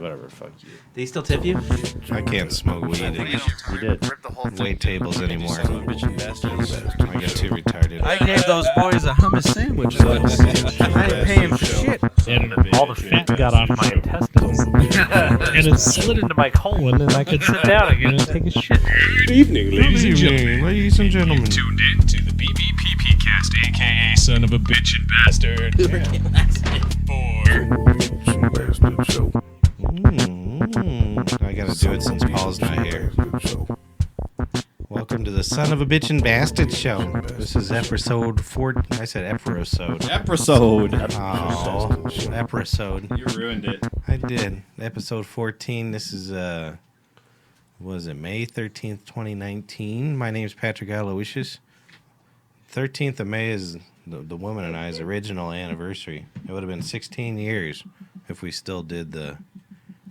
Whatever, fuck you. Do they still tip you? I can't smoke weed at You did. wait tables anymore. I get too retarded. I gave those boys a hummus sandwich. I ain't paying for shit. And all the fat got off my intestines. And it slid into my colon, and I could sit down again and take a shit. Good evening, ladies and gentlemen. Ladies and gentlemen. Tuned in to the BBPP cast, aka Son of a Bitch and Bastard. I gotta do it since Paul's not here. Welcome to the Son of a Bitch and Bastard show. This is episode 4. I said episode. Episode. Oh, episode. You ruined it. I did. Episode 14. This is, was it May 13th, 2019? My name's Patrick Aloysius. 13th of May is the woman and I's original anniversary. It would have been 16 years if we still did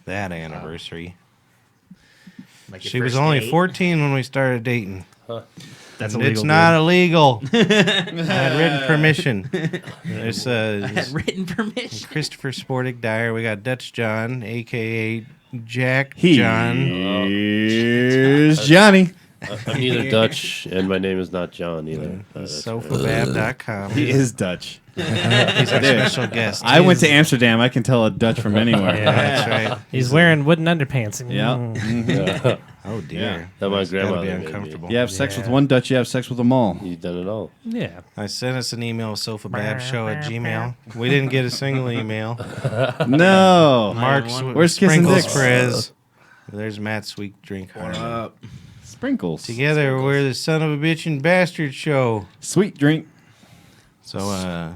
that anniversary. Like your She was first only date? 14 when we started dating. That's And illegal. it's not illegal. I had written permission. There's I had written permission. Christopher Sportig Dyer. We got Dutch John, a.k.a. Jack John. Here's Johnny. I'm neither Dutch, and my name is not John either. SOFABAB.com. He is Dutch. He's our special guest. I went to Amsterdam. I can tell a Dutch from anywhere. Yeah. That's right. He's wearing wooden underpants. Yeah. Oh, dear. Yeah. That my That's gotta grandmother be made me. uncomfortable. You have sex with one Dutch, you have sex with them all. You've done it all. Yeah. I sent us an email, sofababshow@gmail. We didn't get a single email. No. Mark's Where's kissing Sprinkles dicks? Perez. There's Matt's sweet drink. What up? Sprinkles. Together, we're the Son of a Bitch and Bastard show. Sweet drink. So,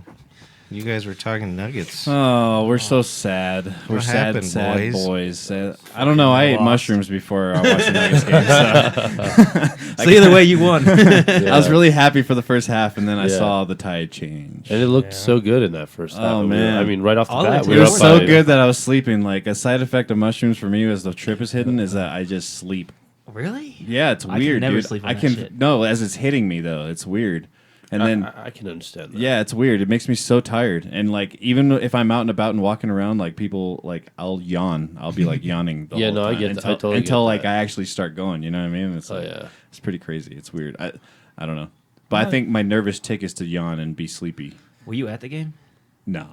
you guys were talking nuggets. Oh, we're so sad. We're What sad, happened, sad boys? boys. I don't know. I ate mushrooms before I watched the Nuggets game. So either way, you won. I was really happy for the first half, and then I Yeah. saw the tide change. And it looked so good in that first half. Oh, We were- man. I mean, right off the All bat, that we It were was up so by- good that I was sleeping. Like, a side effect of mushrooms for me as the trip is hidden is that I just sleep. Really? Yeah, it's I can weird, never dude. sleep on I that can shit. no, as it's hitting me though, it's weird. And then I can understand that. yeah, it's weird. It makes me so tired. And like even if I'm out and about and walking around, like people like I'll yawn. I'll be like yawning. The Yeah, whole no, I time get that. I until, totally until get like that. I actually start going. You know what I mean? It's Oh, like, yeah. it's pretty crazy. It's weird. I don't know, but I think my nervous tick is to yawn and be sleepy. Were you at the game? No.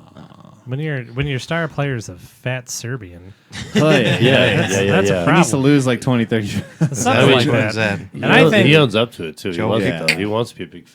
When your star player is a fat Serbian, Oh, yeah, Yeah, that's a yeah. He needs to problem. lose like 20, 30. Something Which like one's that. that? And I think he owns up to it too. He Joe wants, Gig. he wants to be a big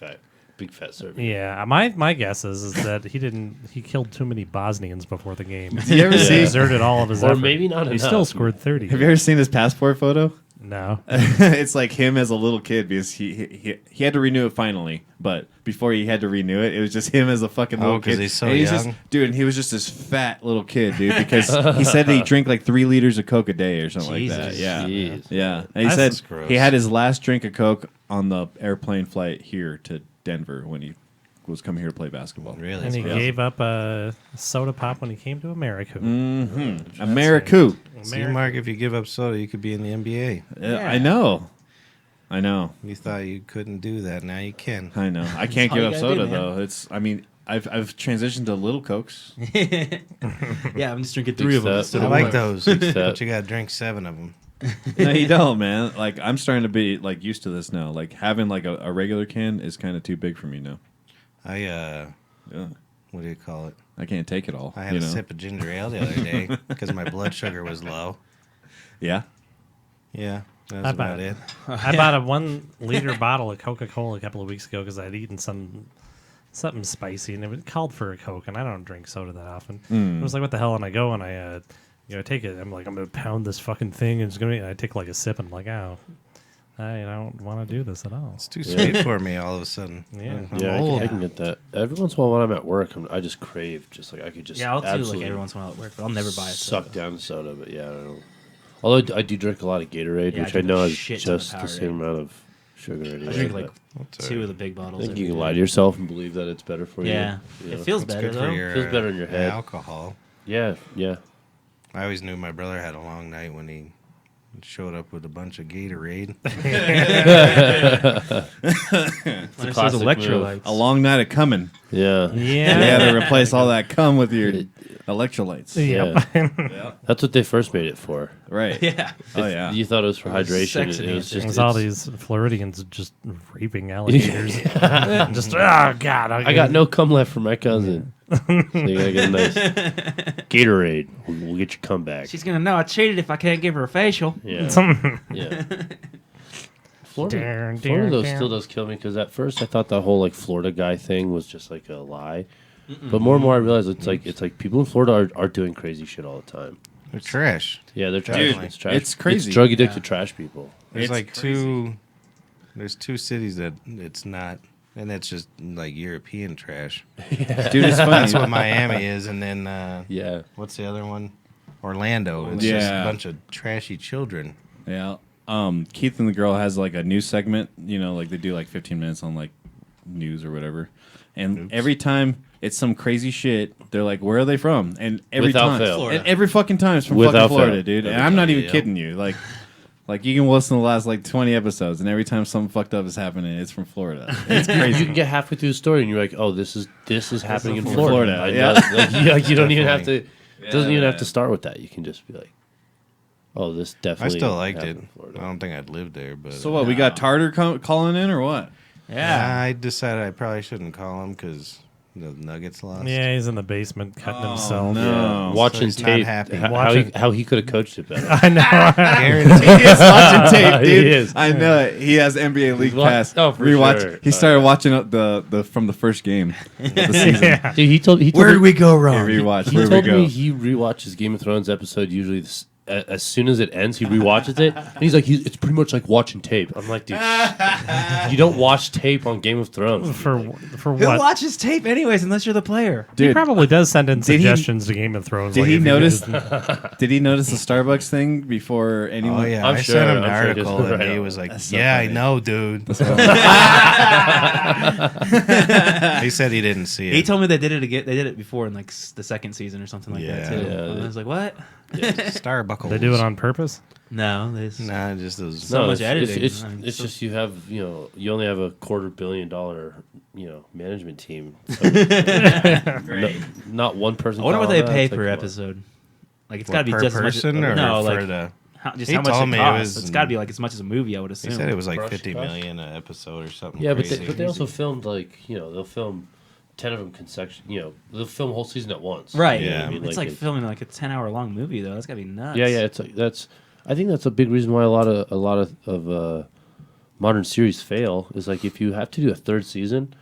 fat Serbian. Yeah, my guess is that he killed too many Bosnians before the game. Have you ever He seen? exerted all of his Or effort. maybe not He enough. still scored 30. Have you ever seen his passport photo? No. It's like him as a little kid because he had to renew it finally, but before he had to renew it, it was just him as a fucking little 'cause kid. he's so And young? just, dude, and he was just this fat little kid, dude, because he said that he drank like 3 liters of Coke a day or something like that. Jesus. Yeah, Jeez. yeah. And he That's said gross. he had his last drink of Coke on the airplane flight here to Denver when he was coming here to play basketball. Really? And he Yeah. gave up a soda pop when he came to America. America. See, Mark, if you give up soda, you could be in the NBA. Yeah. I know. You thought you couldn't do that. Now you can. I know. I can't all give you up gotta soda do, man. though. It's. I mean, I've transitioned to little Cokes. Yeah, I'm just drinking 3 of them. Big instead I of like one. those, Step. but you got to drink 7 of them. No, you don't, man. Like I'm starting to be like used to this now. Like having like a regular can is kind of too big for me now. I Yeah. what do you call it? I can't take it all. I had you a know? sip of ginger ale the other day because my blood sugar was low. Yeah. Yeah, that's I about bought it. I bought a 1 liter bottle of Coca-Cola a couple of weeks ago because I'd eaten something spicy and it called for a Coke, and I don't drink soda that often. I was like, what the hell? And I go and I take it. I'm like, I'm going to pound this fucking thing. And it's gonna be, and I take like a sip and I'm like, oh, I don't want to do this at all. It's too sweet for me all of a sudden. Yeah. I'm Yeah, old. I can get that. Every once in a while when I'm at work, I just crave. Just like I could just Yeah, I'll do absolutely like every once in a while at work, but I'll never buy it. suck down soda. But yeah, I don't know. Although I do drink a lot of Gatorade, Yeah, I which I drink know a is shit ton of just the Powerade. same amount of sugar anyway. I drink like but 2 of the big I bottles. think every you can day. lie to yourself and believe that it's better for Yeah, you. it feels It's better good though. for your Feels better in your head. alcohol. Yeah, yeah. I always knew my brother had a long night when he Showed up with a bunch of Gatorade. There's those electrolytes. A long night of coming. Yeah. You had to replace all that cum with your electrolytes. Yeah. That's what they first made it for. Right. Yeah. Oh, yeah. You thought it was for hydration. sex It was enhancer. just There's all these Floridians just raping alligators. Just, oh, God. I got no cum left for my cousin. So you gotta get a nice Gatorade. We'll get your cum back. She's gonna know I cheated if I can't give her a facial. Yeah. Yeah. Florida though still does kill me because at first I thought that whole like Florida guy thing was just like a lie, but more and more I realize it's like people in Florida are doing crazy shit all the time. They're trash. Yeah, they're trash. Dude, It's trash. it's crazy. It's drug addicted trash people. There's It's like crazy. There's two cities that it's not, and that's just like European trash. Dude, it's funny. That's what Miami is, and then Yeah. what's the other one? Orlando. It's Yeah. just a bunch of trashy children. Yeah. Keith and the Girl has like a news segment, you know, like they do like 15 minutes on like news or whatever. And every time it's some crazy shit, they're like, where are they from? And every Without time, fail. and every fucking time it's from Without fucking Florida, fail. dude. And I'm not even Yeah. kidding you. Like you can listen to the last like 20 episodes, and every time something fucked up is happening, it's from Florida. It's You crazy. can get halfway through the story and you're like, oh, this is happening in from Florida. Florida, I yeah. know. Like, you don't even have to. It doesn't even have man. to start with that. You can just be like, oh, this I definitely. still liked happened it. in Florida. I don't think I'd live there, but So what? We got Tartar calling in or what? Yeah. I decided I probably shouldn't call him because the Nuggets lost. Yeah, he's in the basement cutting himself. No. Watching he's not tape, happy. how he could have coached it better. I know. Guaranteed. He is watching tape, dude. He is. I know it. He has NBA League wa- Pass. oh, for Rewatch. sure. He started watching the from the first game of the season. Yeah. Dude, he told me, go He wrong? rewatched. he Where we told go? me he rewatches Game of Thrones episode usually as soon as it ends. He rewatches it, and he's like, it's pretty much like watching tape. I'm like, dude, you don't watch tape on Game of Thrones. For Who what? watches tape anyways unless you're the player? He Dude, probably does send in Did he- suggestions to Game of Thrones. did like he if notice? did. Did he notice the Starbucks thing before anyone? Oh yeah, I'm I sure- sent him the I'm sure he article, does. and Right he on. was like, That's so "Yeah, funny. I know, dude." He said he didn't see it. He told me they did it again. They did it before in like the second season or something like that Yeah. too. Yeah, And I was like, what? Starbuck. They do it on purpose. No, this. Nah, just those. So much it's, editing. It's, I mean, it's so- just you have you only have a $250 million management team. So not one person. I wonder what got they on that. pay It's like, per come on. episode. Like it's What, got to be per just person as much. or No, for like the? just He how much told it me it costs. was- It's got to be like as much as a movie, I would assume. He said it was like Crush, 50 crush. million an episode or something. Yeah, crazy. but they also filmed like they'll film 10 of them consecutive. They'll film a whole season at once. Right. Yeah. You know what I mean? It's like filming like a 10-hour long movie though. That's got to be nuts. Yeah, it's like that's. I think that's a big reason why a lot of modern series fail is like if you have to do a third season,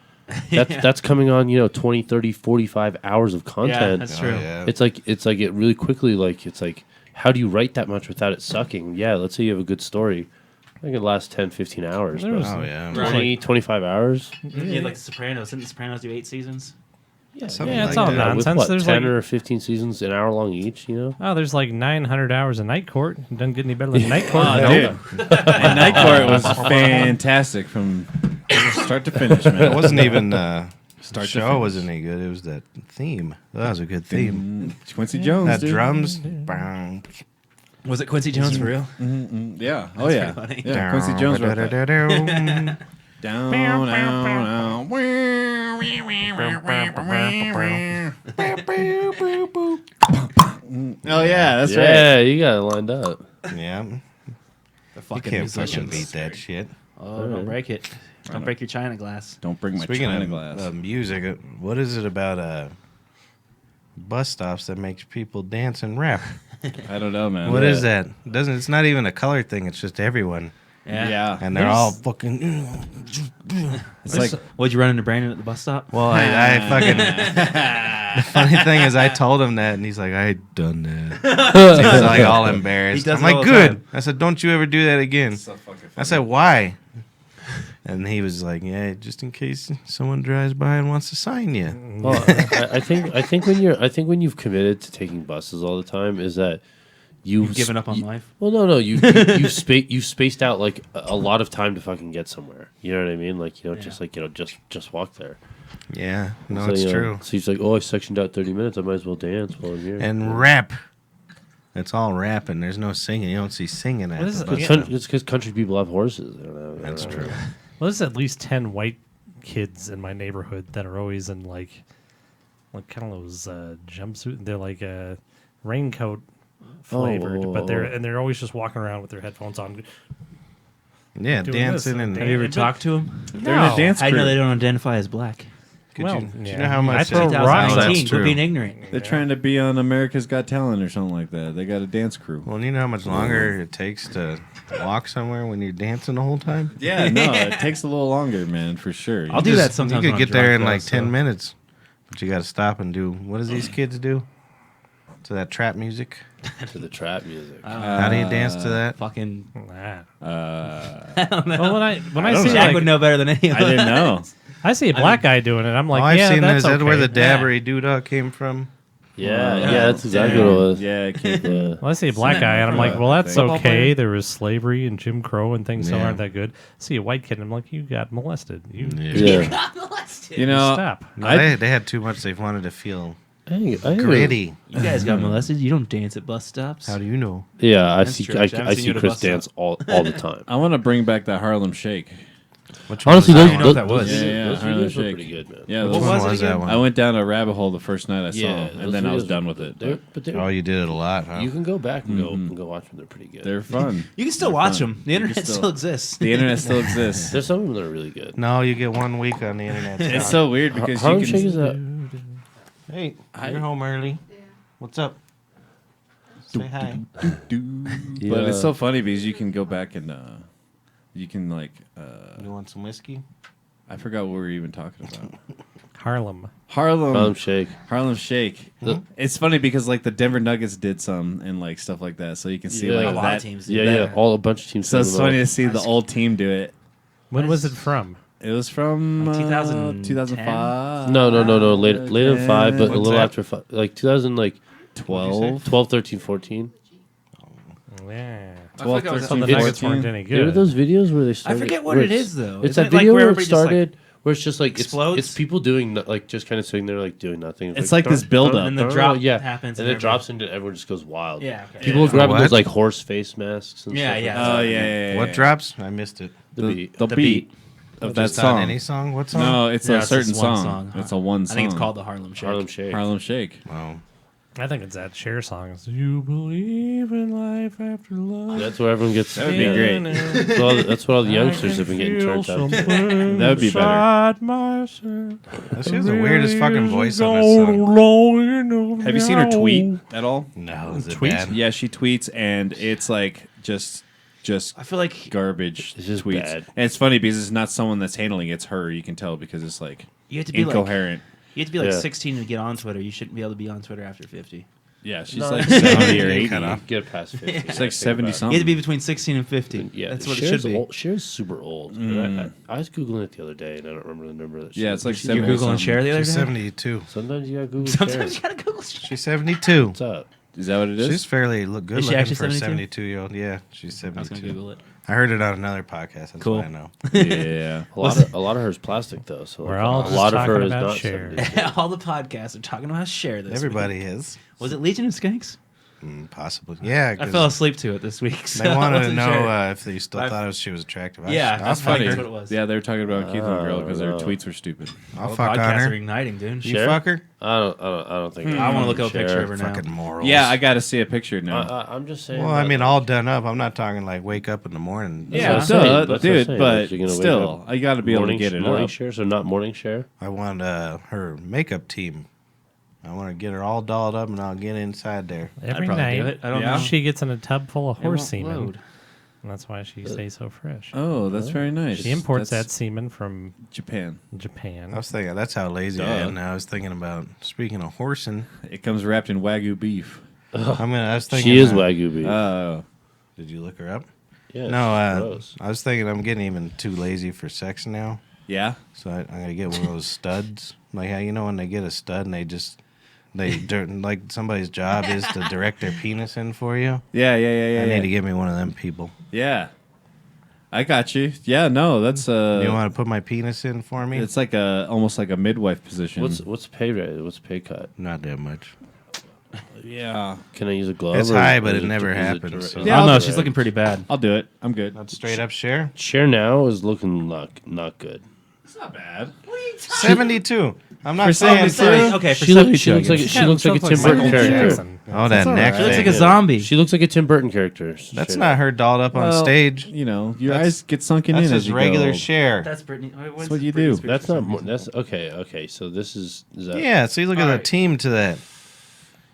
that's coming on 20, 30, 45 hours of Yeah, content. that's Oh, true. yeah. It's like it really quickly it's like how do you write that much without it sucking? Yeah, let's say you have a good story. I think it lasts 10, 15 hours. There but was- Oh yeah. Right. 20, 25 hours. Yeah, like The Sopranos. Didn't The Sopranos do 8 seasons? Yeah, Something Yeah, it's like all that. With nonsense. what, There's 10 like or 15 seasons, an hour long each, oh, there's like 900 hours of Night Court. It doesn't get any better than Night Court. Dude. And Night Court was fantastic from start to finish, man. It wasn't even the Start to show finish. wasn't any good. It was that theme. That was a good theme. Quincy Jones. That dude. drums. Bang. Was it Quincy Jones for real? Yeah. Oh yeah. pretty funny. Yeah. Quincy Jones wrote that. Down. Down, down, down. Oh yeah, that's right. Yeah, you got it lined up. Yeah. The You fucking can't fucking musicians. beat that shit. Oh, don't break it. Don't break your china glass. Don't bring my Speaking china of glass. music, what is it about bus stops that makes people dance and rap? I don't know, man. What is that? It's not even a color thing. It's just everyone, Yeah. and they're all fucking. It's like What'd you run into Brandon at the bus stop? Well, I fucking. The funny thing is, I told him that, and he's like, "I had done that." So he was like all embarrassed. He does I'm it all like, the "Good." time. I said, "Don't you ever do that again." I said, "Why?" And he was like, "Yeah, just in case someone drives by and wants to sign you." Well, I think when you've committed to taking buses all the time is that You've given up on life. Well, no, you've spaced out like a lot of time to fucking get somewhere. You know what I mean? Like you don't just walk there. Yeah, no, So, it's true. So he's like, oh, I sectioned out 30 minutes. I might as well dance while I'm here. And rap. It's all rapping. There's no singing. You don't see singing at is the it? bus Yeah. stop. It's because country people have horses. That's true. Well, there's at least 10 white kids in my neighborhood that are always in like kind of those jumpsuit. They're like raincoat flavored, but they're always just walking around with their headphones on. Yeah, Doing dancing this and. Have you ever But- talked to them? They're in a dance I crew. know they don't identify as black. Could Well, you, do you yeah. know how much? I throw rocks at 2019, That's quit true. being ignorant. They're trying to be on America's Got Talent or something like that. They got a dance crew. Well, you know how much longer it takes to walk somewhere when you're dancing the whole time? Yeah, no, it takes a little longer, man, for sure. I'll do that sometimes. You when could I'm get there in drunk, like though, 10 so- minutes, but you got to stop and do. What does these kids do to that trap music? To the trap music. How do you dance to that? Fucking. Nah. I don't know. Well, when I see Jack like, would know better than any of I didn't know. I see a black guy doing it, I'm like, All I've yeah, seen that's is that where the okay. dabbery doodah came from. Yeah, that's exactly what it was. Yeah, it came Yeah. Well, I see a black guy, and I'm like, well, that's Football okay. There was slavery and Jim Crow and things that Yeah. aren't that good. See a white kid, and I'm like, you got molested. You Yeah. You know, stop. No, they had too much. They wanted to feel I gritty. You guys got molested. You don't dance at bus stops. How do you know? Yeah, I That's see. true. I, I haven't I seen see you at a Chris bus stop. dance all the time. I want to bring back that Harlem Shake. Which one Honestly, was those, that know those, what that was. those Yeah, videos, yeah, those Harlem videos were Shake. pretty good, man. Yeah, one? those Which was one it was that again? one? I went down a rabbit hole the first night I saw Yeah, them, those and then I was videos done were- with it. they're- But they're, Oh, you did it a lot, huh? you can go back and go watch them. They're pretty good. They're fun. You can still They're watch fun. them. The internet still- still exists. The internet still exists. There's some of them that are really good. No, you get 1 week on the internet. It's so weird because Harlem you Shake is can. a Hey, you're home early. What's up? Say hi. But it's so funny because you can go back and you can like You want some whiskey? I forgot what we were even talking about. Harlem. Harlem Shake. Harlem Shake. It's funny because like the Denver Nuggets did some and like stuff like that, so you can see Yeah. like A A lot that. of teams. Yeah, do yeah. that. All a bunch of teams. So it's send them funny out. to see the old team do it. When was it from? It was from Like 2010? 2005. No, later than 5, but a What's little that? after 5, like 2000, like 12. 12, 13, 14. Yeah. 12, I was- 13, The Nuggets 14. weren't any There were good. those videos where they started. forget what where it it's- is, though. It's Isn't that it like video where where it everybody just, like, started, where it's just like explodes? it's people doing like just kind of sitting there like doing nothing. It's like this build-up. And the drop yeah, happens and and it drops into everyone just goes wild. Yeah, okay. People are grabbing What? those like horse face masks. And Yeah, stuff yeah. Oh yeah. What drops? I missed it. The beat. The beat of that Just on song. any song? What song? No, it's Yeah, a it's certain just one song. song. It's a one I song. think it's called the Harlem Shake. Harlem Shake. Harlem Shake. Oh. I think it's that Cher song. It's, you believe in life after love. That's where everyone gets. That would be great. That's what all the youngsters have been getting turned up. That would be better. She has the weirdest fucking voice on this song. Have you seen her tweet at all? No, is it Tweet? bad? Yeah, she tweets and it's like just I feel like garbage It's just tweets. bad. And it's funny because it's not someone that's handling it, it's her. You can tell because it's like you have to be like incoherent. 16 to get on Twitter. You shouldn't be able to be on Twitter after 50. Yeah, she's No. like 70 or 80. Cut off. Get past 50. She's like 70 You have something. to be between 16 and 50. Yeah, That's what it Cher's should be. Old. Cher's super old. I was googling it the other day, and I don't remember the number that. Yeah, it's like You were 70 Googling something. Cher the other She's day? 72. Sometimes you gotta Google Sometimes Cher. you gotta Google Cher. She's 72. What's up? Is that what it is? She's fairly good Is she looking actually for a 72? 72-year-old. Yeah, she's I was 72. gonna Google it. I heard it on another podcast. That's Cool. why I know. yeah. A lot of her is plastic though, so We're like, all a just lot of her talking is about not Cher. 72. All the podcasts are talking about Cher this Everybody week. is. Was it Legion of Skanks? Possibly. Yeah. I 'cause fell asleep to it this week. So They I wanted to wasn't know sure. if they still I've- thought she was attractive. Yeah, I'll that's fuck funny. her. That's what it was. Yeah, they were talking about Keith and the girl because their no. tweets were stupid. I'll All fuck on podcasts are her. igniting, dude. You Cher? fuck her? I don't think. I want to look up a Cher. picture of her now. Fucking morals. Yeah, I got to see a picture now. I'm just saying. Well, I that, mean, like, all done up. I'm not talking like wake up in the morning. That's Yeah. what I'm saying. Duh, That's what I'm dude, saying. but Like, you're gonna wake still, up I got to be able to morning, get it morning up. share, so not morning share. I want her makeup team. I want to get her all dolled up, and I'll get inside there. Every probably night, do it. I don't know. she gets in a tub full of It won't horse semen. load. And that's why she stays so fresh. Oh, that's very nice. She imports That's that semen from Japan. Japan. I was thinking that's how lazy I Duh. am now. I was thinking about speaking of horsing. It comes wrapped in Wagyu beef. I was thinking She is Wagyu beef. Oh. Did you look her up? Yeah, No, she's gross. I was thinking I'm getting even too lazy for sex now. Yeah? So I'm gonna get one of those studs. Like how you know when they get a stud and like somebody's job is to direct their penis in for you. Yeah. I need to get me one of them people. Yeah. I got you. Yeah, no, that's You want to put my penis in for me? it's like almost like a midwife position. What's pay rate? What's pay cut? Not that much. Yeah. Can I use a glove? It's or- high, or but is it never is happens, direct- so- is it Oh no, direct? she's looking pretty bad. I'll do it. I'm good. Not straight up share. Share now is looking not good. It's not bad. 72. I'm not For saying. 72? Okay, for She looks like guess. she looks like a Tim Burton character. Oh, that neck She looks like thing. a zombie. She looks like a Tim Burton character. That's Straight not up. her dolled up on Well, stage. You know, your That's- eyes get sunken That's in as just you regular go. share. That's Britney. That's what you do. That's not more. That's okay. Okay, so this is that. Yeah, so you look at the team to that.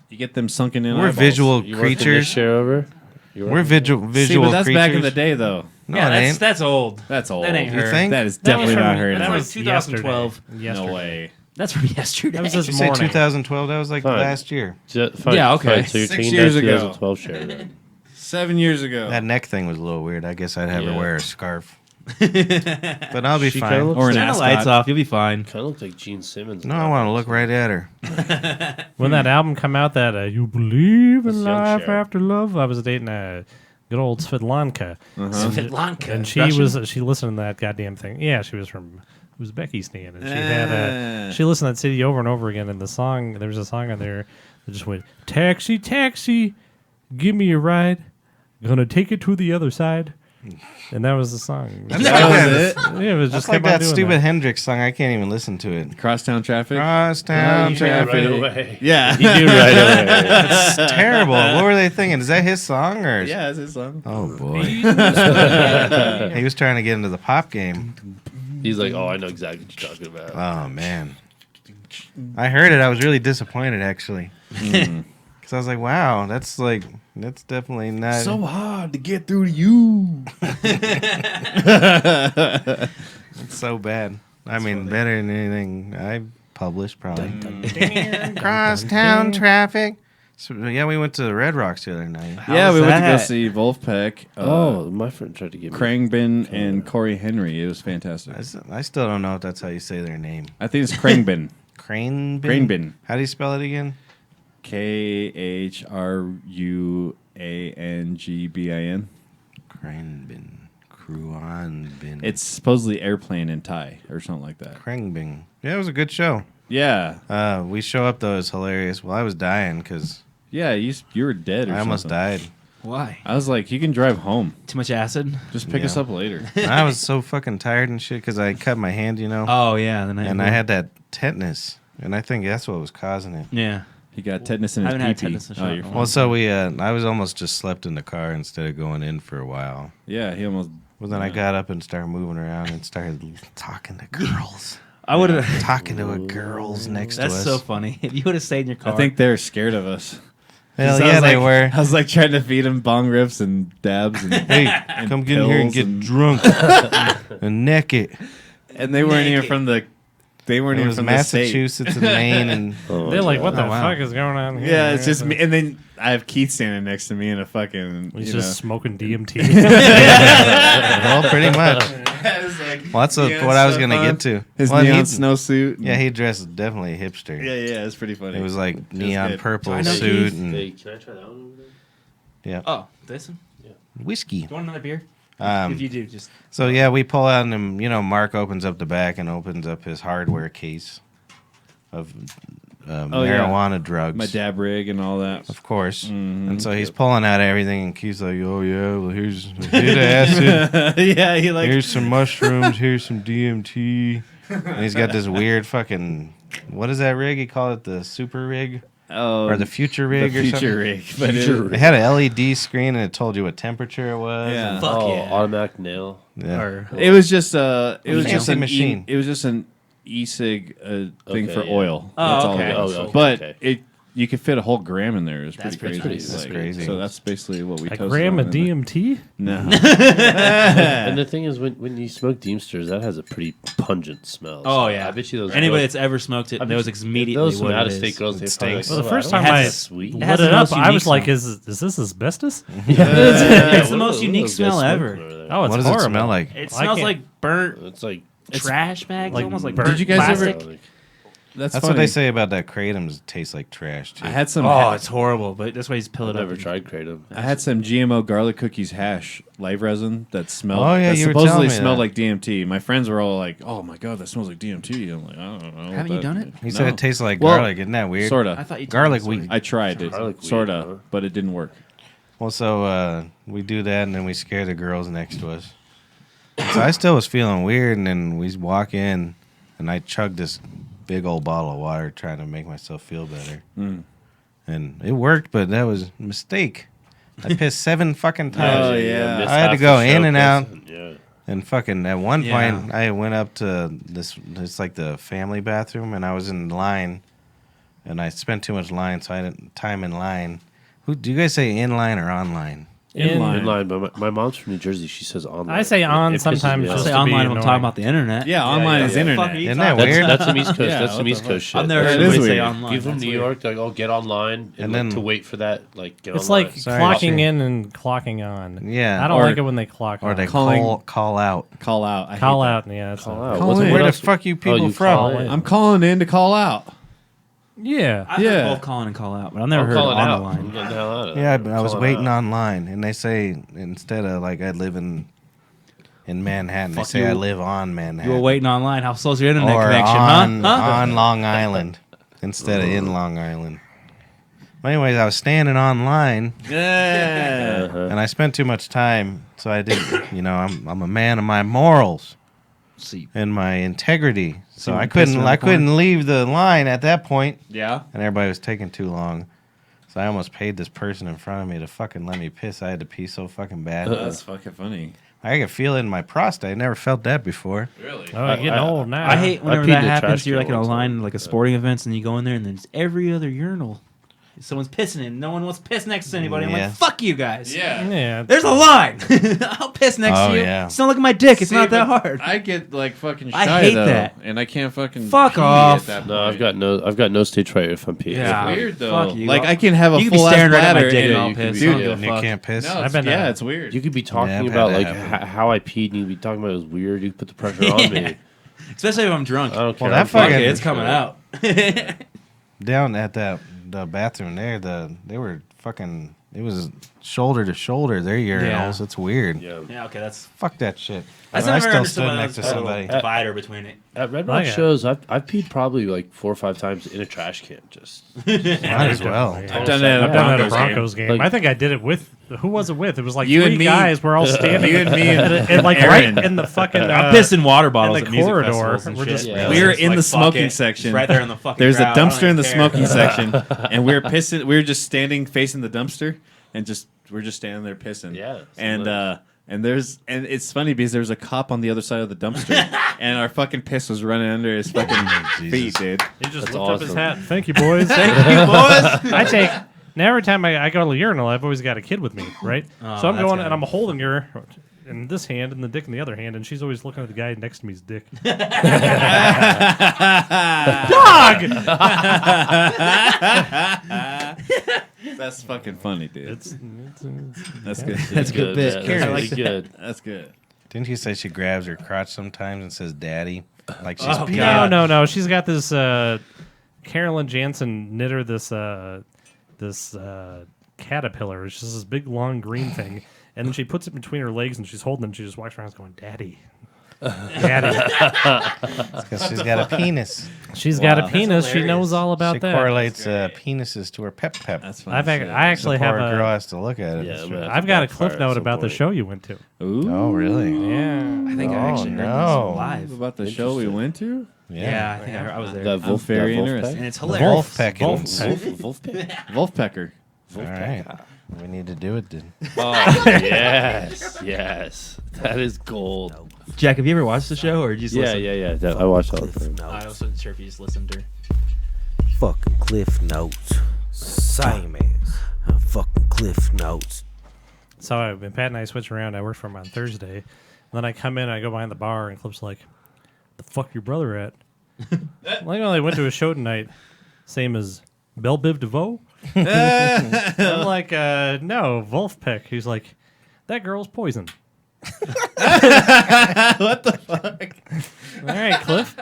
You get them sunken in. We're eyeballs. visual You working this creatures. share over. We're visual See, but that's creatures. back in the day, though. No, Yeah, it ain't. that's old. That's old. That ain't You her. think? That is That was definitely from- not her. That's anymore. like 2012. Yesterday. No way. That's from yesterday. That was this You say morning. 2012? That was like Fine. last year. Fine, Yeah, okay. fine, so you're 6 taking years down ago. 2012 share. Then. 7 years ago. That neck thing was a little weird. I guess I'd have her Yeah. wear a scarf. But I'll be She fine. kinda looks Or an Turn the ascot. lights off. You'll be fine. Kind of looks like Gene Simmons. No, I want to look right at her. When that album come out, that You Believe That's in young Life Cher. After Love, I was dating a good old Svetlanka. Svetlanka. And she listened to that goddamn thing. Yeah, she was from Uzbekistan, and she had she listened to that city over and over again. And the song, there was a song on there that just went, "Taxi, taxi, give me a ride, gonna take it to the other side," and that was the song. That's That like was that, it. Yeah, it was that's just like kept on that doing stupid that. Hendrix song. I can't even listen to it. Crosstown traffic. Crosstown traffic. Right away. Yeah. You do right away. It's terrible. What were they thinking? Is that his song or? Yeah, it's his song. Oh boy. He was trying to get into the pop game. He's like, oh, I know exactly what you're talking about. Oh man. I heard it. I was really disappointed actually. Because I was like, wow, that's definitely not. hard to get through to you. It's so bad. I mean, better than anything I published, probably. Crosstown traffic. So, yeah, we went to the Red Rocks the other night. Yeah, we went to go that? see Wolfpack, Oh, my friend tried to give me. Krangbin, and Corey Henry. It was fantastic. I still don't know if that's how you say their name. I think it's Krangbin. Cranebin? Krangbin. How do you spell it again? KHRUANGBIN. Cranebin. Cruanbin. It's supposedly airplane in Thai or something like that. Krangbin. Yeah, it was a good show. Yeah. We show up, though. It was hilarious. Well, I was dying because Yeah, you were dead or I almost something. died. Why? I was like, you can drive home. Too much acid? Just pick Yeah. us up later. I was so fucking tired and shit because I cut my hand, you know, Oh yeah, the night and I before. had that tetanus, and I think that's what was causing it. Yeah. He got tetanus in I his haven't had pee-pee. tetanus in a Oh, shot. you're fine. Well, so I was almost just slept in the car instead of going in for a while. Yeah, he almost. Well, then I got up and started moving around and started talking to girls. I would have. Talking to a girls next to That's us. so funny. If you would have stayed in your car. I think they're scared of us. Hell So I yeah, was they like- were. I was like trying to feed him bong rips and dabs, and Hey, come get in here and pills get and- drunk and naked. and they weren't even from the. They weren't It even was from the state. Massachusetts and Maine, and Oh, They're like, what the Oh, wow. fuck is going on here? Yeah, it's just me. And then I have Keith standing next to me in a fucking. He's you just know. smoking DMT. well, pretty much. Well, that's Neon what I was stuff gonna on. get to. His Well, neon he- snowsuit. Yeah, he dressed definitely hipster. Yeah, it's pretty funny. It was like was neon good. purple I know suit Keith. and Hey, can I try that one over there? yeah, Oh, this one? whiskey. You want another beer? Um, If you do, just. So yeah, we pull out and Mark opens up the back and opens up his hardware case of marijuana drugs. My dab rig and all that. Of course. Mhm. And so he's pulling out everything, and Keith's like, "Oh yeah, well here's the acid. Yeah, he like. Here's some mushrooms. Here's some DMT." And he's got this weird fucking what is that rig? He called it the super rig Oh, or the future rig the or future something. rig. But It had an LED screen and it told you what temperature it was. Yeah. and- Fuck oh, yeah. automatic nail. yeah. Or, it was just Fancy machine. It was just an e-cig thing Okay, for yeah. oil. Oh, That's all okay. it was. Oh, okay, but okay. you could fit a whole gram in there. It was That's pretty pretty crazy. nice. That's crazy. So that's basically what we A toasted gram on of in there. DMT? No. And the thing is, when you smoke Deemsters, that has a pretty pungent smell. oh, So yeah. I bet you those. Anybody girls, that's ever smoked it I knows bet you- immediately those what out it of state is. girls, It they stinks. probably Well, the like, first "Oh, time I don't I- know, it's sweet. It lit has it the up, most I was unique like, smell. is this asbestos? It's the most What are unique those smell guys ever. smoking over there? Oh, it's What does horrible. it smell like? It I smells can't- like burnt It's like trash bags, like almost like burnt burnt Did you guys ever- plastic. That's funny. what they say about that Kratom's. It tastes like trash too. I had some. Oh, it's horrible, but that's why he's I've pilled up. never tried Kratom. I had some GMO garlic cookies hash live resin that smelled. Oh, yeah, that you were supposedly telling me smelled that. like DMT. My friends were all like, "Oh my god, that smells like DMT." I'm like, I don't know. Haven't you done it? He said No. it tastes like Well, garlic. Isn't that weird? Sorta. I thought you told Garlic me this weed. I tried it, Garlic weed, sorta, huh? but it didn't work. Well, so we do that, and then we scare the girls next to us. So I still was feeling weird, and then we walk in, and I chugged this big old bottle of water trying to make myself feel better. And it worked, but that was a mistake. I pissed 7 fucking times. Oh, yeah. missed I had to half go the in show and out. pissing, Yeah. And fucking at one Yeah. point, I went up to this. It's like the family bathroom, and I was in line, and I spent too much line, so I didn't time in line. Who do you guys say in line or online? Inline. In line, but my mom's from New Jersey. She says online. I say on It pisses sometimes me just off. Say to be online when I'm annoying. talking about the internet. Yeah, online is yeah. internet. Fuck are you Isn't that talking weird? That's some East Coast. Yeah, that's some what East the Coast shit. I've never That heard is anybody say weird. online. People from That's New weird. York, they're like, oh, get online, And and then- to wait for that, like, get It's online. like Sorry, clocking sorry. in and clocking on. Yeah. I don't Or- like it when they clock Or on. they Calling- call out. Call out. I hate Call that. out. Yeah, that's Call not- out. Call What's- in. what Where the else- fuck you people you from? call in. I'm calling in to call out. Yeah. I've Yeah. heard both call in and call out, but I've never I'm heard calling on out. the I'm line. getting the hell out of Yeah, there. I was Calling waiting out. online, and they say instead of like I live in Manhattan, they Fuck say you. I live on Manhattan. You were waiting online. How slow's your internet or connection, on, huh? on Long Island instead of in Long Island. But anyways, I was standing online, Yeah. and I spent too much time, so I didn't. I'm a man of my morals See, and my integrity, so you I pissed around couldn't. the I corner? couldn't leave the line at that point, Yeah. and everybody was taking too long. So I almost paid this person in front of me to fucking let me piss. I had to pee so fucking bad. That's fucking funny. I could feel it in my prostate. I never felt that before. Really? Oh, you're getting old now. I hate whenever peed that in a happens. trash You're can like in a once, line, like a sporting events, and you go in there, and there's every other urinal. Someone's pissing in. No one wants to piss next to anybody. I'm Yeah. like, fuck you guys. Yeah. Yeah. There's a line. I'll piss next Oh, to you. yeah. It's not like my dick. It's See, not that but hard. I get like fucking shy I hate though, that. and I can't fucking Fuck pee off. At that No, point. I've got no stage fright if I'm peeing. Yeah. It's weird though. Fuck you. Like I can have a You could be full ass staring right at my bladder dick and and I'll you could piss. be- I don't yeah. give a You fuck. can't piss. No, I've it's, been yeah, to- it's weird. You could be talking Yeah, I've had about that like happen. how I peed, and you'd be talking about it was weird. You put the pressure on me. Especially if I'm drunk. I don't care. Well, that I'm fucking- fucking It's coming out. Down at the bathroom there, they were fucking. It was shoulder to shoulder. Their urinals. Yeah. It's weird. Yeah. Yeah, okay, that's. Fuck that shit. I I still never still understood stood why next to that was a somebody. little divider between it. At Red Oh, Rock yeah. shows, I've peed probably like 4 or 5 times in a trash can. Just Might as well. Yeah. I've done that I've at done that at a Broncos Broncos game. Like- I think I did it with. Who was it with? It was like You 3 and me. guys. We're all standing. You and me and like Aaron. right in the fucking. I'm pissing water in bottles the at music corridor. festivals and We're shit. just. Yeah. We were It's in like, the fuck smoking it. section. It's right there in the fucking There's a crowd. I don't dumpster in the even care. smoking section, and we were pissing. We were just standing facing the dumpster, and we're just standing there pissing. Yeah, and it's funny because there was a cop on the other side of the dumpster, and our fucking piss was running under his fucking feet, dude. He just That's lifted up his awesome. hat. Thank you, boys. Thank you, boys. I take. Now every time I go to the urinal, I've always got a kid with me, right? So I'm that's going gotta and I'm be- holding her in this hand and the dick in the other hand, and she's always looking at the guy next to me's dick. Dog! That's fucking funny, dude. It's That's good. That's a good bit. That's Karen, I really like that. good. That's good. Didn't you say she grabs her crotch sometimes and says "daddy"? Like she's Oh, peeing? God. no. She's got this Carolyn Jansen knitter this caterpillar. It's just this big long green thing, and then she puts it between her legs and she's holding it. And she just walks around going, "Daddy, Daddy." Because she's got a penis. She's got a Wow. penis. She hilarious. knows all about She that. correlates penises to her pep. That's funny. I actually the have poor girl a. has to look at it. Yeah, It's- man. I've got a Backfire cliff at note some about the point. show you went to. Ooh. Oh, really? Yeah. I think I actually heard no. this live. About the show we went to? Yeah, I think I was there. That Wolf, very that Wolf interested. And it's The hilarious. wolf pecking. Wolfpecker. All right. We need to do it then. Oh, yes. That is gold. Jack, have you ever watched the show or just Yeah, listen? yeah. I watched all the time. I also wasn't sure if you just listened or. Fucking Cliff Notes. Same ass. Fucking Cliff Notes. So I've been Pat and I switch around. I work for him on Thursday. And then I come in and I go behind the bar and Cliff's like, "The fuck your brother at?" Like, oh, they went to a show tonight. Same as Belle Biv DeVoe. I'm like, no, Wolfpeck. He's like, that girl's poison. What the fuck? All right, Cliff.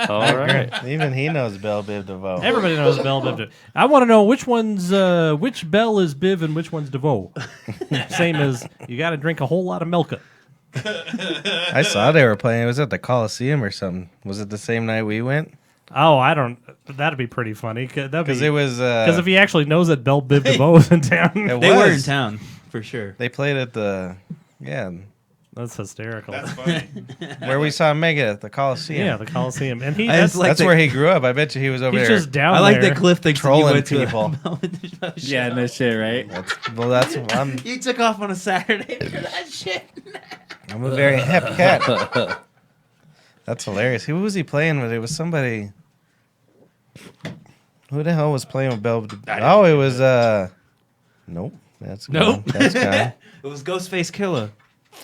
All right. Even he knows Belle Biv DeVoe. Everybody knows Bell Biv DeVoe. I want to know which Bell is Biv and which one's DeVoe. Same as you got to drink a whole lot of Milka. I saw they were playing. It was at the Coliseum or something. Was it the same night we went? Oh, I don't. That'd be pretty funny. Because it was. Because if he actually knows that Bell Biv DeVoe is in town, They were in town for sure. They played at the that's hysterical. That's funny. where we saw Megadeth at the Coliseum. Yeah, the Coliseum, and I just like that's where he grew up. I bet you he was over he's there. just down I like there. that Cliff thinks that trolling you went to people. Yeah, no shit, right? That's I'm You took off on a Saturday for that shit. I'm a very hep cat. That's hilarious. Who was he playing with? It was somebody. Who the hell was playing with Bell? Oh, it was Nope. That's gone. Nope. That's gone. It was Ghostface Killer.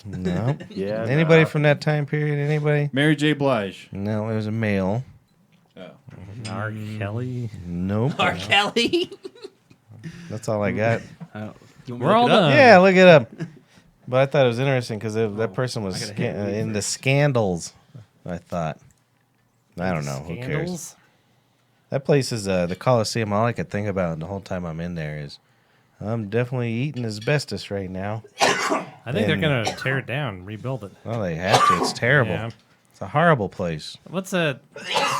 No. Yeah. Anybody from that time period? Anybody? Mary J. Blige. No, it was a male. R. Kelly. Nope. R. Kelly. That's all I got. We're all done. Yeah, look it up. But I thought it was interesting because that person was in the scandals. I thought. I don't know. Who cares? Scandals? That place is the Coliseum. All I could think about the whole time I'm in there is I'm definitely eating asbestos right now. I think they're gonna tear it down, and rebuild it. Well, they have to. It's terrible. Yeah. It's a horrible place. What's that?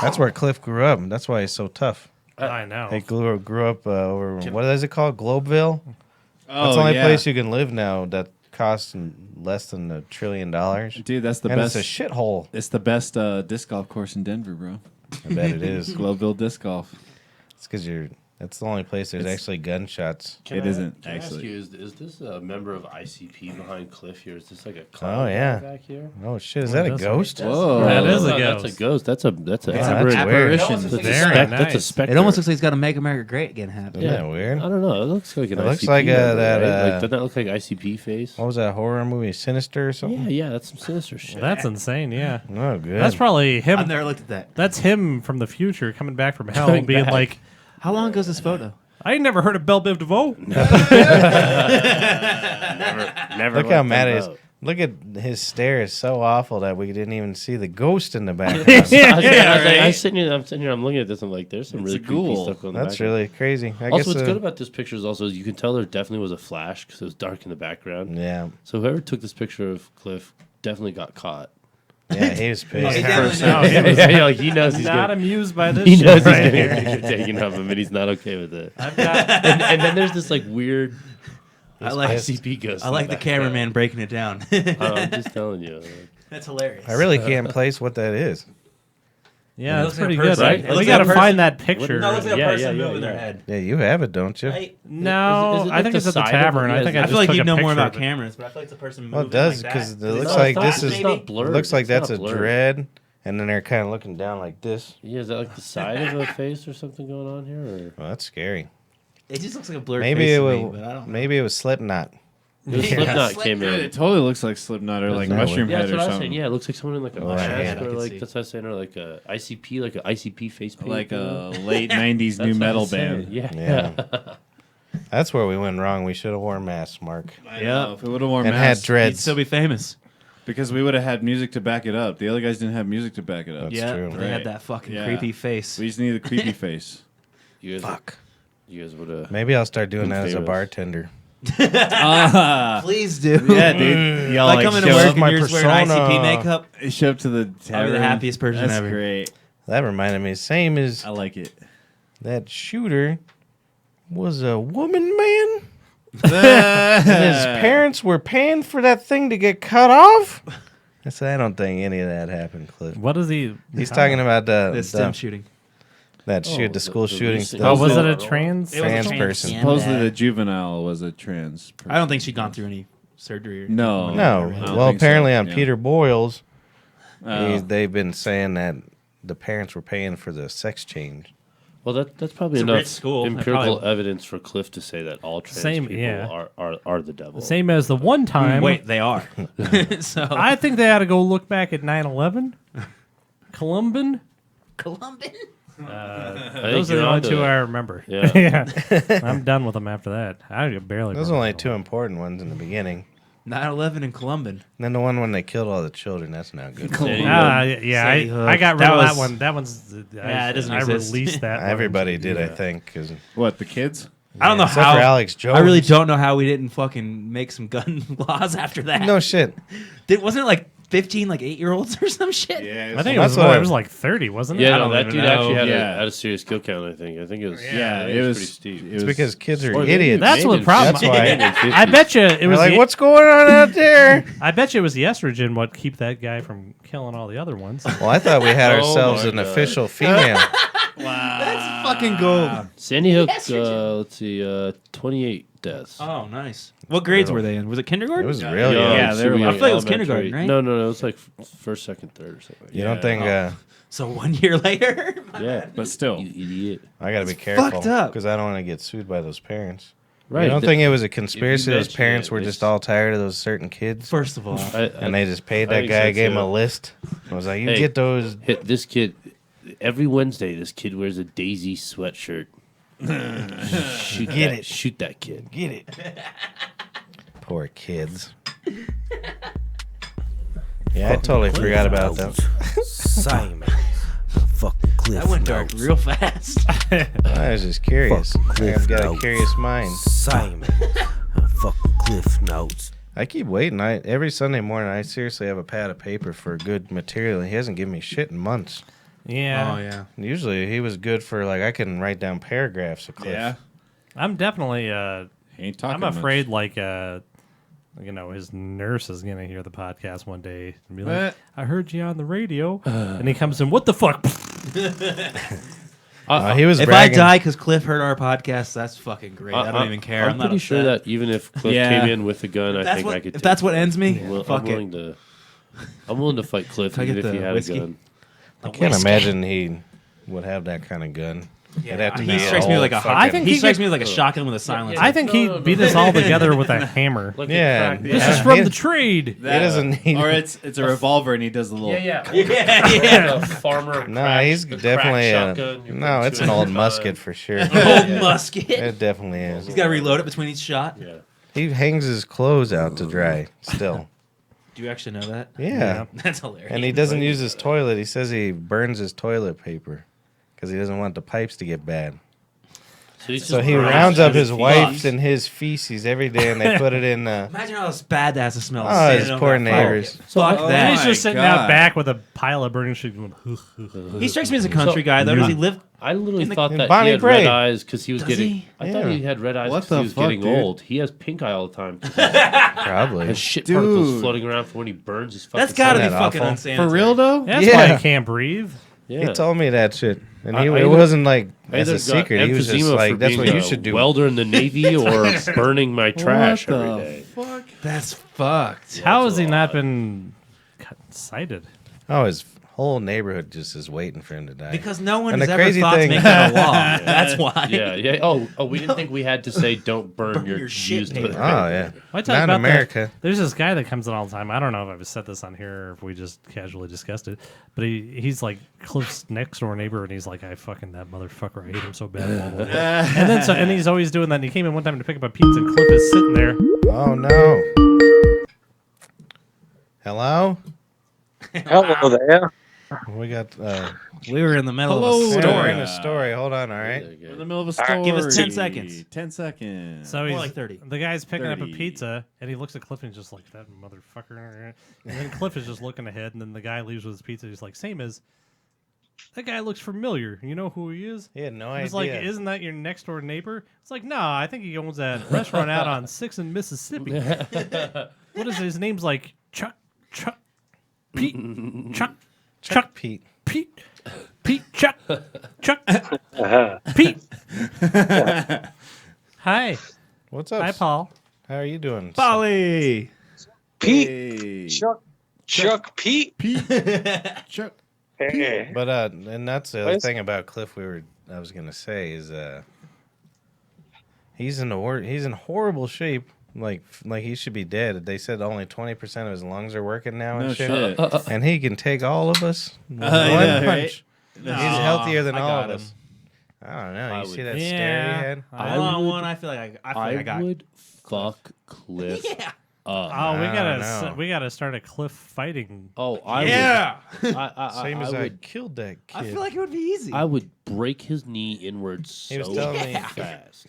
That's where Cliff grew up. That's why he's so tough. I know. He grew up over, what is it called? Globeville? Oh, That's the only yeah. place you can live now that costs less than $1 trillion. Dude, that's the and best. it's a shithole. It's the best disc golf course in Denver, bro. I bet it is. Globeville Disc Golf. It's because that's the only place there's actually gunshots. It isn't, Can I ask actually. you, is this a member of ICP behind Cliff here? Is this like a Oh, clown yeah. back here? Oh, shit. Is that a that's ghost? Whoa. That is a No, ghost. That's a ghost. That's a that's apparition. weird. Apparition. That's a, Very that's a nice. specter. It almost looks like he's got to make America great again happen. Isn't that weird? I don't know. It looks like an It ICP. looks like, member, that, right? like, doesn't that look like ICP face? What was that horror movie? Sinister or Yeah, something? yeah, that's some sinister shit. That's insane. Yeah, Oh, good. that's probably him. I've never looked at that. That's him from the future coming back from hell, Coming being back. like, How long ago is this photo? "I ain't never heard of Bell Biv DeVoe." Never Look how let mad them it is. vote. Look at his stare is so awful that we didn't even see the ghost in the background. I was right? sitting here, I'm looking at this, I'm like, there's some really a creepy ghoul. stuff going on. That's really crazy. I Also, guess, what's good about this picture is also you can tell there definitely was a flash because it was dark in the background. Yeah. So whoever took this picture of Cliff definitely got caught. Yeah, he was pissed. No, he was Yeah, like, he knows he's not gonna, amused by this. he shit knows he's right gonna here. get a picture taken of him, and he's not okay with it. I've got. And then there's this like weird. I like ICP ghost. I like the cameraman breaking it down. I'm just telling you. That's hilarious. I really can't place what that is. Yeah, It that's looks like pretty a good, person. right? It We looks got to like a find that picture. No, it looks like a Yeah, person yeah, moving yeah. their head. Yeah, you have it, don't you? Right? No, Is it I like think the it's at the side of tavern. it? I think Yeah, I I just feel like took you a know more picture about of it. cameras, but I feel like it's a person moving Well, it does like because that. it looks not like flat, this is. it's not blurred. It looks like It's that's not a blurred. dread, and then they're kind of looking down like this. Yeah, is that like the side of a face or something going on here? Or? Well, that's scary. It just looks like a blurred Maybe face it to me, was. but I don't know. Maybe it was Slipknot. The Slipknot came It in. totally looks like Slipknot or like that Mushroom Yeah, Head that's or what I was something. saying. Yeah, it looks like someone in like a Oh, mustache yeah, I or can like see. that's what I was saying, or like a ICP face paint. Like thing. a late 90s That's new what I metal was saying. band. Yeah, Yeah. That's where we went wrong. We should have worn masks, Mark, I know, if it would have worn and masks, had dreads. You'd still be famous. because we would have had music to back it up. The other guys didn't have music to back it up. That's Yeah, true. they Right. had that fucking Yeah. creepy face. We just need a creepy face. You guys, Fuck. you guys would have. Maybe I'll start doing Who's that as a famous? bartender. Please do. Yeah, dude. Y'all Like like coming to show work up, and my you're just wearing persona. ICP makeup. show up to the tavern. I'll be the happiest person That's ever. great. That reminded me. Same as I like it. that shooter was a woman man. And his parents were paying for that thing to get cut off. I said, I don't think any of that happened, Cliff. What is he? He's talking about The STEM shooting. that shoot, the school shooting recent- stuff. Oh, was it a It was trans? It was a Trans person. Supposedly the juvenile was a trans person. I don't think she'd gone through any surgery. Or No. No. I don't Well, think so. apparently on Yeah. Peter Boyle's, Oh. they've been saying that the parents were paying for the sex change. Well, that's probably It's a enough rich school. They empirical probably- evidence for Cliff to say that all trans Same, people yeah. are the devil. Same as the one time. Wait, they are. So I think they ought to go look back at 9/11. Columban. Columban. I think Those are you're the only onto two it. I remember. Yeah. I'm done with them after that. I barely. Those are remember only them. two important ones in the beginning. 9/11 in Columban. And then the one when they killed all the children. That's not good. Yeah, Sandy I Hook. got rid That of that was- one. That one's. Yeah, it doesn't I exist. released that. one. Everybody did, I think. Cause, What, the kids? I don't know except how. for Alex Jones. I really don't know how we didn't fucking make some gun laws after that. No shit. Wasn't it like 15, like 8-year-olds or some shit? Yeah, I think it That's was what more. I- It was like 30, wasn't it? Yeah, I no, don't that even dude know. actually had, Yeah. had a serious kill count. I think it was. Yeah, I think it was pretty steep. it It's was- because kids are Or idiots. That's maybe what the problem. That's why. I bet you it They're was. like, the, what's going on out there? I bet you it was the estrogen what keep that guy from killing all the other ones. Well, I thought we had Oh ourselves my an God. official female. That's fucking gold. Sandy Hook. Estrogen. Let's see, 28 deaths. Oh, nice. What grades were they in? Was it kindergarten? It was real Young, young. Yeah, they were super like- I young, thought it was elementary. kindergarten, right? No, it was like first, second, third, or something. You don't think? So 1 year later? Yeah, But still. you idiot. I got to be careful fucked up. because I don't want to get sued by those parents. Right. You don't the- think it was a conspiracy? Those mention parents it, were it's- just all tired of those certain kids, First of all, and they just paid I that think guy, so, gave him too. a list. I was like, "You Hey. get those." Hit this kid every Wednesday. This kid wears a Daisy sweatshirt. Shoot Get that, it. Shoot that kid. Get it. Poor kids. Yeah, I totally forgot about that. Simon. Fucking Cliff that went dark Notes. real fast. I was just curious. Fuck Cliff I've got a Notes. curious mind. Simon. Fucking Cliff Notes. I keep waiting. Every Sunday morning, I seriously have a pad of paper for good material. He hasn't given me shit in months. Yeah. Oh yeah. Usually, he was good for like I can write down paragraphs of Cliff. Yeah. I'm definitely. He ain't talking I'm afraid, like, his nurse is gonna hear the podcast one day and be like, What? "I heard you on the radio," and he comes in, "What the fuck?" He was If bragging. I die because Cliff heard our podcast, that's fucking great. I don't even care. I'm not pretty sure upset. that even if Cliff Yeah. came in with a gun, I That's think what, I could. if that's what ends me, I'm fuck it. willing to. I'm willing to fight Cliff I even get if he the had whiskey? a gun. I can't imagine he would have that kind of gun. It'd have to He be strikes me all like a. fucking- I think he he strikes could- me like a shotgun with a silencer. I think he'd beat us all together with a hammer. Like Yeah. This is Yeah. from He- the trade. He doesn't need. Or it's a revolver and he does the little. yeah. A farmer. No, he's definitely no. It's an old musket for sure. old musket. It definitely is. He's got to reload it between each shot. Yeah. He hangs his clothes out to dry still. Do you actually know that? Yeah. That's hilarious. And he doesn't use his toilet. He says he burns his toilet paper because he doesn't want the pipes to get bad. So he rounds up his wipes and his feces every day, and they put it in. Imagine how bad that has to smell. Oh, standing his over poor that fire. neighbors. Fuck And that. he's just sitting God. out back with a pile of burning shit. Going, He strikes me as a country guy, though. Does he live? I literally In the- thought in that Bonnie he had Bray. red eyes because he was Does getting. he? I thought he had red eyes What because the he was fuck, getting dude? old. He has pink eye all the time. He Probably. has shit particles Dude. floating around from when he burns his fucking. That's got to be Isn't that fucking awful? unsanitary. For real though? That's Yeah. why he can't breathe. Yeah. He told me that shit, and I it either- wasn't like as Either a secret. got He was just emphysema like, for "That's being what you a should do." Welder in the Navy or burning my trash What every the day. fuck? That's fucked. How has he not been cited? Oh, his whole neighborhood just is waiting for him to die. Because no one And has the ever crazy thought thing- to make that a law. That's why. Yeah. Oh, we didn't think we had to say don't burn your shit used paper. toilet Oh paper. yeah, Why talk not in about America. that? There's this guy that comes in all the time. I don't know if I've said this on here or if we just casually discussed it, but he's like Cliff's next door neighbor, and he's like, I fucking that motherfucker. I hate him so bad. Blah, blah, blah. and he's always doing that. And he came in one time to pick up a pizza, and Cliff is sitting there. Oh no. Hello. Hello there. We got. We were in the middle Hello of a We're story. in a story. Hold on. All right. We're in the middle of a All story. right, give us 10 seconds. 10 seconds. So he's More like 30. The guy's picking up a 30. pizza, and he looks at Cliff and he's just like, that motherfucker. And then Cliff is just looking ahead, and then the guy leaves with his pizza. He's like, same as that guy looks familiar. You know who he is? He had no He's idea. like, isn't that your next door neighbor? It's like, no, I think he owns that restaurant out on 6th and Mississippi. What is his name's like? Pete, Chuck, Pete. Chuck, Pete. Hi, What's up? hi, Paul. How are you doing? Polly. Pete. Hey. Chuck Pete. Chuck. Hey. But and that's the other What is- thing about Cliff. I was gonna say is he's in horrible shape. Like he should be dead. They said only 20% of his lungs are working now and No shit. shit. And he can take all of us. With one yeah, punch. right? He's healthier than I all got of him. us. I don't know. You I see would- that stare he had? I Hold on would- one. I feel like I got. I would fuck Cliff Yeah. we gotta start a Cliff fighting. Oh, I Yeah. would. Same as I would. killed that kid. I feel like it would be easy. I would break his knee inwards He was so telling me- fast.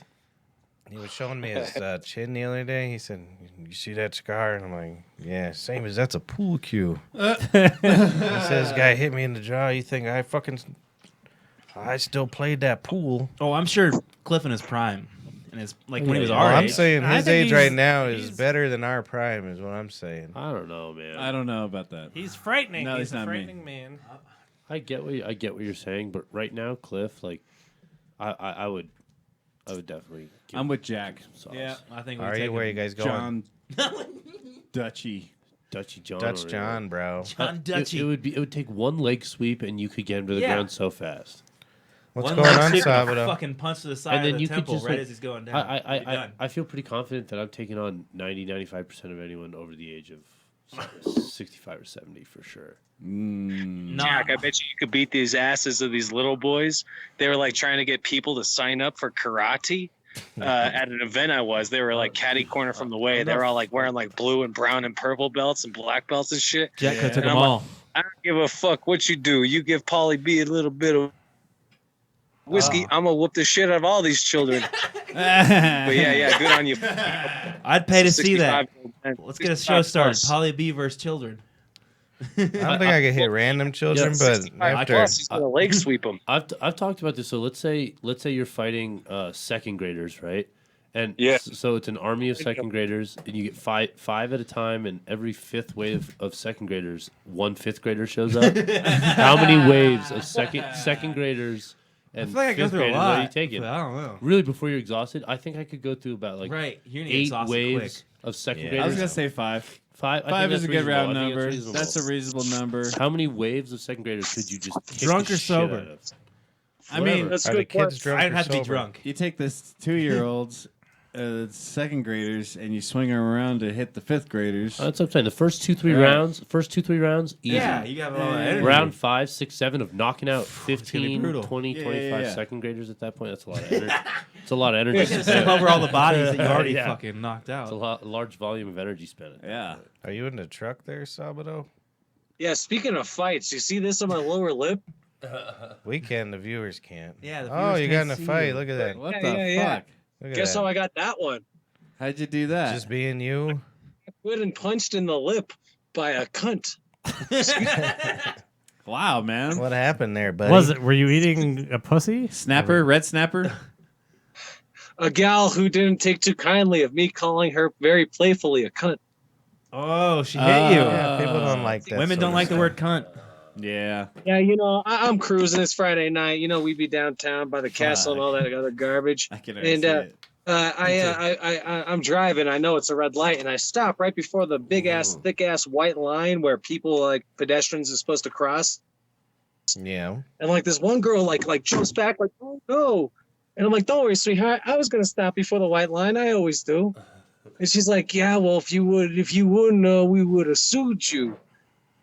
He was showing me his chin the other day. He said, "You see that scar?" And I'm like, "Yeah, same as that's a pool cue." He says, "Guy hit me in the jaw. You think I still played that pool?" Oh, I'm sure Cliff in his prime, and his like when he was Yeah. our I'm age. saying I his think age right he's- now is he's- better than our prime. Is what I'm saying. I don't know, man. I don't know about that. He's frightening. No, he's he's a not me. frightening man. I get what you're saying, but right now, Cliff, like, I would definitely. Give I'm with Jack. sauce. Yeah, I think. Are you? Where you guys going? John Dutchy. Dutchy John. Dutch over John, bro. John It Dutchy? would take one leg sweep and you could get him to the Yeah. ground so fast. What's One going leg on, sweep and a Sabado? Fucking punch to the side And then of the you could temple just, right like- as he's going down. I You're done. feel pretty confident that I'm taking on 95% of anyone over the age of 65 or 70 for sure. Jack, I bet you could beat these asses of these little boys. They were like trying to get people to sign up for karate. At an event I was, they were like catty corner from the way. They were all like wearing like blue and brown and purple belts and black belts and shit. Jacko took And them I'm like, all. I don't give a fuck what you do. You give Pauly B a little bit of whiskey, I'm gonna whoop the shit out of all these children. But yeah, good on you. I'd pay to see that. 65-year-old men. Let's get a show started. 65+. Polly B versus children. I don't think I could hit random children, Yeah, but 65 after plus, he's gonna leg sweep them. I've talked about this. So let's say you're fighting second graders, right? And Yeah. so it's an army of second graders, and you get five at a time, and every fifth wave of second graders, one fifth grader shows up. How many waves of second graders and I feel like I go fifth through a graders lot. are you taking? but I don't know. Really, before you're exhausted, I think I could go through about like Right, you're gonna get 8 exhausted waves quick. of second Yeah. graders. I was gonna say 5. Five. I 5 think is a that's good round reasonable. I think number. reasonable. That's a reasonable number. How many waves of second graders could you just kick Drunk the or shit sober? out of? I mean, That's are the good. kids drunk? I'd or have to be sober? drunk. you take this 2-year-olds, second graders, and you swing them around to hit the 5th graders. That's what I'm saying. The first 2-3 Right. rounds, easy. Yeah, you got all that energy. Round 5, 6, 7 of knocking out gonna be 15, brutal. 20, Yeah, 25 yeah. second graders at that point. That's a lot of energy. It's a lot of energy. You're gonna spent. step over all the bodies that you already Yeah. fucking knocked It's a out. large volume of energy spent. Yeah. Are you in the truck there, Sabado? Yeah, speaking of fights, you see this on my lower lip? We can, the viewers can't. Yeah, the Oh, viewers you got in can't a see fight. you. Look at that. What Yeah, the yeah, yeah. fuck? Look at Guess that. how I got that one? How'd you do that? Just being you. Good and punched in the lip by a cunt. Wow, man. What happened there, buddy? Was it? Were you eating a pussy? Snapper, red snapper. A gal who didn't take too kindly of me calling her very playfully a cunt. Oh, she hit you. Yeah, people don't like that. Women sort don't of like the stuff. word cunt. Yeah. Yeah, I'm cruising. It's Friday night. We'd be downtown by the castle and all that other garbage. I can And, see it. I'm driving. I know it's a red light, and I stop right before the big ass, thick ass white line where people like pedestrians are supposed to cross. Yeah. And like this one girl like jumps back like, oh no. And I'm like, don't worry, sweetheart. I was gonna stop before the white line. I always do. And she's like, yeah, well, if you wouldn't, we would have sued you.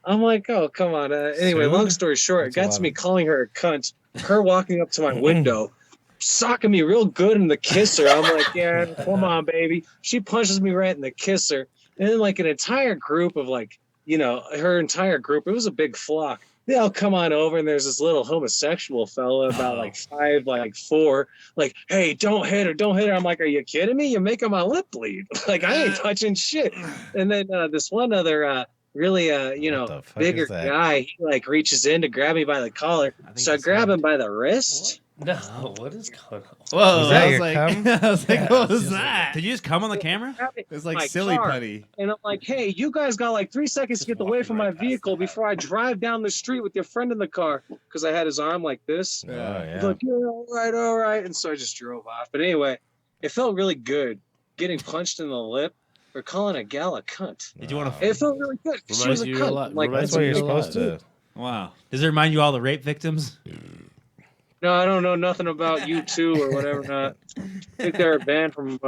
I'm like, oh, come on. Anyway, Sued? long story short, That's it a got lot to me of- calling her a cunt. Her walking up to my window, socking me real good in the kisser. I'm like, yeah, come on, baby. She punches me right in the kisser. And then like an entire group of her entire group, it was a big flock. They all come on over, and there's this little homosexual fella about like 5'4", like, hey, don't hit her. I'm like, are you kidding me? You're making my lip bleed. Like, I ain't touching shit. And then this one other really What the fuck bigger is that? guy, he like reaches in to grab me by the collar. I think So I it's grab him. him by the wrist. No, what is going on? Whoa, Was that I was your like, cum? I was like, what was that? Did you just come on the camera? Grab it It's in like my silly car. putty. And I'm like, hey, you guys got like 3 seconds to get away from my vehicle before I drive down the street with your friend in the car. Because I had his arm like this. Oh, He's yeah. like, yeah, all right. And so I just drove off. But anyway, it felt really good getting punched in the lip for calling a gal a cunt. Did you want to? It felt really good. She was Reminds a you you're cunt. alive. I'm like, Reminds That's what you're You're alive. supposed to. Wow. Does it remind you all the rape victims? no, I don't know nothing about you two or whatever. I think they're a band from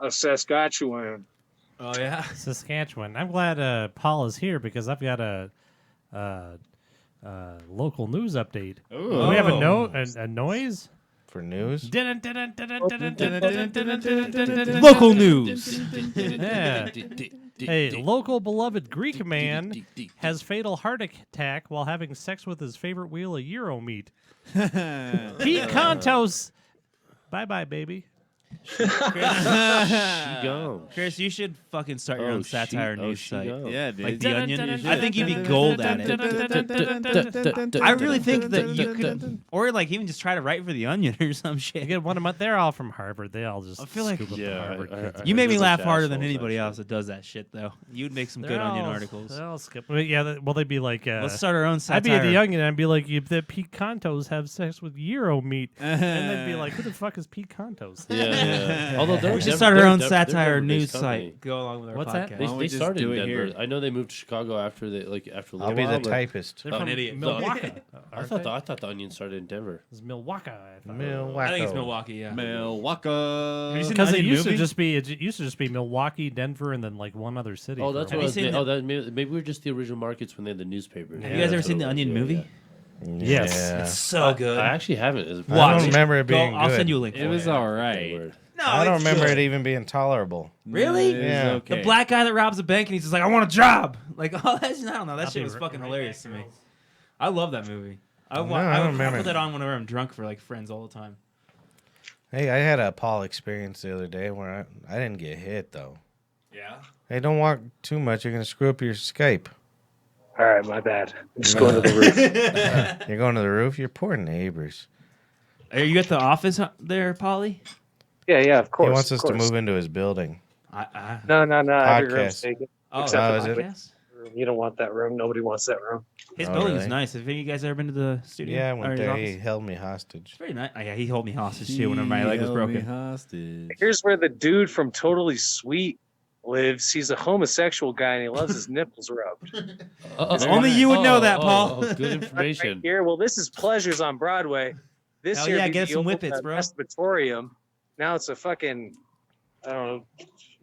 Saskatchewan. Oh yeah. Saskatchewan. I'm glad Paul is here because I've got a local news update. Ooh. We have a noise. For news? Local news. Yeah. A local beloved Greek man has fatal heart attack while having sex with his favorite wheel of Euro meat. Pete Contos. Bye-bye, baby. She gone. Chris, you should fucking start your own satire news she site. gone. Yeah, dude. Like The Onion. You I think you'd be gold at it. I really think that you could, or like even just try to write for The Onion or some You shit. get one of my, they're all from Harvard. They all just I feel like- scoop up the Yeah, Harvard kids. You made me They're laugh such harder than assholes, anybody actually. else that does that shit, though. You'd make some They're good Onion all- articles. They're all skip. Yeah, well, they'd be like, Let's start our own satire. I'd be at The Onion and I'd be like, if the Pete Contos have sex with Euro meat. And they'd be like, who the fuck is Pete Contos? Yeah. Although they're We should Denver- start our they're own Denver- satire they're news Denver-based company. site. Go along with our What's that? podcast. They, Why don't we they just started do in it Denver. here? I know they moved to Chicago after a I'll little be while, the but typist. They're Oh, from an idiot. Milwaukee. I thought the Onion started in Denver. It's Milwaukee. I thought. Milwaukee. I think it's Milwaukee, yeah. Milwaukee. Because it Onion used to movie? just be Milwaukee, Denver, and then like one other city. Oh, for a that's while. what I was. seen Maybe we were just the original markets when they had the newspaper. Have you guys ever seen The Onion movie? Yes. Yeah. It's so good. I actually haven't. Is it I Watch don't it. remember it Go- being I'll good. send you a link. It for was it. all Okay, right. word. No, I don't it's remember good. it even being tolerable. Really? It was Yeah. okay. The black guy that robs a bank and he's just like, I want a job. Like, oh, that's, I don't know. That I'll shit be was fucking right hilarious back, to me. girls. I love that movie. I I don't remember. put that on whenever I'm drunk for like friends all the time. Hey, I had a Paul experience the other day where I didn't get hit, though. Yeah. Hey, don't walk too much. You're going to screw up your Skype. All right, my bad. I'm just going to the roof. You're going to the roof? Your poor neighbors. Are you at the office there, Polly? Yeah, of course. He wants of us to course. move into his building. No. Every room's Podcast. taken. Oh, Except for is the it? room. You don't want that room. Nobody wants that room. His Oh, building's really? nice. Have any of you guys ever been to the studio? Yeah, I Or went his there. office? He held me hostage. It's very nice. Oh, yeah, he held me hostage too whenever my leg was Held me broken. hostage. Here's where the dude from Totally Sweet lives. He's a homosexual guy and he loves his nipples rubbed. Only you would know that, Paul. Good Right information. here. Well, this is Pleasures on Broadway. This Hell year, yeah, be get us the some old, whippets, bro. Respiratorium. Now it's a fucking, I don't know,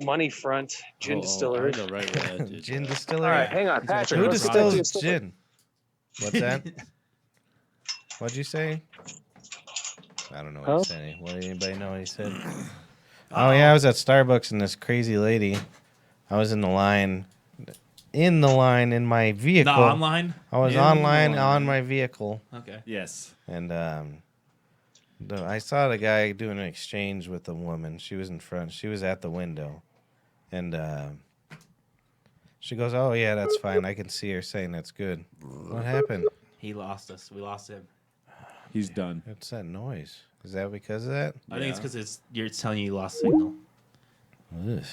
money front gin distillery. I know right where that is. Gin All distillery. right, hang on, Patrick. Who let's go distills to- gin? What's that? What'd you say? I don't know what Huh? he said. What did anybody know what he said? Oh yeah, I was at Starbucks and this crazy lady. I was in the line in my vehicle. The online? I was In online the on line. my vehicle, Okay. Yes. and I saw the guy doing an exchange with a woman. She was in front. She was at the window, and she goes, "Oh yeah, that's fine. I can see her saying that's good." What happened? He lost us. We lost him. He's done. What's that noise? Is that because of that? I think it's because you're telling you lost signal. Ugh.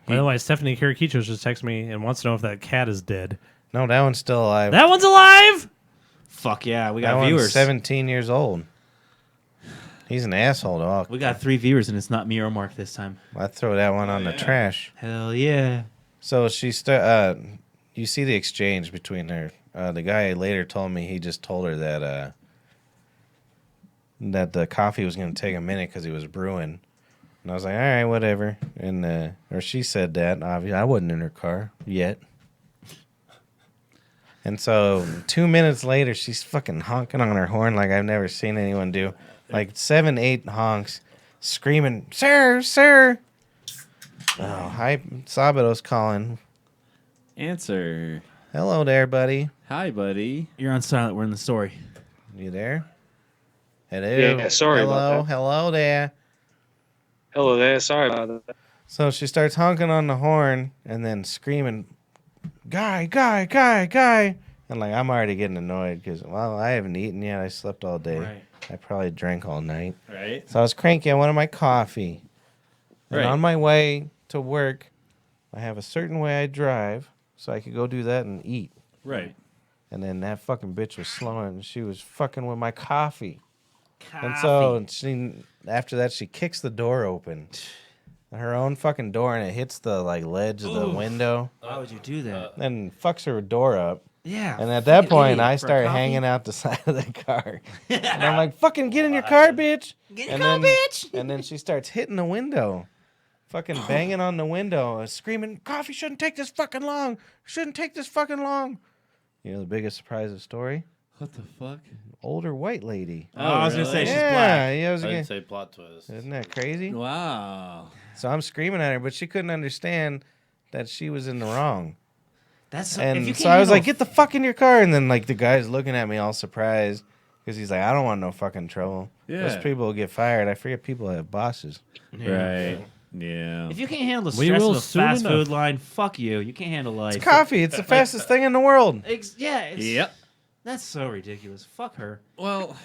By the way, Stephanie Kirikichos just texted me and wants to know if that cat is dead. No, that one's still alive. That one's alive? Fuck yeah, we That got one's viewers. 17 years old. He's an asshole, dog. We got 3 viewers, and it's not me or Mark this time. I throw that one on the trash. Hell yeah. So you see the exchange between her. The guy later told me he just told her that that the coffee was going to take a minute because he was brewing. And I was like, all right, whatever. And or she said that. Obviously, I wasn't in her car yet. And so 2 minutes later, she's fucking honking on her horn like I've never seen anyone do. Like 7, 8 honks, screaming, "Sir, sir!" Oh, hi, Sabado's calling. Answer. Hello there, buddy. Hi, buddy. You're on silent. We're in the story. You there? Hello. Yeah, sorry Hello. about that. Hello there. Hello there. Sorry about that. So she starts honking on the horn and then screaming, "Guy, guy, guy, guy!" And like I'm already getting annoyed because I haven't eaten yet. I slept all day. Right. I probably drank all night. Right. So I was cranky. I wanted my coffee. And Right. on my way to work, I have a certain way I drive, so I could go do that and eat. Right. And then that fucking bitch was slowing, and she was fucking with my coffee. And after that, she kicks the door open, her own fucking door, and it hits the like ledge of the window, Why would you do that? and fucks her door up. Yeah. And at that fucking point, idiot. I For a started coffee? hanging out the side of the car, and I'm like, "Fucking get in your car, bitch!" Get in your car, bitch! And then she starts hitting the window, fucking banging on the window, screaming, "Coffee shouldn't take this fucking long. Shouldn't take this fucking long." You know the biggest surprise of the story? What the fuck? Older white lady. Oh, I was gonna say she's black. Yeah, I was I gonna didn't say plot twist. Isn't that crazy? Wow. So I'm screaming at her, but she couldn't understand that she was in the wrong. That's And if you so can't I was handle- like, "Get the fuck in your car!" And then like the guy's looking at me all surprised because he's like, "I don't want no fucking trouble. Yeah. Those people will get fired. I forget people have bosses." Right. Yeah. If you can't handle the We stress will of a soon fast enough. food line, fuck you. You can't handle life. It's coffee. It's the fastest thing in the world. Yeah. It's, Yep. That's so ridiculous. Fuck her. Well,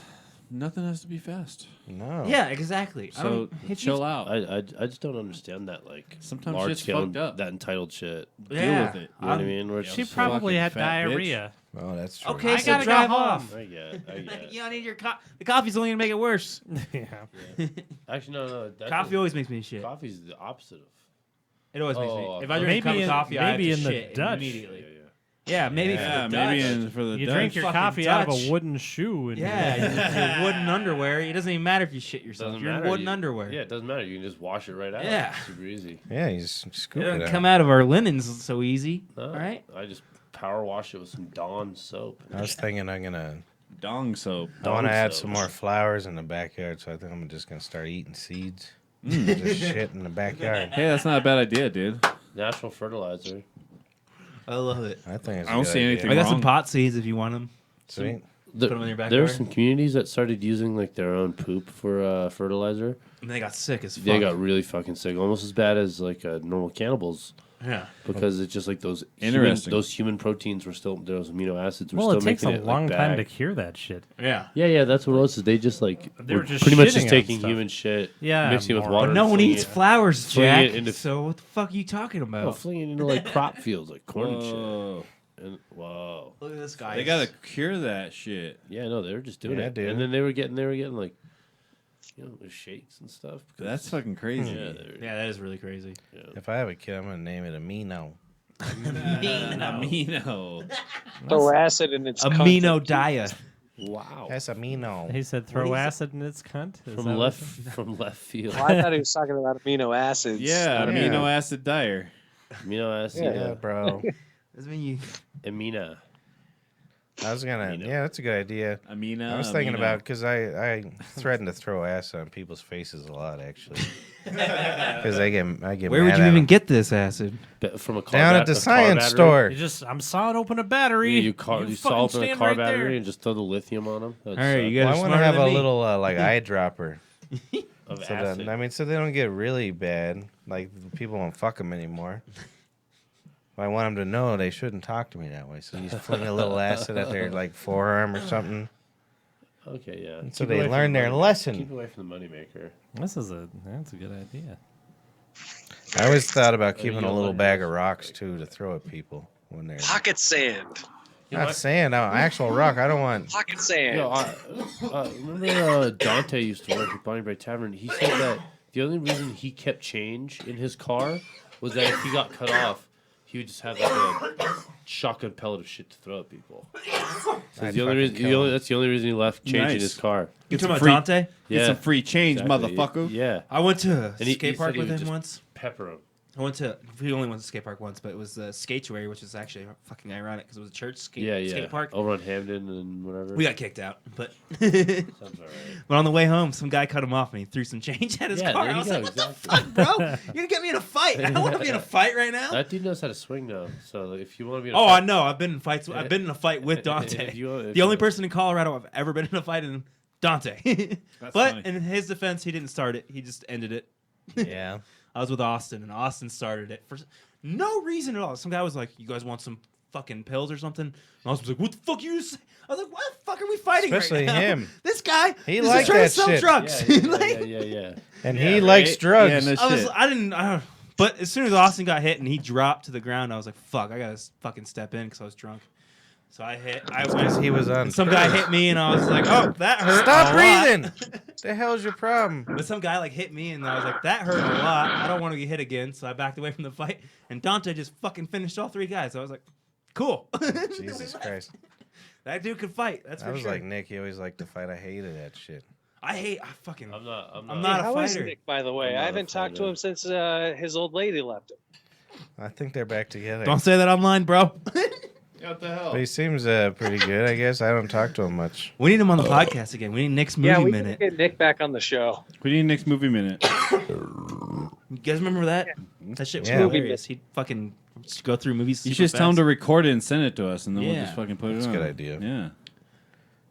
nothing has to be fast. No. Yeah, exactly. I So don't, if chill you, out. I just don't understand that like Sometimes large shit's scale fucked up. that entitled shit. Yeah. Deal with it. You know what I mean? Where it's She just probably fucking had fat bitch. diarrhea. Oh, that's true. Okay, I so gotta go drive home. off. I get. You don't need your the coffee's only gonna make it worse. Yeah. Actually, no. Coffee always makes me shit. Coffee's the opposite of. It always makes Oh, me. If I drink a cup maybe of in- coffee, I have maybe to in the shit Dutch. immediately. Yeah, maybe Yeah, for the maybe Dutch. for the You Dutch. drink your Fucking coffee out of Dutch. a wooden shoe. And Yeah, your wooden underwear. It doesn't even matter if you shit yourself. Doesn't You're in matter. wooden underwear. Yeah, it doesn't matter. You can just wash it right out. Yeah. Super easy. Yeah, you just It scoop it doesn't out. come out of our linens so easy. No, All right. I just power wash it with some Dawn soap. I was thinking I'm gonna. Dong soap. I want to add soap. some more flowers in the backyard, so I think I'm just gonna start eating seeds. Just shit in the backyard. Hey, that's not a bad idea, dude. Natural fertilizer. I love it. I think it's. I don't a good see idea. anything I got wrong. some pot seeds if you want them. Sweet. There, them in your there are backyard? some communities that started using like their own poop for fertilizer. And they got sick as fuck. They got really fucking sick, almost as bad as like normal cannibals, yeah. because it's just like Interesting. those human proteins were still those amino acids were Well, still it takes a making it long like, time bad. to cure that shit. Yeah. Yeah, that's what it was. Is they just like They were were just pretty much shitting just on taking stuff. human shit, Yeah, mixing it with more. water. But no and one flinging eats it- flowers, flinging Jack. it into- So what the fuck are you talking Oh, about? flinging it into like crop fields, like corn and shit. Whoa. And whoa, Look at this guy. They gotta cure that shit. yeah, no, they were just doing Yeah, it, dude. and then they were getting like, their shakes and stuff. because- That's fucking crazy. yeah, they were- Yeah, that is really crazy. If I have a kid, I'm gonna name it Amino. Amino. Throw acid in its Amino content. diet. Wow, That's Amino. He said throw acid in its cunt. Is that from what left he said? from left field. Well, I thought he was talking about amino acids. Yeah, Yeah. amino acid dyer. Amino acid, Yeah, bro. Doesn't mean you. amina. I was gonna. Yeah, that's a good idea. Amino. I was thinking amino. about because I threaten to throw acid on people's faces a lot actually. Because I get Where would mad you at even 'em. get this acid? From a car Down bat- at the a car science battery. store. You just, I'm sawing open a battery. You fucking saw open a stand car right battery there. and just throw the lithium on them. All right, you Well, guys I are want to smarter have than a me. little like eyedropper. of So acid. so they don't get really bad. Like people won't fuck them anymore. I want them to know they shouldn't talk to me that way. So you just fling a little acid at their like forearm or something, Okay, yeah. so Keep they away from learn the their money- lesson. Keep away from the moneymaker. That's a good idea. I always thought about keeping you a little learn bag this. of rocks too to throw at people when they're Pocket sand. not sand, no, actual rock. I don't want. Pocket sand. Yo, remember Dante used to work at Bonnie Bray Tavern. He said that the only reason he kept change in his car was that if he got cut off, he would just have like a shotgun pellet of shit to throw at people. So I'd the only fucking kill him. that's the only reason he left change in Nice. his car. You talking about free- Dante? Get Yeah, some free change, exactly. motherfucker. Yeah, I went to And he skate park said he with would him just- once. pepper him. I went to. We only went to skate park once, but it was the Skateaway, which is actually fucking ironic because it was a church skate park. Over on Hamden and whatever. We got kicked out, but Sounds alright. but on the way home, some guy cut him off and he threw some change at his Yeah, car. there I you was go, like, "What exactly. the fuck, bro? You're gonna get me in a fight. I don't want to be in a fight right now." That dude knows how to swing though. So if you want to be, in a Oh, fight, I know. I've been in fights. I've been in a fight with Dante. If you- The only person in Colorado I've ever been in a fight in Dante. But funny. in his defense, he didn't start it. He just ended it. Yeah. I was with Austin, and Austin started it for no reason at all. Some guy was like, "You guys want some fucking pills or something?" And Austin was like, "What the fuck you?" I was like, "What the fuck are we fighting Especially right now?" him. This guy, He is liked trying that to sell shit. drugs. Yeah, Like, yeah. And he likes right? drugs. Yeah, no I was, shit. I didn't. But as soon as Austin got hit and he dropped to the ground, I was like, "Fuck, I gotta fucking step in" because I was drunk. So I hit. I went. he was on. And some guy hit me, and I was like, "Oh, that hurt." Stop a lot." breathing. The hell's your problem? But some guy like hit me, and I was like, "That hurt a lot. I don't want to get hit again." So I backed away from the fight, and Dante just fucking finished all three guys. So I was like, "Cool." Jesus Christ. That dude could fight. That's I for was sure. like Nick. He always liked to fight. I hated that shit. I I'm not. I'm not a How is fighter. Nick, by the way? I'm not I a haven't talked to fighter. him since his old lady left him. I think they're back together. Don't say that online, bro. What the hell? But he seems pretty good, I guess. I don't talk to him much. We need him on the podcast again. We need Nick's movie Yeah, we minute. can get Nick back on the show. We need Nick's movie minute. You guys remember that? That shit was Yeah. hilarious. He'd fucking just go through movies. You super should just tell him fast. to record it and send it to us, and then we'll Yeah. just fucking put it That's a on. good idea. Yeah.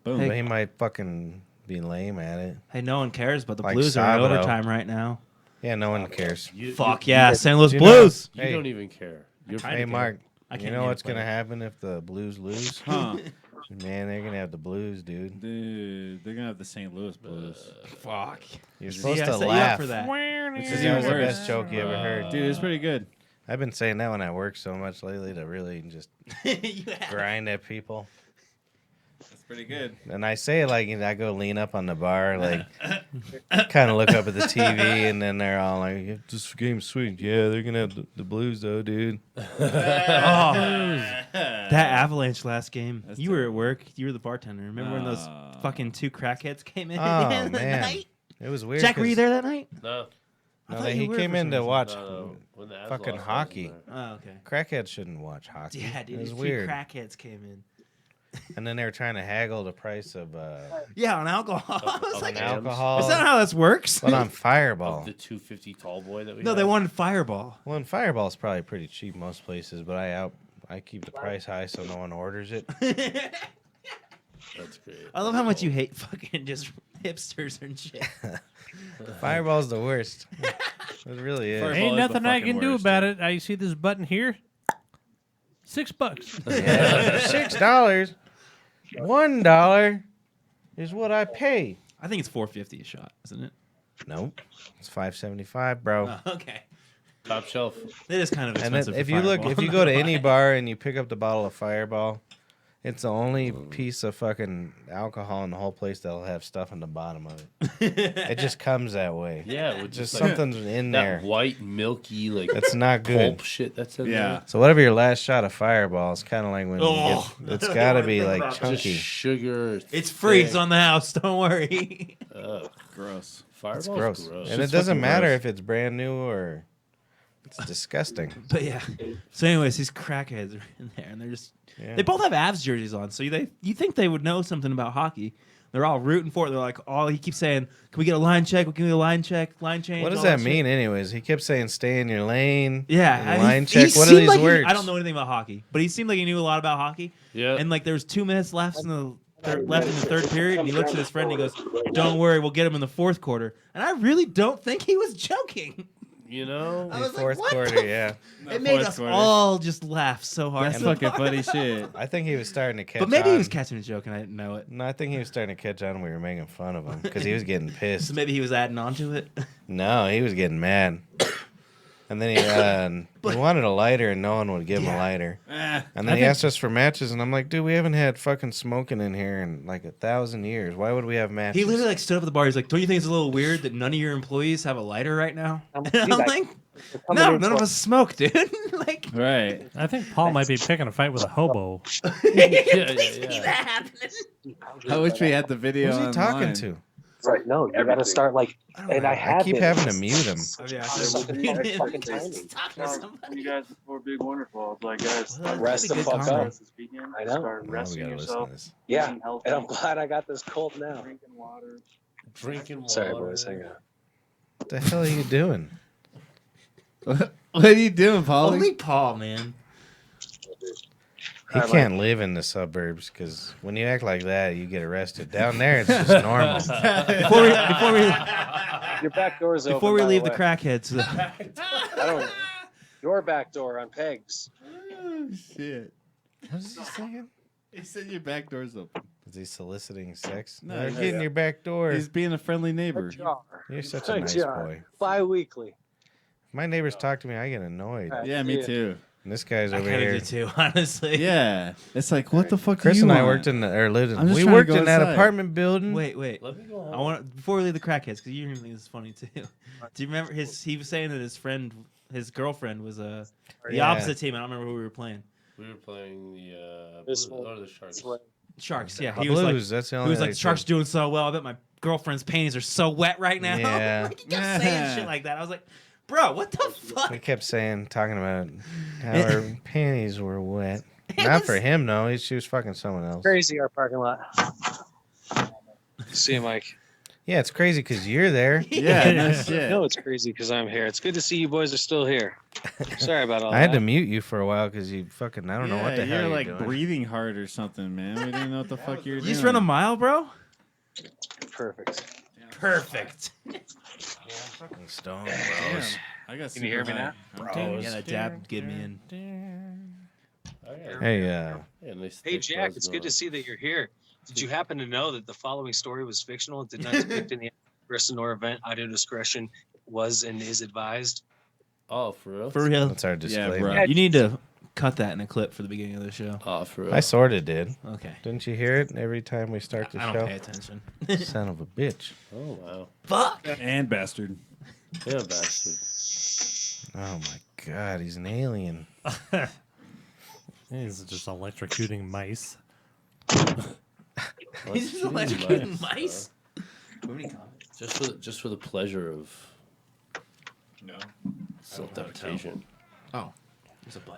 Boom. But he might fucking be lame at it. Hey, no one cares, but the Like Blues are in Sabo. overtime right now. Yeah, no one cares. Fuck yeah, St. Louis You know- Blues. You Hey. don't even care. You're kinda Hey, care. Mark, I you can't know name what's a going to player. happen if the Blues lose? Huh. Man, they're going to have the Blues, dude. Dude, they're gonna have the St. Louis Blues. Fuck. You're See, supposed I to set you up laugh. for that. Which That is even was the worse. best joke you ever heard. Dude, it's pretty good. I've been saying that when I work so much lately to really just grind at people. That's pretty good. And I say it like I go lean up on the bar, like kind of look up at the TV, and then they're all like, "This game's sweet." Yeah, they're gonna have the Blues though, dude. That Avalanche last game. That's You were at work. You were the bartender. Remember when those Ah. fucking two crackheads came in Oh that man, night? it was weird. Jack, were you 'cause- there that night? No, No, thought he you were came for in some to reason. watch no. When the Avs fucking lost, hockey. I wasn't there. Oh, okay. Crackheads shouldn't watch hockey. Yeah, dude. it was These weird. two crackheads came in. And then they were trying to haggle the price of Yeah, on alcohol. I was Of like, an alcohol, is that how this works? but on Fireball. The 250 tall boy that we No, had. they wanted Fireball. Well, and Fireball's probably pretty cheap most places, but I keep the price high so no one orders it. That's great. I love how much you hate fucking just hipsters and shit. Fireball's the worst. It really is. Fireball Ain't is the nothing I fucking can do worst, about dude. it. I see this button here. $6. Yeah, $6. $1 is what I pay. I think it's $4.50 a shot, isn't it? Nope, it's $5.75, bro. Oh, okay. Top shelf. It is kind of And expensive. then if for you look, Fireball. if you go to any bar and you pick up the bottle of Fireball, it's the only piece of fucking alcohol in the whole place that'll have stuff in the bottom of it. It just comes that way. Yeah, with Just just like something's in that there. white milky like That's not good. pulp shit that's in Yeah. So whatever your last shot of Fireball is kind of like when Oh. you get, it's got to be like there. Just chunky. sugar. it's free. It's thick. on the house. Don't worry. Ugh. Gross. It's Fireball's gross. gross. And it It's doesn't fucking matter gross. if it's brand new or it's disgusting. But yeah. So, anyways, these crackheads are in there, and they're just. Yeah. They both have Avs jerseys on, so you think they would know something about hockey. They're all rooting for it. They're like, oh, he keeps saying, "Can we get a line check? Can we get a line check? Line change?" What does all that shit. mean, anyways? He kept saying, "Stay in your lane." Yeah, and I mean, line he check. What are seemed these like he- words? I don't know anything about hockey, but he seemed like he knew a lot about hockey. Yeah. And like there was 2 minutes left in the third period, and he looks at his friend and he goes, "Don't worry, we'll get him in the fourth quarter." And I really don't think he was joking. You know? I was like, Fourth what quarter, the yeah. It made fourth us quarter. all just laugh so hard. That's fucking funny shit. I think he was starting to catch But maybe on. he was catching a joke and I didn't know it. No, I think he was starting to catch on. We were making fun of him because he was getting pissed. So maybe he was adding on to it. No, he was getting mad. And then he wanted a lighter, and no one would give him a lighter. And then he asked us for matches, and I'm like, dude, we haven't had fucking smoking in here in like 1,000 years. Why would we have matches? He literally like stood up at the bar. He's like, "Don't you think it's a little weird that none of your employees have a lighter right now?" And I'm like, "No, none of us smoke, dude." Like, Right. I think Paul might be picking a fight with a hobo. I wish we had the video. Who's he talking online. to? Right, no, you gotta start like, and I have I keep been. having to mute him. oh, yeah, Fucking timing. talking to somebody. You guys before Big Wonderful. Like, guys, Well, Rest the pretty good fuck combo. up. this weekend. I know. Start Now we resting gotta listen to yourself. this. Yeah, eating healthy, and I'm glad I got this cold now. drinking water. Drinking water. Sorry, boys, hang on. What the hell are you doing? What are you doing, Paulie? Only Paul, man. He can't live in the suburbs because when you act like that, you get arrested. Down there, it's just normal. Your back door's open. Before we by leave the way. crackheads, I don't. Your back door on pegs. Oh, shit. What is he saying? He said your back door's open. Is he soliciting sex? No, No, he's- get in your back door. He's being a friendly neighbor. You're such a nice Jar. boy. Bi-weekly. If my neighbors talk to me, I get annoyed. Yeah, me too. And this guy's I over kind of here. do too, honestly. Yeah. It's like, what the fuck Chris do you and I want? worked in or lived in. I'm just We trying to worked go in that outside. apartment building. Wait. Let me go home. I want before we leave the crackheads because you think this is funny too. Do you remember he was saying that his girlfriend was the Yeah. opposite team. I don't remember who we were playing. We were playing the This Blue, one. or the Sharks. Sharks. Yeah, The he was like, Blues. That's the he only. was like, like, Sharks doing so well. I bet my girlfriend's panties are so wet right now. Yeah. Like, he kept saying shit like that. I was like, bro, what the We fuck? kept talking about how our panties were wet. I Not for him, no. She was fucking someone else. Crazy, our parking lot. See you, Mike. Yeah, it's crazy because you're there. Yeah, no shit. No, it's crazy because I'm here. It's good to see you boys are still here. Sorry about all I had that. to mute you for a while because you fucking, I don't know what the hell you're you're like doing. breathing hard or something, man. We didn't know what the fuck you were You doing. just run a mile, bro? Perfect. Perfect. Fucking stone, Damn, bros. I got Can you hear me super now? high. Yeah, that dab get me in. Hey, Yeah, nice Hey, thick Jack, buzz it's going good to on. see that you're here. Did you happen to know that the following story was fictional and did not depict any person or event? Audio discretion was and is advised. Oh, for real? For real. That's our Yeah, disclaimer. bro. You need to cut that in a clip for the beginning of the show. Oh, for real. I sort of did. Okay. Didn't you hear it every time we start the I show? don't pay attention. Son of a bitch. Oh, wow. Fuck. And bastard. Yeah, bastard. Oh my god, he's an alien. He's just electrocuting mice. He's just electrocuting mice. Just for the pleasure of self-deprecation.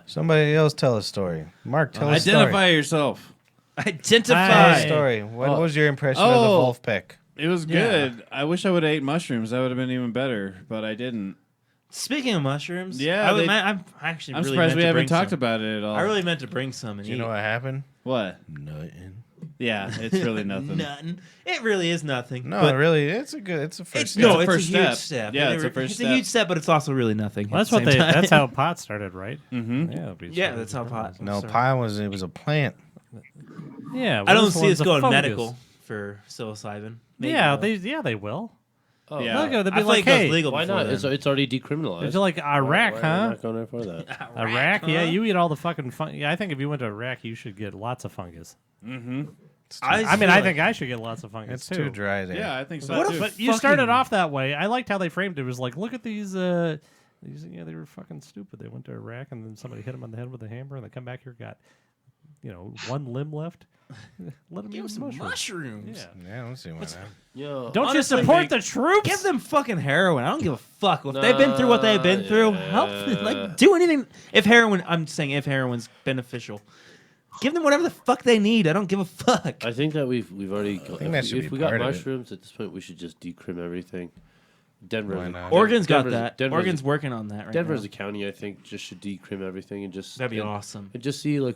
Somebody else tell a story. Mark, tell a story. Identify yourself. Tell Identify. a story. What Oh. was your impression of the Oh. wolf peck? It was good. I wish I would have ate mushrooms. That would have been even better, but I didn't. Speaking of mushrooms, Yeah, I'm actually I'm really surprised meant we to haven't bring talked some. about it at all. I really meant to bring some and Do you eat. know what happened? What? Nothing. Yeah, it's really nothing. Nothing. It really is nothing. No, but really, it's a first it's step. no, a it's first a huge step. step. Yeah, And it's a first It's step. a huge step, but it's also really nothing. Well, that's at the what same they. time. That's how pot started, right? Mm-hmm. Yeah, it'd be Yeah, started that's how with pot. that. No, Sorry. pie it was a plant. Yeah, I don't those see ones us are going fungus. medical for psilocybin. Maybe Yeah, though. they will. Oh, Yeah. Look, they'd I be feel like, like it hey, was legal why before not? then. It's already decriminalized. it's like Iraq, why huh? Are we not going there for that? Iraq, yeah, huh? you eat all the fucking fun. Yeah, I think if you went to Iraq, you should get lots of fungus. Mm-hmm. I mean, I think I should get lots of fungus It's too. too dry there. Yeah, I think so What too. if- But you started fucking- off that way. I liked how they framed it. It was like, look at these. Yeah, they were fucking stupid. They went to Iraq and then somebody hit them on the head with a hammer, and they come back here, got, one limb left. Let them Give eat them some mushrooms. mushrums. Yeah. Yeah, I don't see why not. Yo, Don't Honestly, you support the troops? Give them fucking heroin. I don't give a fuck. If they've been through what they've been through, help. Like, do anything. If heroin's beneficial, give them whatever the fuck they need. I don't give a fuck. I think that we've already. think that should if be we got part of it. mushrooms at this point, we should just decrim everything. Denver. Why not? Oregon's got Denver's- that. Denver's- Oregon's working on that right Denver as now. a county, I think, just should decrim everything and just That'd be and, awesome. and just see like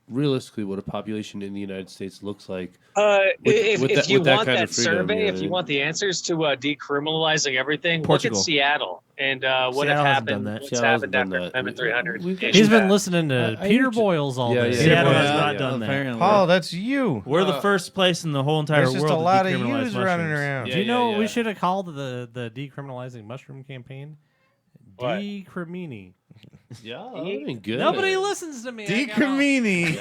realistically what a population in the United States looks like. If with you that want kind that of freedom, survey, you know if what I you mean? want the answers to decriminalizing everything, Portugal. look at Seattle and what Seattle hasn't happened. done that. What's Seattle happened hasn't after done that. Amendment 300? He's been listening to I Peter need to- Boyles all Yeah, day. yeah. Seattle Yeah, has not yeah, done that. apparently. Paul, that's you. We're the first place in the whole entire There's world just a to lot of decriminalize yous running mushrooms. around. Yeah. Do you know what we should have called the decriminalizing mushroom campaign? What? Decrimini. Yeah, I mean, good. Nobody listens to me. Decrimini.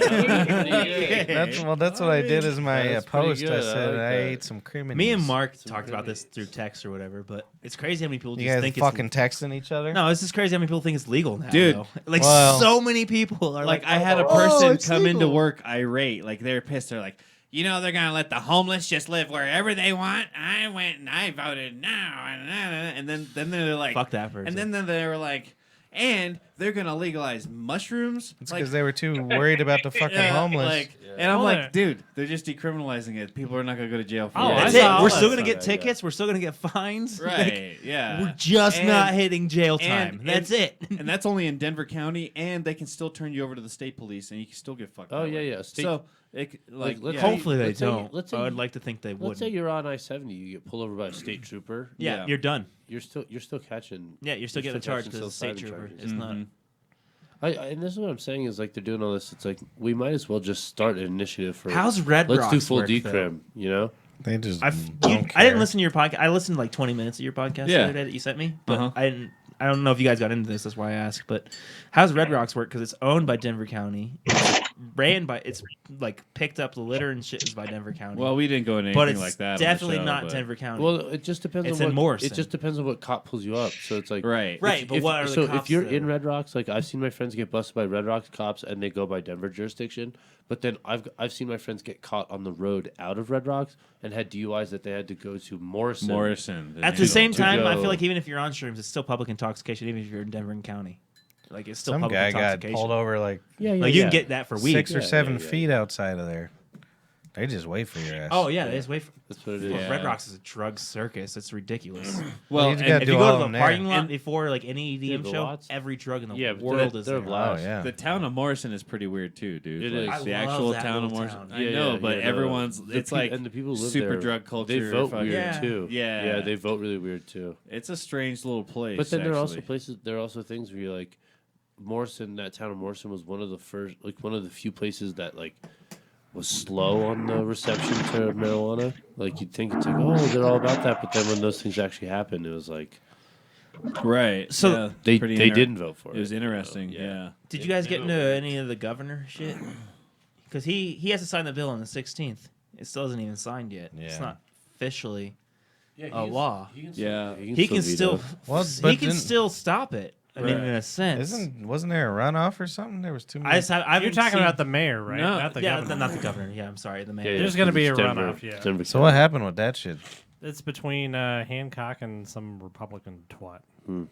That's what I did as my That's pretty post. I good. I said like I that. ate some criminals. Me and Mark talked about this through text or whatever, but it's crazy how many people You just guys think fucking it's texting each other? no. It's just crazy how many people think it's legal now, Dude. though. Like Well- so many people are Like like, I had a "Oh, person it's come into legal." work irate, like they're pissed. They're like, they're gonna let the homeless just live wherever they want. I went and I voted no, and then they're like, Fuck that person. and then they were like, and they're gonna legalize mushrooms. It's because they were too worried about the fucking Yeah, homeless. like, and I'm Well, like, dude, they're just decriminalizing it. People are not gonna go to jail for Oh, it. That's I it. saw We're that. still gonna I get saw that, tickets. We're still gonna get fines. Like, Right? Yeah. we're just And- not hitting jail time. and- That's it. and that's only in Denver County, and they can still turn you over to the state police, and you can still get fucked. Oh, that yeah, way. yeah. State- So, like, let's yeah. say- Hopefully they let's say- don't. let's say I would you- like to think they would. Let's say you're on I-70, you get pulled over by a state trooper. yeah, you're done. You're still catching. Yeah, you're still getting charged because it's a state catching trooper. charges. It's not. Mhm. And this is what I'm saying is like they're doing all this. It's like we might as well just start an initiative for. How's Red Let's Rocks do full work, though? decrim. You know. They just I don't care. didn't listen to your podcast. I listened to like 20 minutes of your podcast the Yeah. other day that you sent me, but Uh-huh. I didn't. I don't know if you guys got into this. That's why I asked. But how's Red Rocks work? Because it's owned by Denver County. It's ran by. It's like picked up the litter and shit is by Denver County. Well, we didn't go into anything but it's like that. on the definitely show, not but- Denver County. Well, it just depends It's on in what. Morrison. It just depends on what cop pulls you up. So it's like Right. right, but what are the so cops if you're that in are- Red Rocks, like I've seen my friends get busted by Red Rocks cops and they go by Denver jurisdiction, but then I've seen my friends get caught on the road out of Red Rocks and had DUIs that they had to go to Morrison. At the same to time, I go- feel like even if you're on shrooms, it's still public intoxication, even if you're in Denver County. Like it's still Some public guy got intoxication. pulled over like Like you can get that for weeks. 6 or Yeah, 7 yeah, yeah. feet outside of there. They just wait for your ass. Oh yeah, they just wait for. That's what it Well, is. Red Rocks is a drug circus. It's ridiculous. Well, you just and gotta If do you go all to of the them there. parking lot before like any EDM the show, lots? every drug in the Yeah, but world they're is there. Oh blast. yeah. the town of Morrison is pretty weird too, dude. It Like, is. the I love actual that town of little Morrison. town. I know, but no, everyone's it's like and the people who live super there, drug culture. They vote fucking- weird Yeah. too. Yeah. they vote really weird too. It's a strange little place. But then there are also actually. places. There are also things where you're like, Morrison. That town of Morrison was one of the first, like one of the few places that like was slow on the reception to marijuana. Like you'd think it's like, oh, they're all about that, but then when those things actually happened, it was like Right. So yeah, they pretty didn't vote for it. It was you know? interesting. Yeah. Did you guys get into any of the governor shit? Because he has to sign the bill on the 16th. It still isn't even signed yet. It's Yeah. not officially Yeah, a law. Yeah. He can still Well, he but can didn't- still stop it. I mean, in a sense. Wasn't there a runoff or something? There was too many. You're talking about the mayor, right? No, Not the yeah, governor. not the governor. Yeah, I'm sorry, the mayor. There's gonna be a runoff, yeah. So what happened with that shit? It's between Hancock and some Republican twat. Did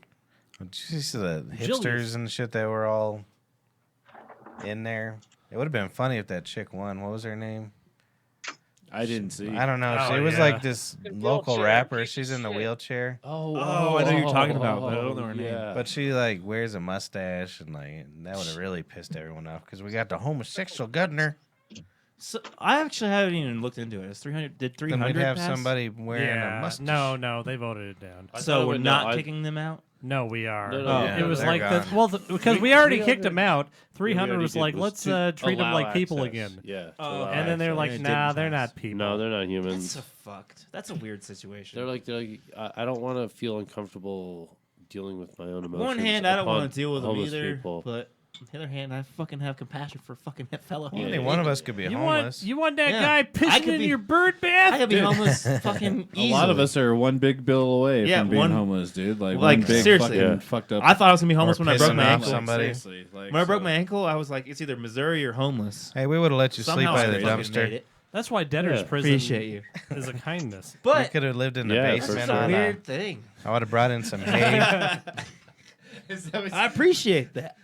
you see the Julius. hipsters and shit that were all in there? It would have been funny if that chick won. What was her name? I didn't see. I don't know. Oh, She was yeah. like this local wheelchair rapper. piece She's of in the shit. wheelchair. Oh, I know who you're talking about, but I don't know her name. Yeah. But she like wears a mustache and like that would have really pissed everyone off because we got the homosexual governor. So, I actually haven't even looked into it. It's 300. Did Then 300 we'd have pass? somebody wearing a Yeah. mustache. No, they voted it down. I thought So it we're would- not no, I- kicking them out. No, we are. No, no, Oh. yeah, It was they're like gone. because we already kicked 300 them out. 300 already was did like, was let's to treat them allow like people access. again. Yeah. to Oh, allow okay. And then they're access. like, They nah, didn't they're pass. not people. No, they're not That's humans. so fucked. That's a weird situation. They're like, I don't want to feel uncomfortable dealing with my own emotions. On one hand, I don't upon want to deal with them homeless either, people. but on the other hand, I fucking have compassion for fucking fellow Only homeless. one of us could be You homeless. want that Yeah. guy I pissing could in be- your bird bath? I could be homeless fucking A easily. lot of us are one big bill away Yeah, from being one- homeless, dude. Like Like, one big seriously. fucking Yeah. fucked up. I thought I was gonna be homeless Or when I broke pissing my off ankle. somebody. Seriously, like, When I broke so- my ankle, I was like, it's either Missouri or homeless. Hey, we would have let you sleep Somehow by I the fucking made dumpster. it. That's why debtor's Yeah. prison Appreciate you. is a kindness. We But could have lived in the Yeah, for basement. it's sure. a on weird thing. I would have brought in some hay. I appreciate that.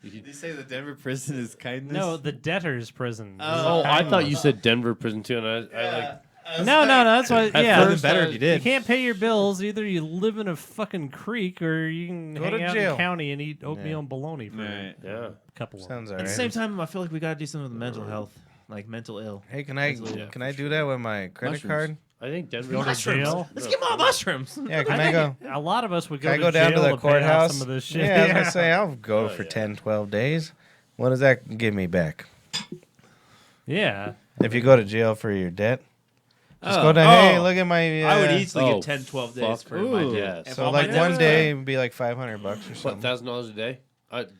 Did you say the Denver prison is kindness? No, the debtor's prison. Oh, I thought you said Denver prison too, and I like. No, that's why. At Yeah, first, better I- if you you did. can't pay your bills. Either you live in a fucking creek, or you can Go hang to out jail. in the county and eat oatmeal and bologna for Right. Yeah. a couple of Sounds At alright. the same time, I feel like we gotta do something with mental health, like mental ill. Hey, can I Yeah, can I do that with my credit Mushrooms. card? I think Denver. Go to jail. Let's give them all mushrooms. Yeah, can I go? A lot of us would go, Can I go down to jail the pay off courthouse? Some of this shit. Yeah, I was gonna say I'll go for 10, 12 days. What does that give me back? Yeah. If you go to jail for your debt, just Oh. go to hey, look at my. I would easily Oh, get 10, 12 days fuck. for my Ooh. debt. Yeah. If So all my like debt one was day paid. would be like $500 or What, something. $1,000 a day?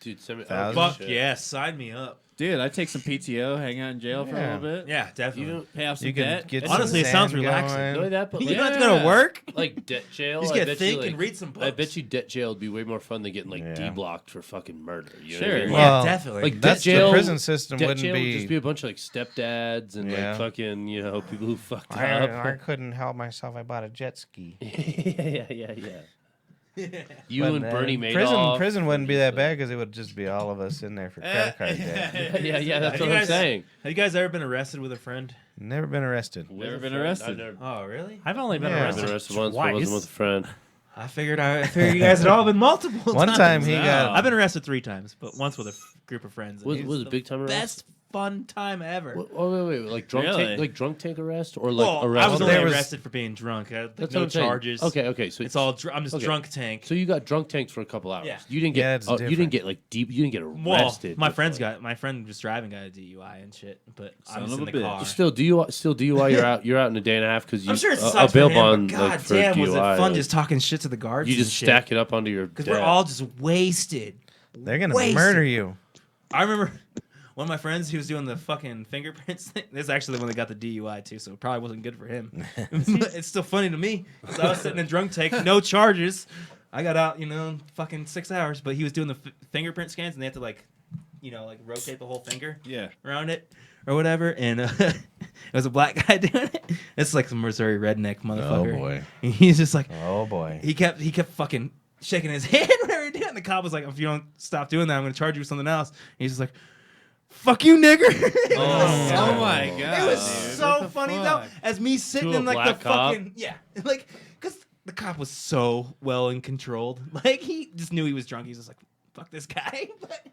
Dude, send me. $1,000? Fuck Shit. yeah, sign me up. Dude, I'd take some PTO, hang out in jail for a Yeah. little bit. Yeah, definitely. Pay off some You can debt. get Honestly, it some sounds sand relaxing. going. Not only that, but You like, don't have to go to work. like debt jail. Just I get bet think you, like, and read some I books. bet you debt jail would be way more fun than getting like Yeah. D-blocked for fucking murder. You know Sure. what I mean? Yeah, Well, definitely. Like That's debt jail. the prison system Debt wouldn't jail would be. just be a bunch of like stepdads and Yeah. like fucking people who fucked I up. couldn't help myself. I bought a jet ski. yeah. You But, and Bernie prison, Madoff. prison wouldn't be that bad because it would just be all of us in there for credit card debt. Yeah, that's Have what you I'm guys- saying. Have you guys ever been arrested with a friend? Never been arrested. Never With a been friend, arrested. I've never Oh, really? I've only been Yeah. I've arrested, been arrested once, but twice. I wasn't with a friend. I figured you guys had all been multiple One times. time he got. I've been arrested 3 times, but once with a group of friends. and Was it it a the big time arrest? best fun time ever. Oh wait, like drunk Really? tank, like drunk tank arrest or like Well, arrest? I was Well, only there was- arrested for being drunk. I had, That's no what I'm saying. charges. Okay, so It's all. I'm just Okay. drunk tank. So you got drunk tanked for a couple hours. Yeah. You didn't Yeah, get. it's You didn't different. get like deep. You didn't get Well, arrested. my but, friends like, my friend was driving, got a DUI and shit. But I Son was of in a the bitch. car. Still DUI. You're out in a day and a half because you I'm sure it a sucks bail for him, bond but god like, for damn, DUI. was it fun like, just talking shit to the guards? you just stack it up onto your. because debt. we're all just wasted. They're gonna wasted. murder you. I remember one of my friends, he was doing the fucking fingerprints thing. This is actually the one that got the DUI too, so it probably wasn't good for him. It's still funny to me. So I was sitting in drunk tank, no charges. I got out, fucking 6 hours, but he was doing the fingerprint scans, and they have to like rotate the whole finger Yeah. around it or whatever. And it was a black guy doing it. It's like some Missouri redneck motherfucker. Oh boy. And he's just like, Oh boy. he kept fucking shaking his hand whenever he did. And the cop was like, if you don't stop doing that, I'm going to charge you with something else. And he's just like, fuck you, nigger. Oh my god! It was dude. so funny though, as me sitting To a in like black the cop? fucking like because the cop was so well and controlled. Like he just knew he was drunk. He's just like, fuck this guy. But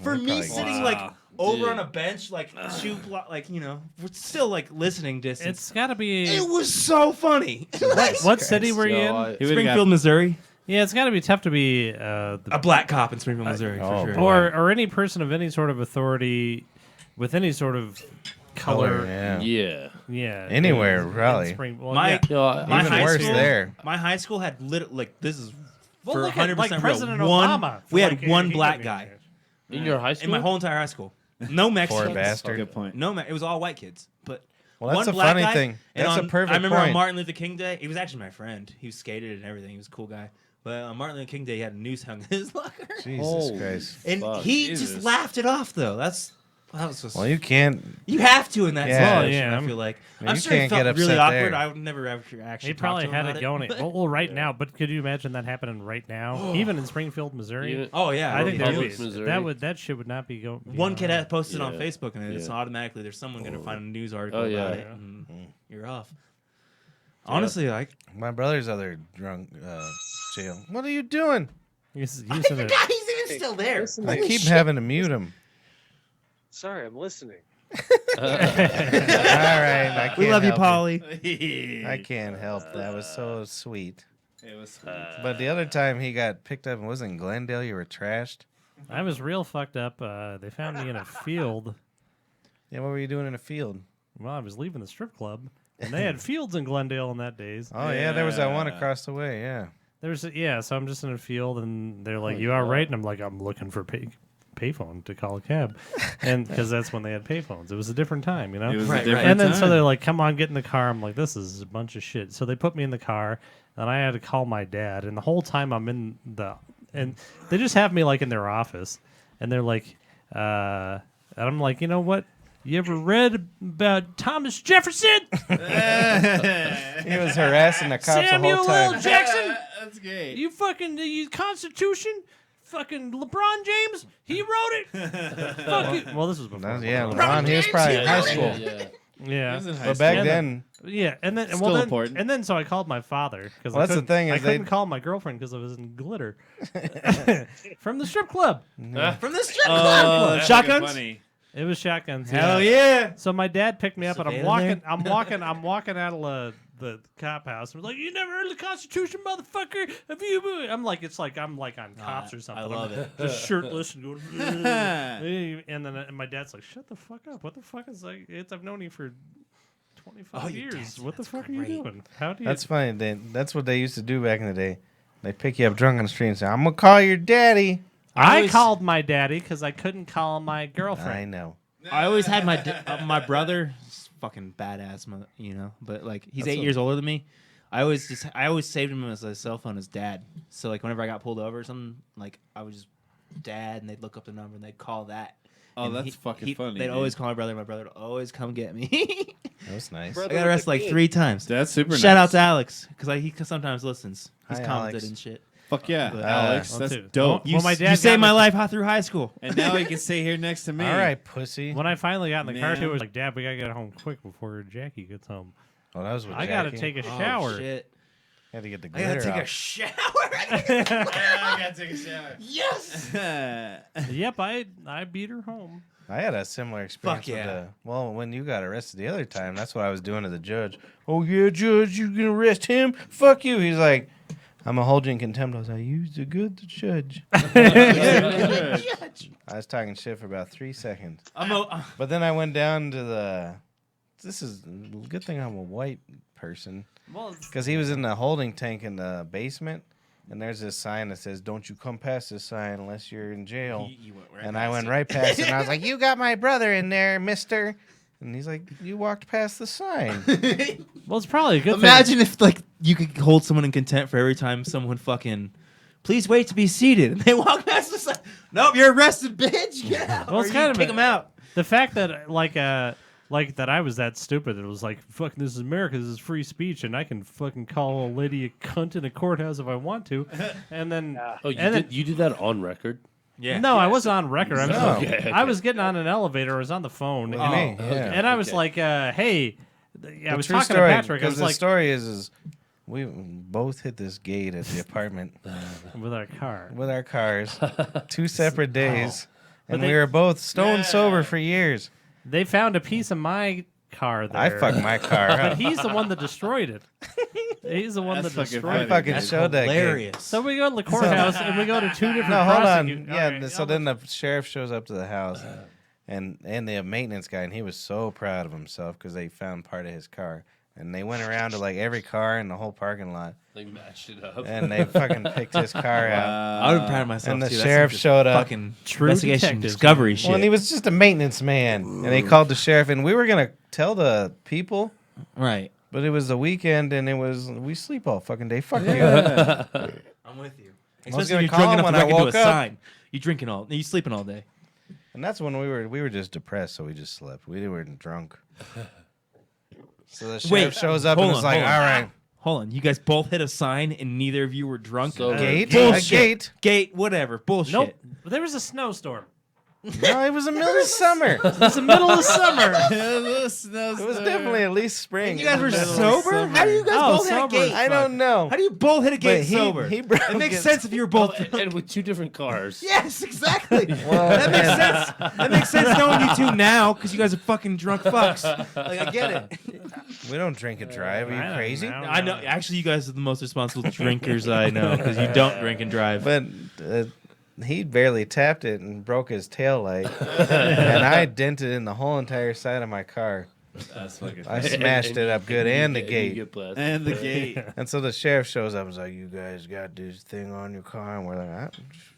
for me probably- sitting Wow. like over Dude. on a bench, like like we're still like listening distance. It's got to be. It was so funny. Like, What city were you in? He would've Springfield, Missouri. Yeah, it's got to be tough to be A black cop in Springfield, Missouri, oh, for sure. boy. or any person of any sort of authority with any sort of color. Yeah. Yeah. Yeah, Anywhere, in really. Well, My- yeah. You know, I- My Even high worse school- there. My high school had like this is Well, for look at, 100% like, real. President One, Obama. we had Like, one he black did guy in your high school. in my whole entire high school. No Poor Mexicans. bastard. Good point. No, it was all white kids. But Well, that's one a black funny guy, thing. and That's a on- perfect I remember point. on Martin Luther King Day, he was actually my friend. He skated and everything. He was a cool guy. But on Martin Luther King Day, he had a noose hung in his locker. Jesus Holy Christ. And Fuck, he Jesus. just laughed it off, though. That was just. Well, you can't. You have to in that Yeah. situation. Yeah. I feel like Yeah, I'm you sure he can't felt get really upset awkward. there. I would never actually. He probably talk to him had it about going. Well, right now, but could you imagine that happening right now, even in Springfield, Missouri? Even- Oh yeah, I think it that'd is. be, Missouri. that shit would not be going. One kid had posted on Yeah. Facebook, and it's Yeah. automatically there's someone going to find a news article Oh, yeah. about it, and you're off. Honestly, like My brother's other drunk jail. What are you doing? He's I using it. forgot he's even still there. Listen, I Holy keep shit. having to mute him. Sorry, I'm listening. All right, I can't We love you, help Polly. I can't help. That was so sweet. It was sweet. But the other time he got picked up and was in Glendale, you were trashed. I was real fucked up. They found me in a field. Yeah, what were you doing in a field? Well, I was leaving the strip club, and they had fields in Glendale in that days. Oh yeah, there was that one Yeah. across the way. Yeah. There's so I'm just in a field, and they're like, "You all right?" And I'm like, "I'm looking for payphone to call a cab," and because that's when they had payphones. It was a different time, you know. It was Right, a different right. And then so time. they're like, "Come on, get in the car." I'm like, "This is a bunch of shit." So they put me in the car, and I had to call my dad. And the whole time I'm in and they just have me like in their office, and they're like, and I'm like, you know what? You ever read about Thomas Jefferson? He was harassing the cops Samuel the whole L. time. Jackson? That's great. You fucking you Constitution? Fucking LeBron James? He wrote it? Fuck you. Well, this was before. Yeah, LeBron. Ron, he was probably in high school. Yeah. Yeah. He was in high But back school. then, Yeah, and then Still well, then, important. and then so I called my father because Well, that's the thing I is they- couldn't call my girlfriend because I was in glitter from the strip club. From the strip Oh, club. that's Shotguns? fucking funny. It was shotguns. Hell yeah. So my dad picked me up, and I'm Surveillance walking, I'm walking out of the cop house. And was like, "You never heard of the Constitution, motherfucker? Have you?" I'm like on cops or something. I love I'm it. Just shirtless and going. And then my dad's like, "Shut the fuck up! What the fuck is like? I've known you for 25 your years. dad's- What the that's fuck are great. you doing? How do you?" that's funny. That's what they used to do back in the day. They pick you up drunk on the street and say, "I'm gonna call your daddy." I called my daddy because I couldn't call my girlfriend. I know. I always had my brother, fucking badass, you know. But like he's 8 years older than me. I always saved him as a cell phone as dad. So like whenever I got pulled over or something, like I would just dad, and they'd look up the number and they'd call that. Oh, And that's fucking funny. They'd dude. always call my brother. My brother would always come get me. That was nice. Brother I got arrested like 3 times. That's super Shout nice. out to Alex because he sometimes listens. He's Hi, commented Alex. and shit. Fuck yeah, But, Alex. well, That's dude. dope. Well, my dad You saved got my me- life through high school. And now he can stay here next to me. All right, pussy. When I finally got in the car, Man. too, I was like, "Dad, we gotta get home quick before Jackie gets home. Oh, that was with I gotta Jackie. take a Oh, shower." shit. Had to get the I gotta glitter take a off. shower. I gotta take a shower. Yes. Yep, I beat her home. I had a similar experience. Fuck yeah. Well, when you got arrested the other time, that's what I was doing to the judge. "Oh yeah, judge, you can arrest him? Fuck you." He's like, "I'm gonna hold you in contempt." I was like, "You the good judge." I was talking shit for about 3 seconds. But then I went down to the. This is a good thing I'm a white person. Well, Because he was in the holding tank in the basement, and there's this sign that says, "Don't you come past this sign unless you're in jail." And I went right past it, and I was like, "You got my brother in there, mister." And he's like, "You walked past the sign." well, it's probably a good thing. Imagine if like you could hold someone in contempt for every time someone fucking, "Please wait to be seated," and they walk past the sign. Nope, you're arrested, bitch. Get out. Well, Or it's you kind of kick them out. the fact that like that I was that stupid. It was like, fucking, this is America. This is free speech, and I can fucking call a lady a cunt in a courthouse if I want to. And then, you did that on record? Yeah. No, I wasn't on record. Okay. I was getting on an elevator. I was on the phone, and I was like, "Hey," I was talking to Patrick. I was the like, story is we both hit this gate at the apartment with our car, with our cars, 2 separate days, and we were both stone sober for years. They found a piece of my car there. I fucked my car but up. he's the one that destroyed it. He's the one that destroyed I it. fucking showed that gate. So we go to the courthouse and we go to 2 different. No, hold on. prosecute- Yeah, Alright, so then the sheriff shows up to the house, and the maintenance guy, and he was so proud of himself because they found part of his car, and they went around to like every car in the whole parking lot, Like matched it up. and they fucking picked his car out. I would be proud of myself. And the too. That's sheriff some just showed up. Fucking True investigation detectives, discovery man. shit. Well, and he was just a maintenance man, and they called the sheriff, and we were gonna tell the people, right. but it was the weekend, and we sleep all fucking day. Fuck you. I'm with you. was Especially gonna when you're call drunk him enough when to I wreck into a woke up. sign. You sleeping all day. And that's when we were just depressed, so we just slept. We weren't drunk. So the sheriff shows up and hold is on, like, hold on. "All right, Hold on. You guys both hit a sign and neither of you were drunk. So- gate, Bullshit. a gate." Gate, whatever. Bullshit. Nope. There was a snowstorm. No, it was the middle of summer. It was the middle of summer. It was definitely at least spring. You guys were in the middle of sober? summer. How do you guys Oh, both hit a sober. gate? I don't know. How do you both hit a gate But he- sober? he broke it makes it. sense if you were both drunk. and with 2 different cars. Yes, exactly. Well, That makes sense. That makes sense knowing you two now because you guys are fucking drunk fucks. Like, I get it. We don't drink and drive. Are I you don't crazy? know. I know. Actually, you guys are the most responsible drinkers I know because you don't drink and drive. But he barely tapped it and broke his tail light, and I dented in the whole entire side of my car. That's fucking. I smashed it up good, and the gate. And the gate. And so the sheriff shows up and is like, "You guys got this thing on your car?" And we're like,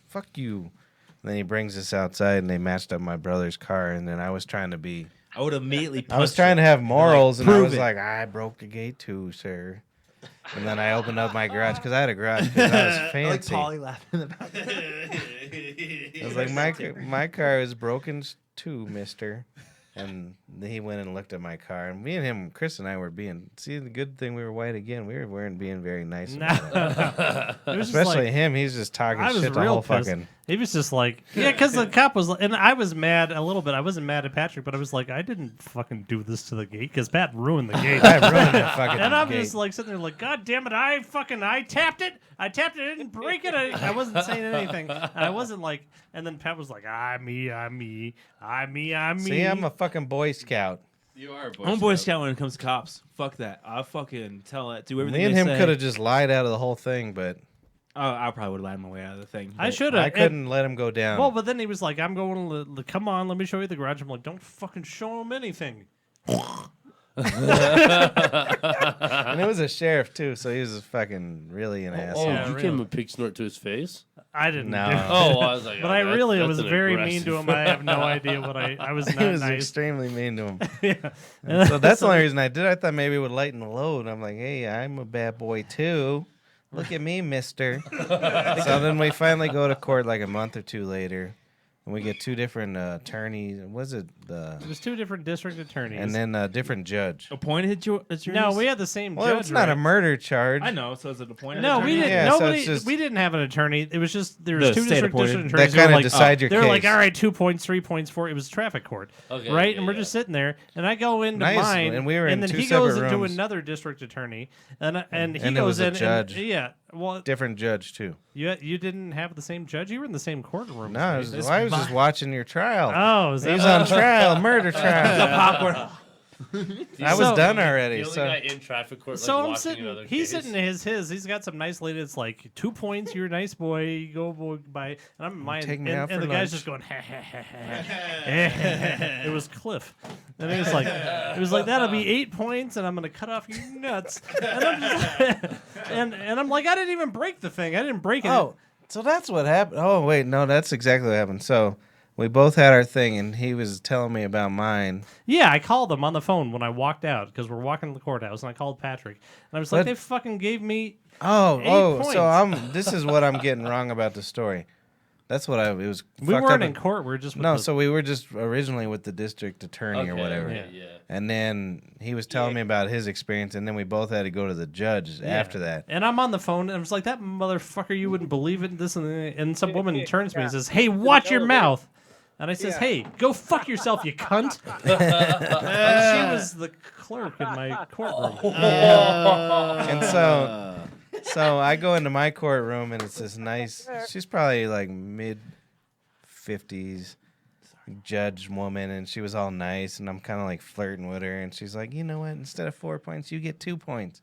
"Fuck you." And then he brings us outside, and they matched up my brother's car. And then I was trying to be, I would immediately. I was trying to have morals, and I prove was it. like, "I broke the gate too, sir." And then I opened up my garage because I had a garage because I was fancy. laughing in the back. I was like, my car is broken too, mister. And he went and looked at my car. And me and him, Chris and I were being, see, the good thing we were white again. We weren't being very nice about it. It was just Especially like, him. He's just talking I was shit the real whole pissed. fucking. He was just like, yeah, because the cop was, and I was mad a little bit. I wasn't mad at Patrick, but I was like, I didn't fucking do this to the gate because Pat ruined the gate. I ruined the fucking And I'm gate. just like sitting there like, God damn it, I tapped it. I didn't break it. I wasn't saying anything. And I wasn't like, and then Pat was like, I'm me. See, I'm a fucking Boy Scout. You are a Boy I'm a Boy Scout when it comes to cops. Fuck that. I'll fucking tell it. Do everything. Me and they him say. could have just lied out of the whole thing, but Oh, I probably would have lied my way out of the thing. I but- should have. I couldn't let him go down. Well, but then he was like, I'm going to, come on, let me show you the garage. I'm like, don't fucking show him anything. And it was a sheriff, too, so he was fucking really an asshole. Oh, Yeah, you really. gave him a pig snort to his face? I didn't No. do it. Oh, I was like, But oh, I really that's was an very mean to aggressive- him. I have no idea what I was He not was nice. extremely mean to him. Yeah. And so that's the only reason I did. I thought maybe it would lighten the load. I'm like, hey, I'm a bad boy too. Look at me, mister. So then we finally go to court like a month or two later, and we get 2 different attorneys. Was it It was 2 different district attorneys. and then a different judge? Appointed attorneys? no, we had the same Well, judge. it's not a right? murder charge. I know. So is it appointed? No, we attorney? didn't. Yeah, so nobody. it's just- We didn't have an attorney. It was just there The was 2 state district appointed. attorneys. That who were kind of like, decide your They were like, case. all right, 2 points, 3 points, 4. It was traffic court, Okay, right? yeah, And we're yeah. just sitting there, and I go into Nice, mine, and we were in then 2 he goes separate into rooms. another district attorney, and he And it goes was a in. judge. And, yeah. Well, Different judge too. you didn't have the same judge. You were in the same courtroom. No, I as was, me. I was just watching your trial. Oh, is He was that on trial, murder trial. Popcorn. I was So- done The already. only So guy in traffic court, like, So I'm watching sitting. another He's case. sitting in his. He's got some nice lady. It's like 2 points. You're a nice boy. You go boy by. And I'm mine. Take And, me out and for the guy's lunch. just going. Ha, ha, ha, ha. It was Cliff, and it was like that'll be 8 points, and I'm gonna cut off your nuts. And I'm just, and I'm like, I didn't even break the thing. I didn't break it. Oh, so that's what happened. Oh, wait, no, that's exactly what happened. So we both had our thing, and he was telling me about mine. Yeah, I called him on the phone when I walked out because we're walking to the courthouse, and I called Patrick, and I was like, But- they fucking gave me. Oh, 8 so this is what I'm getting wrong about the story. That's what it was. We fucked weren't up in court. We were just with No, the, so we were just originally with the district attorney or whatever. Okay, yeah. And then he was telling me about his experience, and then we both had to go to the judge after that. And I'm on the phone, and I was like, "That motherfucker, you wouldn't believe it." This and some woman turns to me and says, "Hey, watch your mouth." And I says, "Hey, go fuck yourself, you cunt." And she was the clerk in my courtroom. And so I go into my courtroom, and it's this nice. She's probably like mid-50s judge woman, and she was all nice, and I'm kind of like flirting with her, and she's like, "You know what? Instead of 4 points, you get 2 points."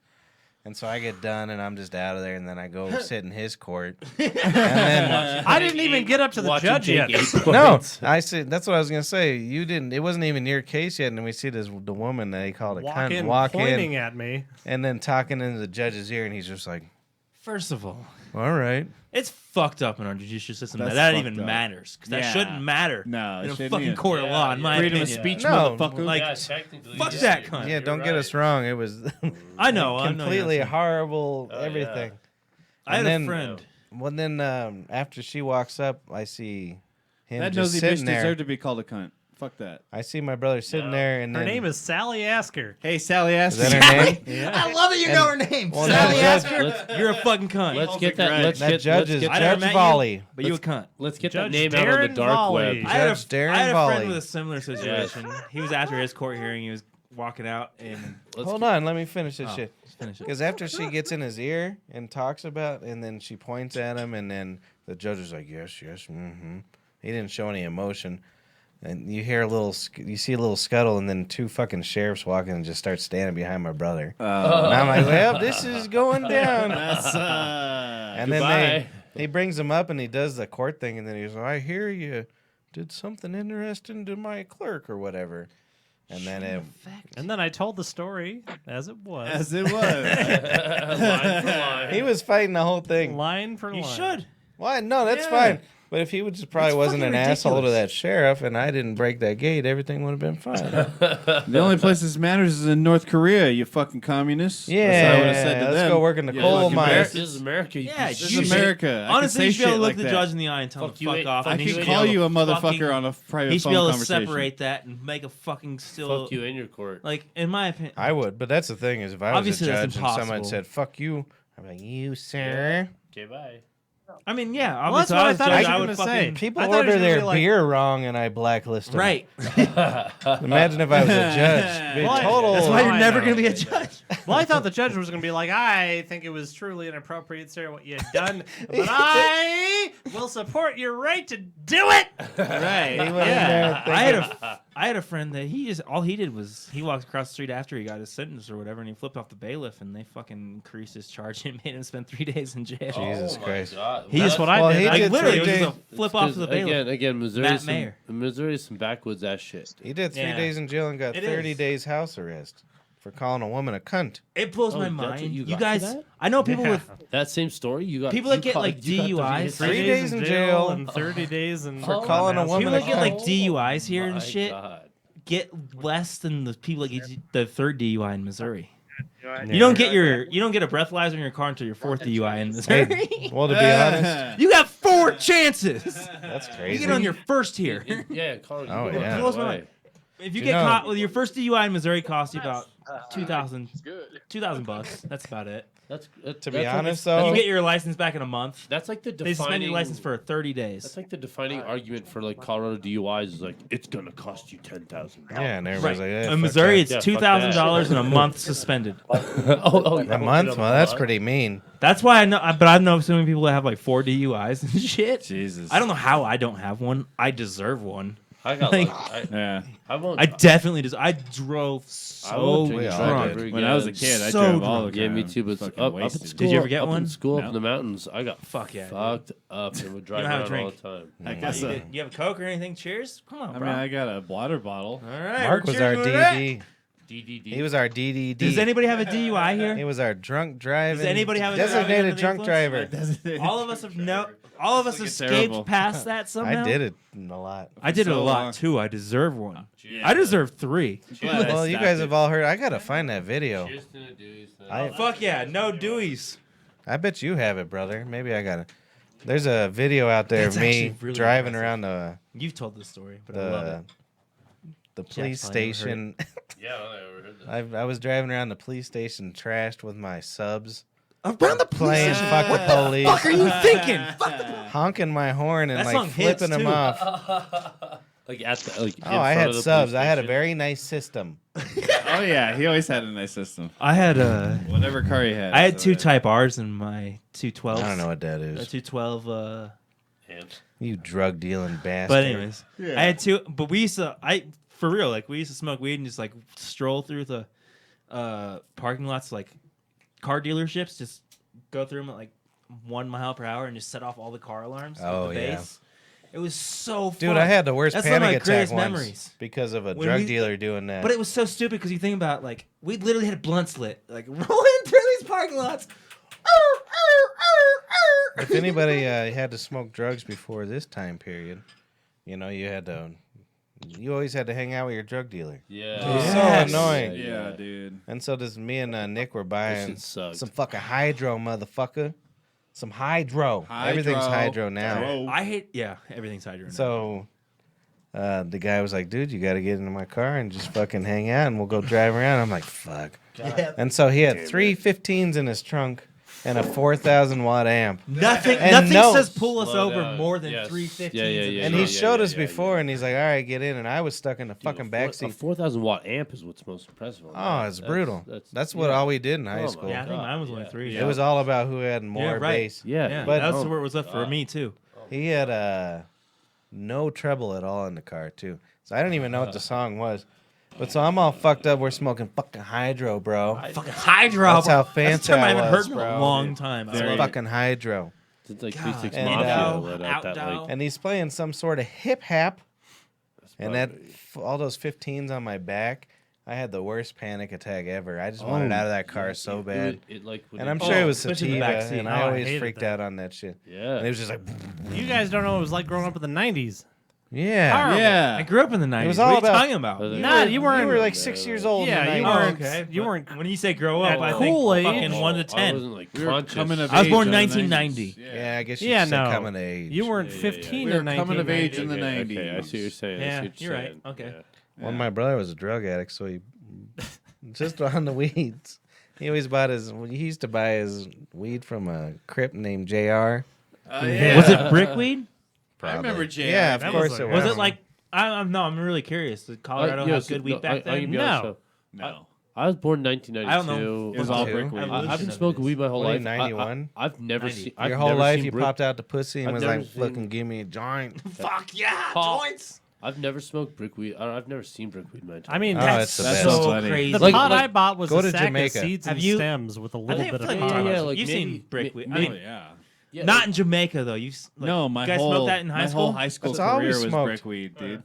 And so I get done, and I'm just out of there, and then I go sit in his court. And then I didn't even get up to the judge yet. no, I said that's what I was gonna say. You didn't. It wasn't even your case yet, and then we see the woman that he called a cunt walk pointing in, at me, and then talking into the judge's ear, and he's just like, First of all, right. It's fucked up in our judicial system That's that fucked even up. matters. Because that Yeah. shouldn't matter No, it in a shouldn't fucking even. court of law, in my Freedom opinion. of speech, No. motherfucker. Like, technically, fuck that cunt. Yeah, don't get us wrong. It was I know. completely horrible, Oh, everything. I had And a then- friend. Well, then after she walks up, I see him That just nosy sitting bitch there. deserved to be called a cunt. Fuck that. I see my brother sitting there, and her then name is Sally Asker. Hey, Sally is asked that her name? Yeah. I love it. You know her name. Well, Sally that Asker. Let's You're a fucking cunt. let's get that. Let's That get judge let's is get I never Judge met you. Volley. But you a cunt. let's get Judge that name out on the Darren dark Volley. web. I had a Judge Darren I had a Volley. friend with a similar situation. He was after his court hearing. He was walking out and Hold on, let me finish this shit. finish it. Because after she gets in his ear and talks about, and then she points at him, and then the judge is like, "Yes, yes, mm-hmm." He didn't show any emotion, and you hear you see a little scuttle, and then 2 fucking sheriffs walk in and just start standing behind my brother. And I'm like, "Well, this is going down." And then Goodbye. he brings him up, and he does the court thing, and then he's like, "I hear you did something interesting to my clerk or whatever." And then And then I told the story as it was. As it was. Line for line. he was fighting the whole thing. Line for You line. should. Why? No, that's Yeah. fine. But if he would just probably It's wasn't an fucking asshole to ridiculous. that sheriff, and I didn't break that gate, everything would have been fine. The only place this matters is in North Korea, you fucking communists. That's what I would have said to let's them. go work in the Yeah, coal look, mines. This is America. You Yeah, piece of This you is should- America. I Honestly, can you say should be able shit to look like the that. judge in the eye and tell him Fuck to you, fuck off. fuck and I he can should call be you a able to motherfucker fucking- on a private He should phone be able to conversation. separate that and make a fucking still. Fuck you in your court. Like, in my opinion. I would, but that's the thing is, if I was Obviously, a that's judge and someone impossible. said "fuck you," I'm like, "You, sir." Okay, bye. I mean, yeah. Well, that's Obviously, what I was thought judge, you I were would gonna fucking. say. People I thought it was order gonna their be like- beer wrong, and I blacklist them. Right. Imagine if I was a judge. Be Well, total. That's why you're I never know. going to be a judge. Well, I thought the judge was going to be like, I think it was truly inappropriate, sir, what you had done, but I will support your right to do it. Right. He went in there I had a friend that all he did was he walked across the street after he got his sentence or whatever, and he flipped off the bailiff, and they fucking increased his charge and made him spend 3 days in jail. Jesus Oh my Christ. God. He That's just what I Well, did. he I- did literally, it 3 was days. just a flip off to the bailiff. Again, Matt Mayer. Missouri's some backwoods ass shit. He did 3 Yeah. days in jail and got It 30 is. days house arrest for calling a woman a cunt. It blows Oh, my that's what mind. you You got guys, for that? I know people with That same story. You got People that you get, caught- like, you got the DUIs, hits. 3 days in jail and 30 days in for calling a woman people a that get like cunt. DUIs here and My shit God. get less than the people that get the 3rd DUI in Missouri. You don't get a breathalyzer in your car until your 4th DUI in Missouri. Hey, well, to be honest, You got 4 chances. that's You crazy. get on your first here. Yeah, Colin. Oh, you go yeah. the Blows my other mind. way. If you You get know- caught with your first DUI in Missouri, costs you about $2,000. That's about it. To be honest, though, You get your license back in a month. That's like the They suspend your defining. license for 30 That's days. like the defining argument for like Colorado DUIs is like it's gonna cost you $10,000. yeah, and everybody's like, In fuck Missouri, that. it's Yeah, fuck $2,000 and a month suspended. a month. Well, that's pretty mean. That's why I know. But I know so many people that have like 4 DUIs and shit. Jesus. I don't know how I don't have one. I deserve one. I got Like- like, Yeah. I won't. I definitely deserve. I drove I so won't drink we all drunk did. ever When I was a again. kid, I So drove all the drunk. time. Yeah, me too. But Fucking up at wasted. school, Did you ever get up one? in school up No. in the mountains, I got Fuck yeah, dude. fucked up and would drive don't have a around all drink. the time. I guess so. You have a Coke or anything? Cheers. Come on, I bro. mean, I got a water bottle. All right. Mark we're was our cheering with that. DD. DDD. He was our DDD. Does anybody have a DUI He here? was our drunk driving. Does anybody have a driving designated under the drunk driver? influence? All of us have All of us It's escaped terrible. past that somehow. I did it a lot. I did it a So lot long. too. I deserve one. I deserve 3. Well, you guys have all heard. I gotta find that video. Cheers to the dudes. I- Fuck yeah, no Deweys. I bet you have it, brother. Maybe I gotta. There's a video out there That's of me actually really driving impressive. around You've told this story, but I love it. the Jack's police probably never heard station. Yeah, I never heard that. I was driving around the police station trashed with my subs, Around the playing police. fuck the police, Fuck are you thinking? honking my horn and That like song hits, flipping them too. off. Like at the like. Oh, I had subs. I had a very nice system. Oh yeah, he always had a nice system. I had Whatever car he had. I had so two yeah. Type R's in my 212. I don't know what that is. 212. You drug dealing bastard. But anyways, I had two. But we used to, for real, like we used to smoke weed and just like stroll through the parking lots, like car dealerships, just go through them at like 1 mile per hour and just set off all the car alarms. Oh, with the yeah. bass. It was so fun. Dude, I had the worst That's one of panic my attack greatest once memories. because of a When drug we- dealer doing that. But it was so stupid because you think about like we literally had blunts lit, like rolling through these parking lots. If anybody had to smoke drugs before this time period, you know, you always had to hang out with your drug dealer. Yeah. It was Yes. so annoying. Yeah, dude. And so does me and Nick were buying shit sucked. some fucking hydro, motherfucker. Some hydro. Everything's hydro now. I hate everything's hydro. now. So the guy was like, dude, you got to get into my car and just fucking hang out and we'll go drive around. I'm like, fuck. And so he had three 15s in his trunk and a 4,000 watt amp. nothing And no- says pull us Slow over down. more than Yes. 315s. Yeah, yeah, yeah, And yeah, he showed us yeah, before yeah. and he's like, all right, get in. And I was stuck in the fucking A backseat. 4,000 watt amp is what's most impressive. On Oh, that. it's brutal. That's what yeah. all we did in high Oh, my school. Yeah, I think God, mine was only yeah. 3. It was all about who had more right. bass. Yeah, Yeah, But- that's where it was up for me too. He had no treble at all in the car too. So I don't even know what the song was. But so I'm all fucked up. We're smoking fucking hydro, bro. Fucking hydro. That's how That's a fancy term I I haven't was, heard in a bro. long time. I It's love it. fucking hydro. It's like God, 3-6 and, Mafia let out that outdow. like. And he's playing some sort of hip hop. And that probably- all those 15s on my back, I had the worst panic attack ever. I just wanted out of that car so bad. It, like, would And I'm it- sure it was especially in the sativa, back seat. and Oh, I I always hated freaked that. out on that shit. Yeah. And it was just like, You guys don't know what it was like growing up in the 90s. yeah. Yeah. I grew up in the 90s. was what all are you about- talking about? Nah, you weren't. You were like 6 years old. Yeah, in you the weren't. 90s. okay. You weren't. When you say grow up, At I cool think age. fucking 1 to I 10. wasn't like We were conscious. coming of I was age born in the 1990. 90s. Yeah, I guess you Yeah, just said no. coming of age. You weren't Yeah, yeah, 15 We or were 19. coming of age in the Okay, 90s. okay, I see what you're saying. I Yeah, see what you're right. saying. Okay. Well, my brother was a drug addict, so he just on the weeds. He always bought he used to buy his weed from a Crip named JR. Was it brickweed? I remember JR. Yeah, of That course was it like- was. Was it like no? I'm really curious. Did Colorado have good weed back then? No. No. I was born in I 1992. don't know. It was all Two. brick weed. Evolution I've been of smoking it. weed my whole What are life. you, 91? I've never 90. seen. Your I've whole never life seen you brick- popped out the pussy and I've was never like, seen- "Fucking give me a joint." Fuck yeah, Paul. joints. I've never smoked brickweed. I've never seen brickweed in my entire I mean, Oh, that's it's the That's best. so so funny. crazy. the Like- pot like- I bought was go a to sack Jamaica. of seeds Have and you- stems with a I little think bit of like pot. yeah, like you've maybe- seen brickweed. I maybe- mean, yeah. Yeah, not in Jamaica though. You No, my you guys whole smoked that in high my school? whole high school That's all we career was smoked. brickweed, dude.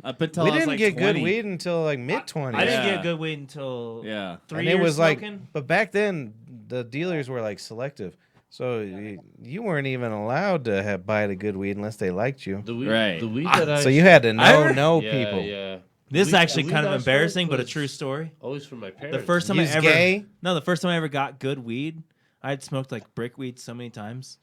Up until We I was didn't like get 20. good weed until like mid 20s. I didn't Yeah. get good weed until Yeah. 3 and years it was smoking. like, but back then the dealers were like selective, so you weren't even allowed to buy the good weed unless they liked you. the weed, Right. the weed that I So you had to I- know yeah, people. Yeah. This is The weed- actually the weed kind of I smoked embarrassing, but a was true story. Always from my parents. The first time You's I ever gay? the first time I ever got good weed, I had smoked like brick weed so many times.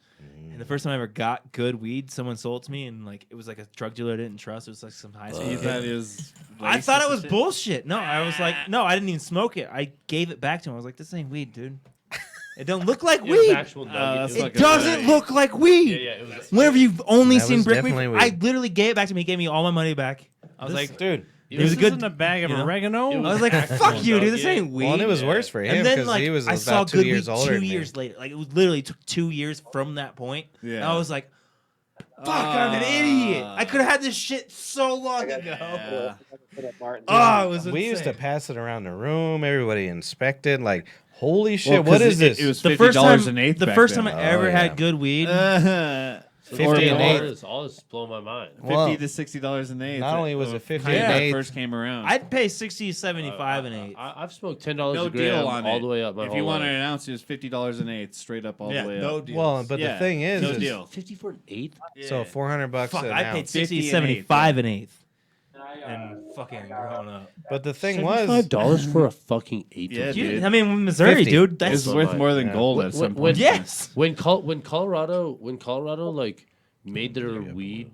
And the first time I ever got good weed, someone sold it to me, and like it was like a drug dealer I didn't trust. It was like some high school. kid. That is. I thought it was racist shit. bullshit. No, I was like, no, I didn't even smoke it. I gave it back to him. I was like, this ain't weed, dude. It don't look like It was weed. actual nugget. that's It fucking doesn't right. look like weed. Yeah, yeah. It was. Whenever you've only That seen was brick weed, definitely I weed. literally gave it back to me. He gave me all my money back. I was This- like, Dude. it was a This good. isn't a bag of you know? oregano. It I was like, actual fuck you, dude. This nugget. ain't weed. Well, and it was worse for him And then because like he was I saw about 2 good years weed older 2 than me. years later. Like it was literally took 2 years from that point. And Yeah. I was like, fuck, I'm an idiot. I could have had this shit so long ago. Yeah. Oh, it was We used to insane. pass it around the room. Everybody inspected. Like, holy shit, Well, what 'cause is this? It was the $50 first time. an eighth. The back first then. time I ever yeah. had good weed. 50 all and eighth. this, all this blow my mind. Well, $50 to $60 an eighth. not only was it 50 when an that eighth, first came around. I'd pay 60, 75 and eight. I've smoked $10 no a gram deal on all it. the way up my If whole you wanted life. an ounce, it was $50 an eighth, straight up all the way up. deal. well, but Yeah, the thing is, no is deal. 50 for an eighth? so $400 Fuck, an I paid ounce. 60, 50 and 75 and eighth. and fucking growing up. But the thing was, $75 for a fucking 8. Yeah, You- dude. I mean, Missouri, 50. dude. It's That's worth more than gold at some point. yes. When Colorado like made their weed,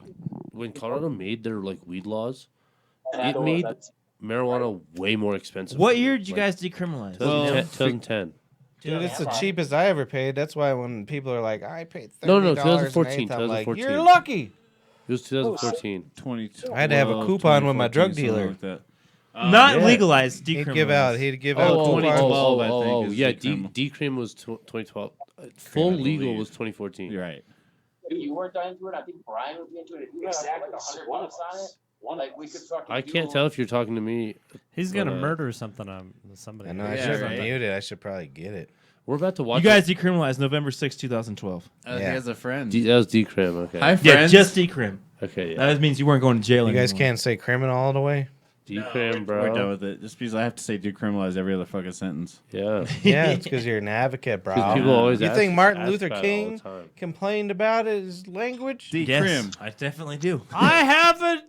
when Colorado made their like weed laws, it made marijuana way more expensive. What year did you guys decriminalize? 2010. dude, it's the cheapest I ever paid. That's why when people are like, I paid $30 No, an 2014, eighth, I'm like, 2014. you're lucky. It was 2014. 22. I had to have a coupon with my drug dealer. Like that. Not yeah. legalized, decriminalized. He'd give out Oh, 2012, I think, Oh, is yeah, decrim. decrim was 2012. Full I legal believe. was 2014. You're right. You weren't into it. I think Brian would be into it. If you had like $100 on it, like we could fucking. I can't tell if you're talking to me. He's gonna But, murder something on somebody. I know I Yeah, should right. mute it. I should probably get it. We're about to watch. You guys decriminalized November 6, 2012. He Yeah. has a friend. that was decrim. Okay. Hi, Yeah, friends. just decrim. Okay. Yeah. That means you weren't going to jail You guys anymore. can't say criminal all the way. Decrim, bro. We're done with it. Just because I have to say decriminalize every other fucking sentence. Yeah. Yeah, it's because you're an advocate, bro. Because people always You ask, think Martin ask Luther about it all the King time. complained about his language? Decrim. Yes, I definitely do. I have a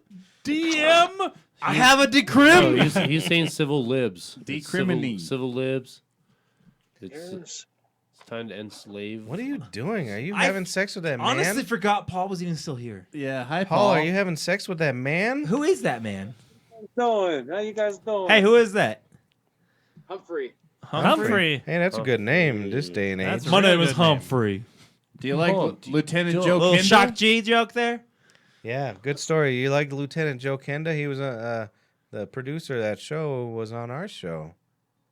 DM. I have a No, decrim. he's saying civil libs. It's Decriminy. Civil libs. It's time to enslave. What are you doing? Are you I having sex with that man? Honestly, forgot Paul was even still here. Yeah, hi, Paul, are you having sex with that man? Who is that man? Doing? How you guys doing? Hey, who is that? Humphrey. Humphrey. Hey, that's a good name this day and age. That's My really name is good name. Humphrey. Do you like Oh, Lieutenant A Joe little Kendall? shock G joke there. Yeah, good story. You like Lieutenant Joe Kenda? He was the producer of that show was on our show.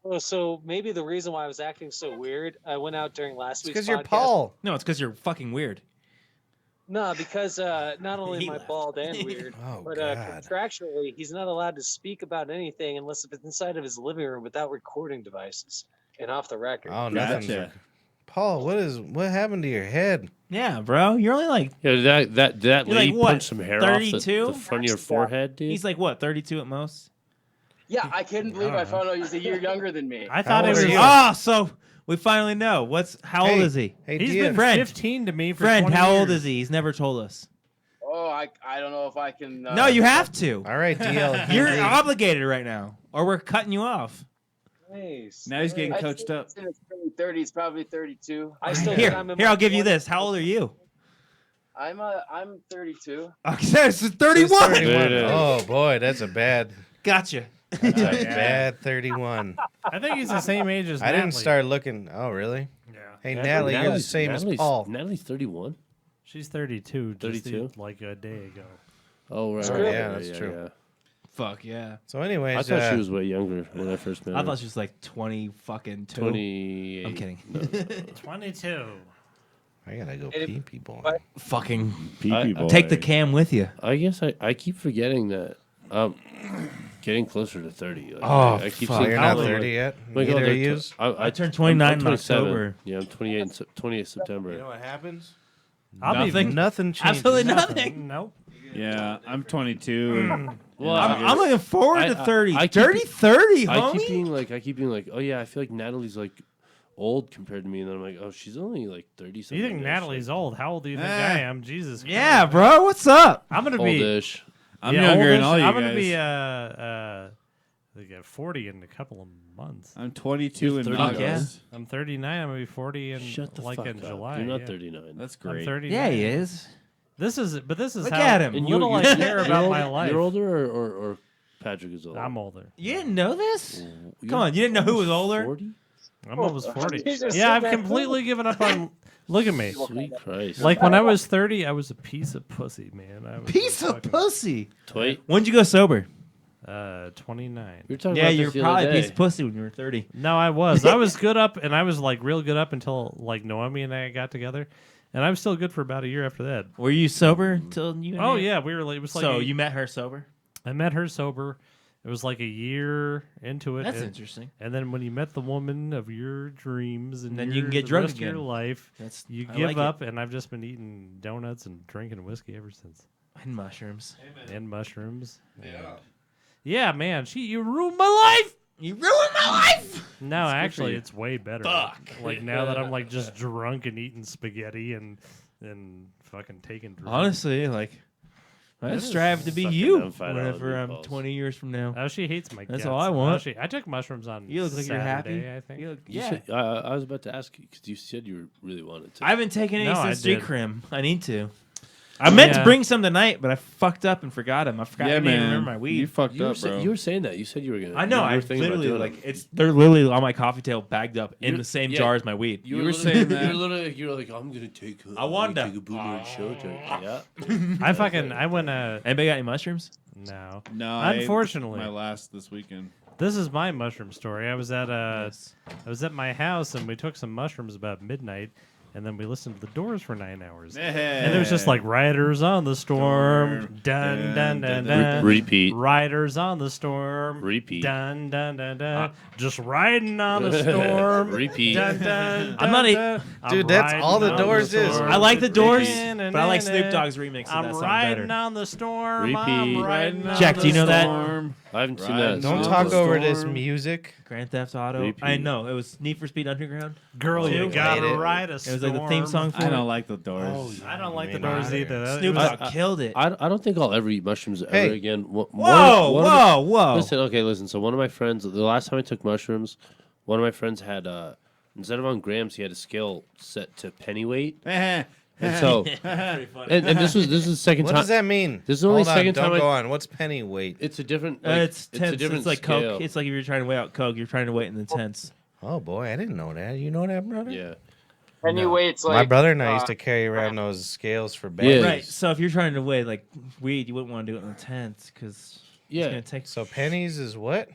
Oh, so maybe the reason why I was acting so weird, I went out during last It's week's because you're podcast. Paul. No, it's because you're fucking weird. No, because not only He am I laughed. bald and weird, Oh, but God. contractually, he's not allowed to speak about anything unless it's inside of his living room without recording devices and off the record. Oh, nothing's. Gotcha. Paul, what happened to your head? Yeah, bro. You're only like Yeah, did that You're lady like, what, punch some hair off 32? the front of your forehead, dude? he's like what, 32 at most. Yeah, I couldn't believe I found out he was a year younger than me. I thought How it old was. are you? Ah, so we finally know. How old Hey, is he? Hey, He's Dia, been Friend. 15 to me for Friend, 20 how old years. is he? He's never told us. Oh, I don't know if I can. No, you have to. all right, DL. You're obligated right now, or we're cutting you off. Nice. Now he's getting I coached think up. he's in his early 30s, probably 32. I still Here, think I'm in here, my I'll give you 20s. this. How old are you? I'm 32. Okay, it's 31. 31. Oh boy, that's a bad. Gotcha. That's a bad 31. I think he's the same age as I didn't Natalie. start looking. Oh really? Yeah. Hey Natalie, you're the same as Paul. Natalie's 31. She's 32. 32? Like a day ago. Oh, right. Oh, right, yeah, right, that's true. Fuck yeah. So anyways, I thought she was way younger when I first met her. I thought she was like 20 fucking 2. 28. I'm kidding. 22. I gotta go It- pee people. but- Fucking Pee-pee boy. take the cam with you. I guess I keep forgetting that. Getting closer to 30. Like, Oh, I keep fuck. Oh, seeing you're not people, 30 yet. like, Neither oh, are they're you. I turned 29 in 27. October. Yeah, I'm 28 in 28 September. You know what happens? I'll Nothing. be Nothing changes. Absolutely nothing. Nope. Yeah, I'm 22. Well, I'm looking forward to I- 30. I keep- Dirty 30, I homie. keep being like, oh yeah, I feel like Natalie's like old compared to me, and then I'm like, oh, she's only like 30 You something. think Natalie's old? How old do you think I am? Jesus Christ. Yeah, bro. What's up? I'm going to be. oldish? I'm younger than oldish. all you I'm guys. gonna be like 40 in a couple of months. I'm 22 You're in 39. August. I'm 39. I'm gonna be 40 in Shut the like fuck in up. July. You're not yeah. 39. That's I'm great. 39. Yeah, he is. This is Look how at him. And little I care about my life. You're older, or Patrick is older. I'm older. You didn't know this? You're Come on, you didn't know who was older? 40? I'm almost 40. Jesus, Yeah, I've that completely given up on. Look at me. Sweet Christ. Like when I was 30, I was a piece of pussy, man. I was Piece a of fucking- pussy. Wait, When'd you go sober? 29. we were talking Yeah, about you're this the probably other a day. piece of pussy when you were 30. No, I was. I was good up, and I was like real good up until like Noemi and I got together, and I was still good for about a year after that. Were you sober until you? Oh yeah, we were. Like, it was like So a- you met her sober? I met her sober. It was like a year into it. That's and, interesting. And then when you met the woman of your dreams, and Then you your- can get the drunk rest of again. your life, That's you I give like it. up. And I've just been eating donuts and drinking whiskey ever since, And mushrooms. and mushrooms. Yeah, man, you ruined my life. You ruined my life. No, for actually, you. it's way better. Fuck. Like now that I'm like just drunk and eating spaghetti and fucking taking drugs. Honestly, like I This is strive to be fucking you $5 whenever I'm meatballs. 20 years from now. Oh, she hates my That's guts. all I want. I took mushrooms on You look like you're happy. Saturday, I think. You look, You yeah. said- I was about to ask you because you said you really wanted to. I haven't taken any No, I since did. G-Crim. I need to. I meant to Yeah. bring some tonight, but I fucked up and forgot them. I forgot. I Yeah, didn't even man. remember my weed. You fucked you, were up, sa- bro. you were saying that. You said you were gonna. I know. You were I thinking about literally doing it. they're literally on my coffee table, bagged up in You're- the same yeah, jar as my weed. You were literally- saying that. You were like, I'm gonna take. I wanted take to- a boomer and show it. Yeah. I went. Anybody got any mushrooms? No. No, I ate Unfortunately, my last this weekend. this is my mushroom story. I was at my house and we took some mushrooms about midnight, and then we listened to the Doors for 9 hours. And it was just like Riders on the Storm, dun dun dun dun. Repeat. Riders on the Storm, Repeat. dun dun dun dun. Just riding on the storm, Repeat. Dun, dun, I'm not dun, a- dun. I'm Dude, that's riding all the on Doors is. storm. I like the Doors, Repeat. but I like Snoop Dogg's remix of I'm that song riding better. on the storm. Repeat. I'm riding on Jack, the do you know that? storm. I haven't seen Right. that. Don't so- talk over this Storm. music. Grand Theft Auto. Repeat. I know it was Need for Speed Underground. Girl, you Hate gotta it. ride a It storm. was like the theme song for I it. don't like the Doors. I don't like the Me Doors neither. either. That- Snoop it was- Dogg killed it. I don't think I'll ever eat mushrooms Hey. ever again. Whoa! Listen. So one of my friends, the last time I took mushrooms, one of my friends had instead of on grams, he had a scale set to penny weight, and so and this was the second What time. does that mean? This is only Hold on, second don't time I- go on. What's penny weight? It's a different. It's a tenths. different It's like scale. Coke. It's like if you're trying to weigh out Coke, you're trying to weigh it in the tenths. Oh boy, I didn't know that. You know that, brother? Yeah. Pennyweight's like My brother and I used to carry around those scales for Yeah. bags. Right. So if you're trying to weigh like weed, you wouldn't want to do it in the tenths because Yeah. it's gonna take. So pennies is what?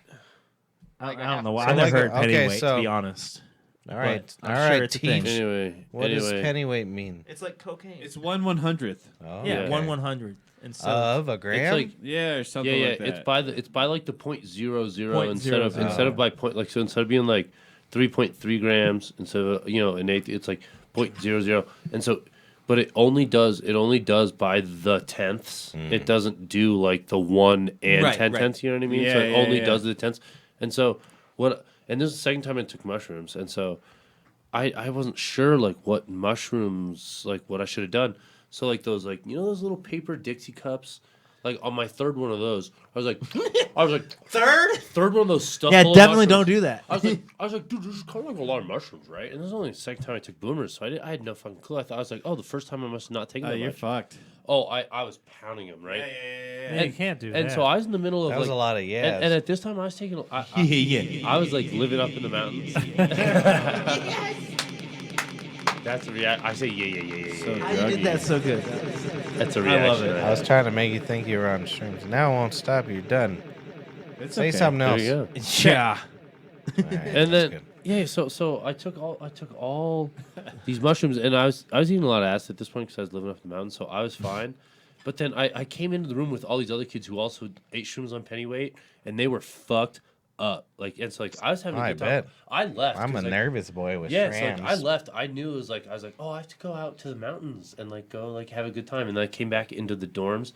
I don't know why. So I never like heard a- okay, pennyweight, so- to be honest. All right, I'm all sure right. it's a thing. teach. Anyway. What does anyway. pennyweight mean? It's like cocaine. It's 1/100th. Oh, yeah, okay. 1/100. And so Of a gram. It's like Yeah, or something yeah. like that. It's by like the 0.00 Point instead of zero. instead of by point like so instead of being like 3.3 grams instead of an eighth, it's like 0.00 and so. But it only does by the tenths. It doesn't do like the 1 and Right, 10 right. tenths. You know what I mean? Yeah, so it yeah, only yeah. does the tenths. And so what? And this is the second time I took mushrooms. And so I wasn't sure like what mushrooms like what I should have done. So like those like those little paper Dixie cups. Like on my third one of those, I was like third one of those stuff. yeah, full of definitely mushrooms. don't do that. I was like, dude, there's kind of like a lot of mushrooms, right? And this is only the second time I took boomers, so I had no fucking clue. I was like, oh, the first time I must have not taken that You're much. fucked. Oh, I was pounding them, right? Yeah, you can't do that. And so I was in the middle of that was like, a lot of yeah. and at this time I was taking, Yeah. I was like living up in the mountains. That's a react. I say yeah. So I did that so good. That's a I reaction. love it. I was trying to make you think you were on shrooms. Now I won't stop. You're done. It's Say okay. something There else. you go. Yeah. All right, And that's then good. yeah, so I took all these mushrooms, and I was eating a lot of acid at this point because I was living up the mountain, so I was fine. But then I came into the room with all these other kids who also ate shrooms on pennyweight, and they were fucked up. Like it's like I was having a I good time. bet. I left. I'm a 'cause, like, nervous boy with yeah, shrams. so like, I left. I knew it was like I was like, oh, I have to go out to the mountains and like go like have a good time. And then I came back into the dorms,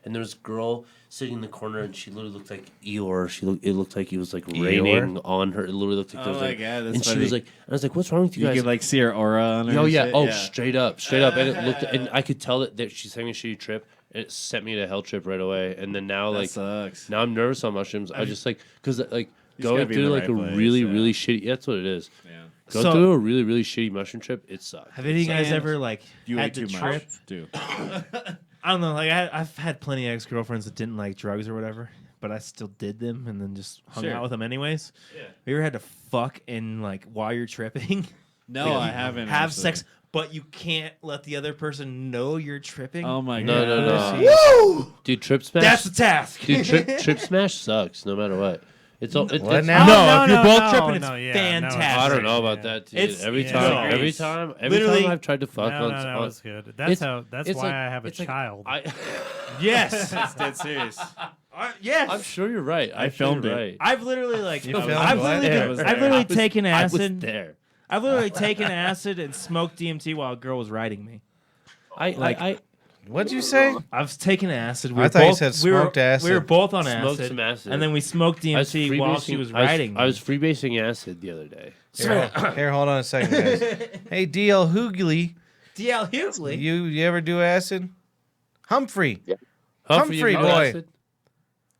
and there was a girl sitting in the corner, and she literally looked like Eeyore. It looked like he was like raining on her. It literally looked like there Oh was my like, God, that's and she funny. was like, I was like, what's wrong with you You guys? could like see her aura on her. Oh and yeah, shit. oh straight up, and it looked, and I could tell that she's having a shitty trip. And it sent me to a hell trip right away. And then now That like sucks. now I'm nervous on mushrooms. I just like because like gotta going be in through the like right a place, really yeah. really shitty. That's what it is. Yeah. Going So- through a really really shitty mushroom trip, it sucks. Have any of you guys ever like You had ate the too trip? much. Too. I don't know. Like I've had plenty of ex girlfriends that didn't like drugs or whatever, but I still did them and then just hung Sure. out with them anyways. Yeah. Have you ever had to fuck and like while you're tripping? No, Like, I you haven't. Have actually. sex, but you can't let the other person know you're tripping. Oh my No, god. no, no. Dude, trip smash. That's the task. Dude, trip smash sucks no matter what. It's all. What it's, now? No, if you're both no, tripping, it's no, yeah, no, fantastic. I don't know about that, dude. It's- every yeah. time, No. every time Literally- I've tried to fuck No, on. it's good. it's- That's it's why like- I have a it's like child. Yes. That's dead serious. Yes. I'm sure you're right. I I'm sure filmed you're it. Right. I've literally like You filmed I've what? literally, I was I've there. literally I was- taken I was acid. there. I've literally taken acid and smoked DMT while a girl was riding me. I What'd you say? I've taken acid. I thought you said smoked acid. We were both on Smoked acid, some acid. and then we smoked I was DMT while she freebasing- was riding. I was freebasing acid the other day. Here, hold on a second, guys. Hey, DL Hughley, DL Hughley. you ever do acid? Humphrey. Yeah. Humphrey you boy. acid?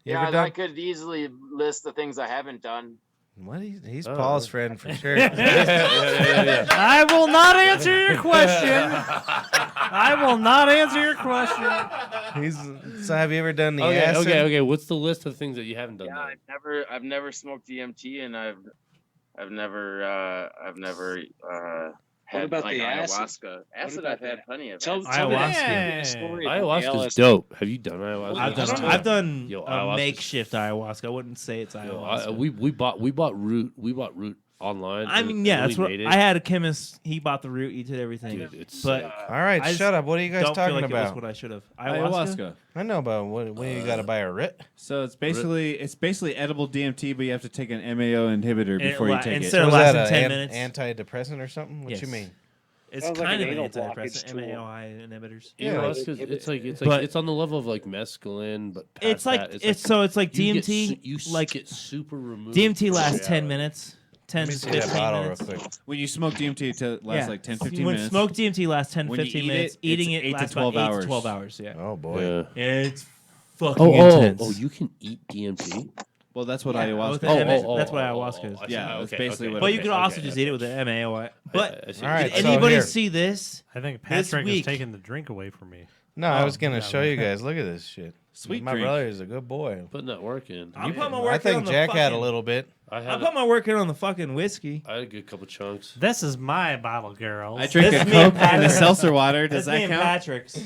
You Yeah, ever I done? could easily list the things I haven't done. What? He's Oh. Paul's friend for sure. Yeah. I will not answer your question. I will not answer your question. So have you ever done the Okay, acid? okay. What's the list of things that you haven't done? Yeah, I've never smoked DMT, and I've never had about like the acid? ayahuasca. Acid about I've had plenty of. Tell acid. me Ayahuasca. the story about the Ayahuasca's LSD. dope. Have you done ayahuasca? I've done Yo, a ayahuasca's- makeshift ayahuasca. I wouldn't say it's Yo, ayahuasca. we bought root online. I and- mean, and yeah, we that's what made it. I had a chemist. He bought the root. He did everything. Dude, it's but sick. All right, I just shut up. What are you guys don't feel talking like it was about? what I should have. Ayahuasca. I know about what you got to buy a writ. So it's basically edible DMT, but you have to take an MAO inhibitor before you take it. instead of Was lasting that 10 minutes. antideprant or something? What you Yes. mean? It's Sounds like kind an of an anal antidepressant, blockage tool. MAOI inhibitors. Ayahuasca's- it's like But- it's on the level of like mescaline, but past It's like that, it's like you get DMT. you like get super removed. DMT from lasts 10 reality. minutes. 10 Let me to see 15 that bottle minutes. real quick. When you smoke DMT, it lasts like 10, 15 when minutes. smoke DMT lasts 10, When you 15 eat minutes. it, Eating it's it 8 to lasts 12 about 8 hours. to 12 hours. Yeah. Oh boy. Yeah. It's fucking intense. You can eat DMT. Well, that's what Yeah, ayahuasca with is. the that's what ayahuasca is. I see. Yeah, that's Okay, basically okay. what But it you is. could also okay, just I eat it with the MAOI. But I see. All right, did so anybody here. see this? I think This Patrick is week- taking the drink away from me. No, I was gonna yeah, show you guys. Look at this shit. Sweet My drink. brother is a good boy. Putting that work in. I'm putting my work I in think on the Jack had a fucking- little bit. I I had put my work in on the fucking whiskey. I had a good couple chunks. This is my bottle, girls. I drink This a is me and Coke and a Patrick. seltzer water. That's Does me that and count? Patrick's.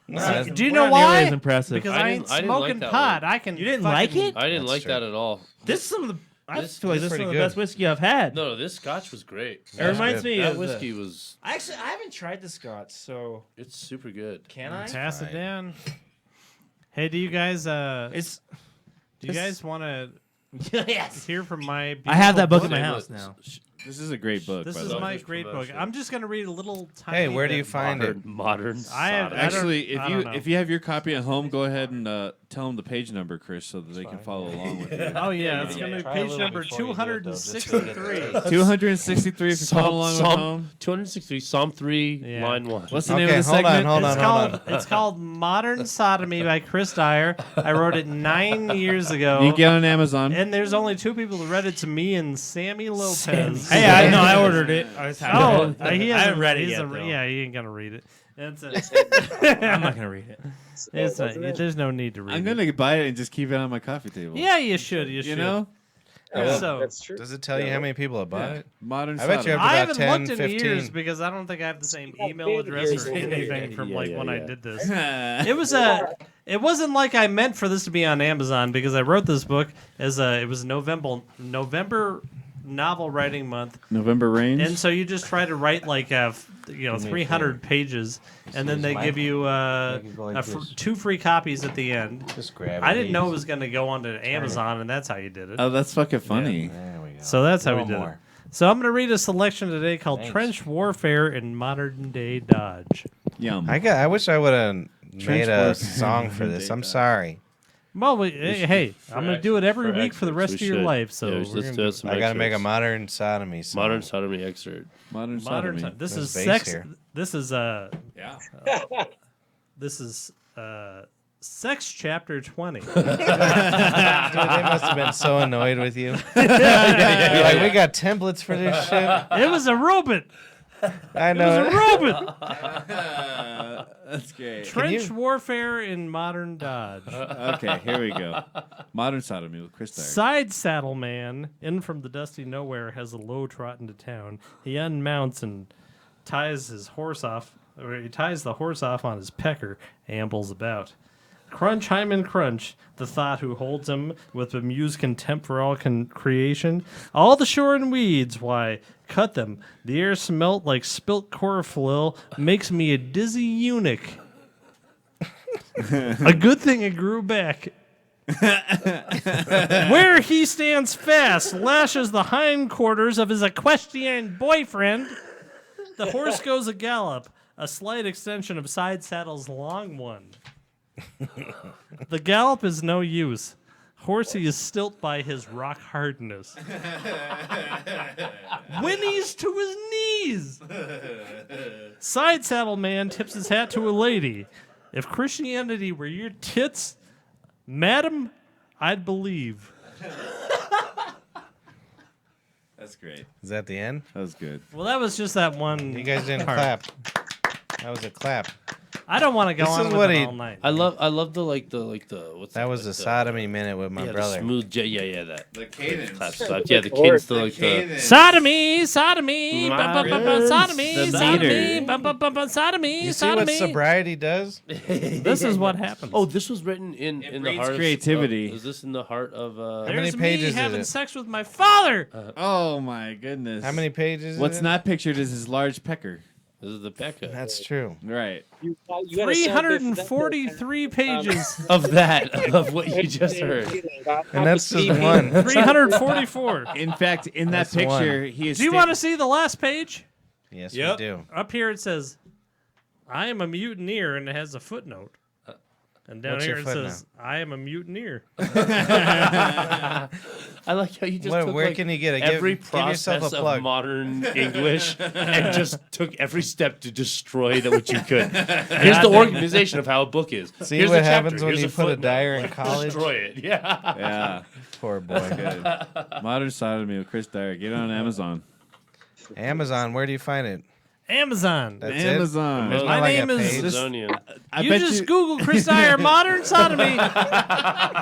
No, Do you We're know not nearly why? as impressive. Because I I didn't- ain't I didn't like smoking that pot. one. I can. You didn't like fucking- it? I didn't That's like true. that at all. This is some of the. I This- feel like this this is pretty some of the good. best whiskey I've had. No, this scotch was great. It reminds me That of whiskey was. Actually, I haven't tried the Scotch, so It's super good. can I? Pass it Fine. down. Hey, do you guys? It's. Do you guys want to Yes. hear from my? I have that book in beautiful my Say, house look, now. This is a great book. This by is the way. my Just great book. promotion. I'm just gonna read a little tiny. Hey, where do bit. you find it? Modern. I have- Sodom. I don't- Actually, I don't know. if you have your copy at home, go ahead and tell them the page number, Chris, so that they can follow along with you. Oh yeah, it's Yeah. gonna be Try a page little number before you do it, though, just to get the 263. 263 if you're following along with home. 263, Psalm 3, Yeah. line 1. What's the name Okay, of the hold on, segment? hold on, It's hold on. called it's called Modern Sodomy by Chris Dyer. I wrote it 9 years ago. You can get on Amazon. And there's only 2 people who read it to me and Sammy Lopez. Hey, I know. I ordered it. I just haven't Oh, read it. he I haven't read it he's yet. a- though. yeah, he ain't gonna read it. It's a, I'm not gonna read it. it's not, there's no need to read I'm it. gonna buy it and just keep it on my coffee table. Yeah, you should. You should. You know? So That's true. Does it tell you how many people have bought Yeah. it? Modern I bet you Sodom. have I about haven't 10, looked in 15. years because I don't think I have the same email been address years or over anything from Yeah, like when I yeah. did this. It wasn't like I meant for this to be on Amazon because I wrote this book as it was November novel writing month, November Rains. and so you just try to write like 300 pages, and then they give you go like this. 2 free copies at the end. Just grab it. I didn't know it was going to go onto Amazon, and that's how you did it. Oh, that's fucking funny. There we go. So that's how we Little did more. it. So I'm going to read a selection today called Thanks. Trench Warfare in Modern Day Dodge. Yum. I wish I would have made a warfare. song for this. I'm sorry. Well, hey, I'm going to do it every for week for the excerpts, rest we of your should. life. So Yeah, we're let's gonna do some I got to make a excerpts. modern sodomy song. Modern sodomy excerpt. Modern modern Sodomy. time. This There's is bass sex. here. This is Yeah. this is sex chapter 20. Dude, they must have been so annoyed with you. Like, we got templates for this shit. It was a robot. I It was a know. robot. That's great. Trench warfare in modern Dodge. Okay, here we go. Modern Sodomy with Chris Dyer. Side saddle man, in from the dusty nowhere, has a low trot into town. He unmounts and ties his horse off, or he ties the horse off on his pecker, ambles about. Crunch, Hyman Crunch, the thought who holds him with bemused contempt for all creation. All the shorn weeds, why, cut them. The air smelt like spilt chlorophyll, makes me a dizzy eunuch. A good thing it grew back. Where he stands fast, lashes the hindquarters of his equestrian boyfriend. The horse goes a gallop, a slight extension of side saddle's long one. The gallop is no use. Horsey is stilt by his rock hardness. Whinnies to his knees. Side saddle man tips his hat to a lady. If Christianity were your tits, madam, I'd believe. That's great. Is that the end? That was good. Well, that was just that one. You guys didn't part. clap. That was a clap. I don't want to go This on is with what it he- all night. I love the what's That was like a sodomy minute with my the brother. smooth that The cadence. clap stuff. Yeah, the cadence, the like the Cadence. Sodomy, sodomy, Marriage. sodomy, The sodomy, meter. sodomy, You see what sodomy. sobriety does? This is what happens. Oh, this was written in It the breeds heart creativity. Of, is this in the heart of How There's many me pages is having it? sex with my father. Oh my goodness. How many pages? is What's it? not pictured is his large pecker. this is the Becca That's true. Right. You gotta celebrate for that. 343 pages. of that of what you just heard. And that's just one. 344. In fact, in that That's the one. picture, he is. Do you want to see the last page? Yes, Yep. we do. Up here it says, I am a mutineer, and it has a footnote. And down What's here your it footnote? says, I am a mutineer. I like how you just What- took where like, can you get it? every Give yourself process a plug. of modern English and just took every step to destroy what you could. Here's the organization of how a book is. See Here's what a chapter, happens when here's you a put a footnote. dyer in college? Destroy it. Yeah. Yeah. Poor boy. Good. Modern sodomy with Chris Dyer. Get it on Amazon. Amazon, where do you find it? Amazon. That's Amazon. There's My not like name a is- page? Amazonian. I You bet just you. Google Chris Dyer, Modern Sodomy.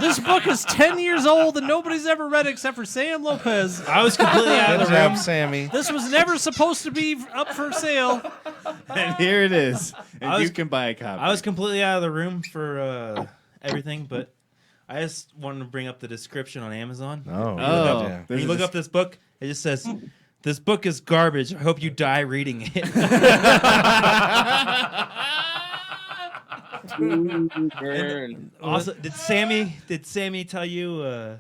This book is 10 years old and nobody's ever read it except for Sam Lopez. I was completely out of Good the job, room. Sammy. This was never supposed to be up for sale. And here it is. And I was- you can buy a copy. I was completely out of the room for everything, but I just wanted to bring up the description on Amazon. Oh, Oh. yeah. When you look up this book, it just says, "This book is garbage. I hope you die reading it." Burn. Also, did Sammy tell you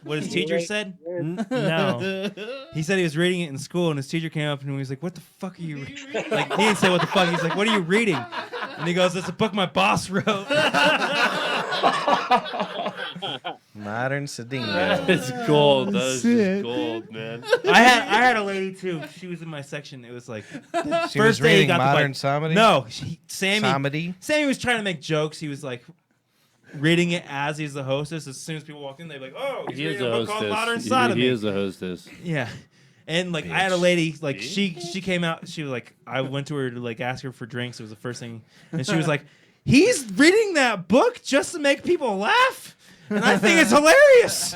what his teacher said? No. He said he was reading it in school, and his teacher came up and he was like, "What the fuck are you?" Like he didn't say what the fuck. He's like, "What are you reading?" And he goes, "It's a book my boss wrote." Modern Sedingo. It's gold. That is just gold, man. I had a lady too. She was in my section. It was like She was first day he reading got the Modern bike. Comedy? No, Sammy Comedy? was trying to make jokes. He was like reading it as he's the hostess. As soon as people walked in, they'd be like, "Oh, he's He is reading the a book called Modern hostess. Sodomy." He is the hostess. Yeah. And like I had a lady like she came out, she was like, I went to her to like ask her for drinks. It was the first thing, and she was like, "He's reading that book just to make people laugh." And I think it's hilarious.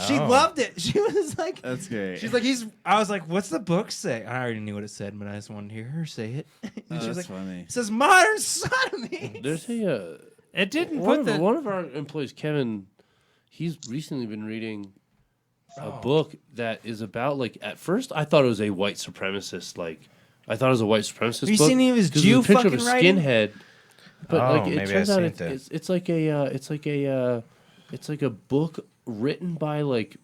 She Oh. loved it. She was like, That's great. she's like, I was like, "What's the book say?" I already knew what it said, but I just wanted to hear her say it. And she was that's like, funny. "It says Modern Sodomy." There's a It didn't one put of, the... one of our employees, Kevin. He's recently been reading a book that is about like. At first, I thought it was a white supremacist. Like, I thought it was a white supremacist. Have you book, seen any of his 'cause Jew it's a picture of a fucking writing? skinhead. But Oh, like, it maybe turns I've out seen it's, that. it's like a book written by like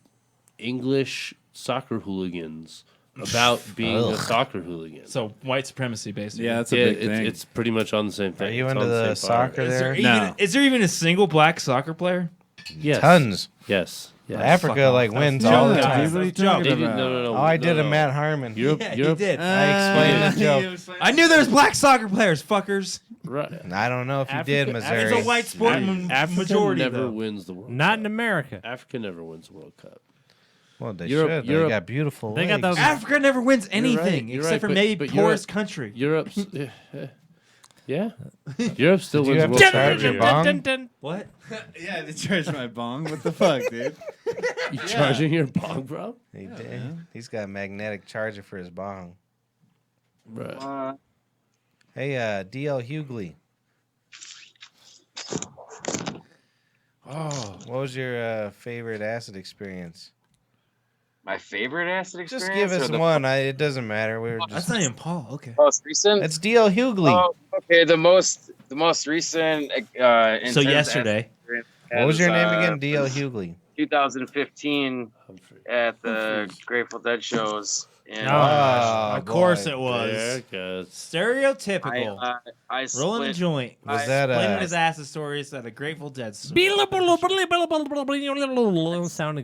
English soccer hooligans about being a soccer hooligan. So white supremacy, basically. Yeah, that's a Yeah, big thing. it's pretty much on the same thing. Are you It's into on the same par. soccer Is there, there? No. is there even a single black soccer player? Yes. Tons. Yes. Yes. Africa fuck like off. wins That's all the joke, time. guys. What are you That's talking They did- about? no. Oh, I did no, a no. Matt Harmon. Europe, Yeah, Europe, he did. I explained the joke. I knew there was black soccer players, fuckers. Right. I don't know if you Africa- did, It's Missouri. a white sport Africa majority, never though. wins the World Not Cup. in America. Africa never wins the World Cup. Well, they Europe- should. Europe- They got beautiful They got legs. those- Africa never wins anything you're except right, for but- maybe but poorest country. Europe's, yeah. Europe still Did you wins have the to World Cup charge every your year. bong? What? Yeah, they charged my bong. What the fuck, dude? You charging your bong, bro? He did. He's got a magnetic charger for his bong. Right. Hey, DL Hughley. Oh, What was your favorite acid experience? My favorite acid experience. Just give or us the one. It doesn't matter. We were that's just. not even Paul. Okay. Most recent. It's DL Hughley. Oh, okay. The most recent. So intense acid yesterday. experience What was your name was, again? DL Hughley. 2015 at the Grateful Dead shows. And Oh, Of course boy. it was. There it goes. Stereotypical. I Rolling a split. joint. Was that Explaining his ass stories at a Grateful Dead. Sounded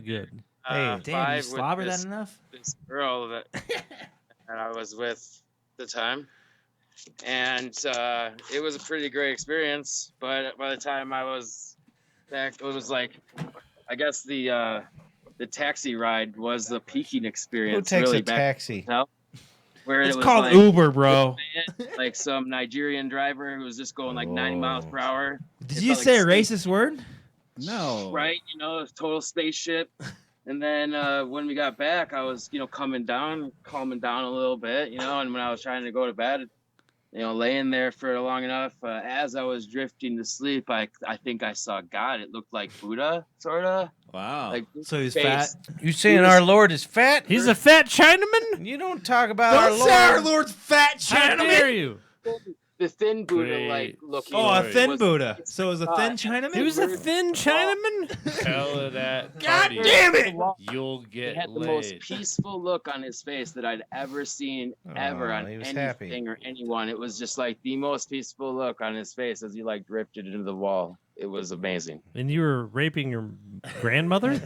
good. Damn, you five with slobber that enough? this girl that I was with at the time. and it was a pretty great experience. But by the time I was back, it was like, I guess the taxi ride was the peaking Who experience. takes really a back taxi? where It's it was called like, Uber, bro. like some Nigerian driver who was just going like 90 miles per hour. Did It you felt say a like racist word? No. right? You know, it's total spaceship. And then when we got back, I was, calming down a little bit, and when I was trying to go to bed, laying there for long enough, as I was drifting to sleep, I think I saw God. It looked like Buddha, sort of. Wow. Like, So he's face. fat. You saying our Lord is fat? He's a fat Chinaman? You don't talk about our Don't Lord. say our Lord's fat How dare Chinaman. you? The thin Buddha, Great like, looking. Oh, a thin was- Buddha. So it was a thin Chinaman? He was a thin Chinaman? Hell of that. God party. damn it! You'll He get had the most laid. peaceful look on his face that I'd ever seen ever Aw, on he was anything happy. or anyone. It was just like the most peaceful look on his face as he like drifted into the wall. It was amazing. And you were raping your grandmother?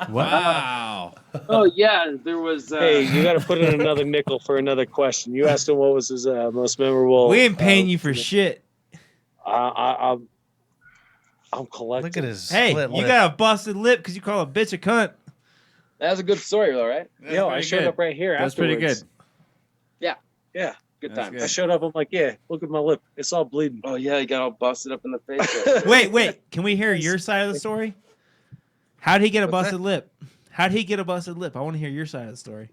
Wow. Oh yeah, there was. Hey, you got to put in another nickel for another question. You asked him what was his most memorable. We ain't paying you for shit. I'm collecting. Look at his Hey, split you lip. got a busted lip because you call a bitch a cunt. That was a good story, though, right? Yo, I showed up right here That's afterwards. pretty good. Yeah, Good That's time. good. I showed up. I'm like, yeah, look at my lip. It's all bleeding. Oh yeah, he got all busted up in the face. Wait. Can we hear your side of the story? How'd he get a What's busted lip? How'd he get a busted lip? I want to hear your side of the story.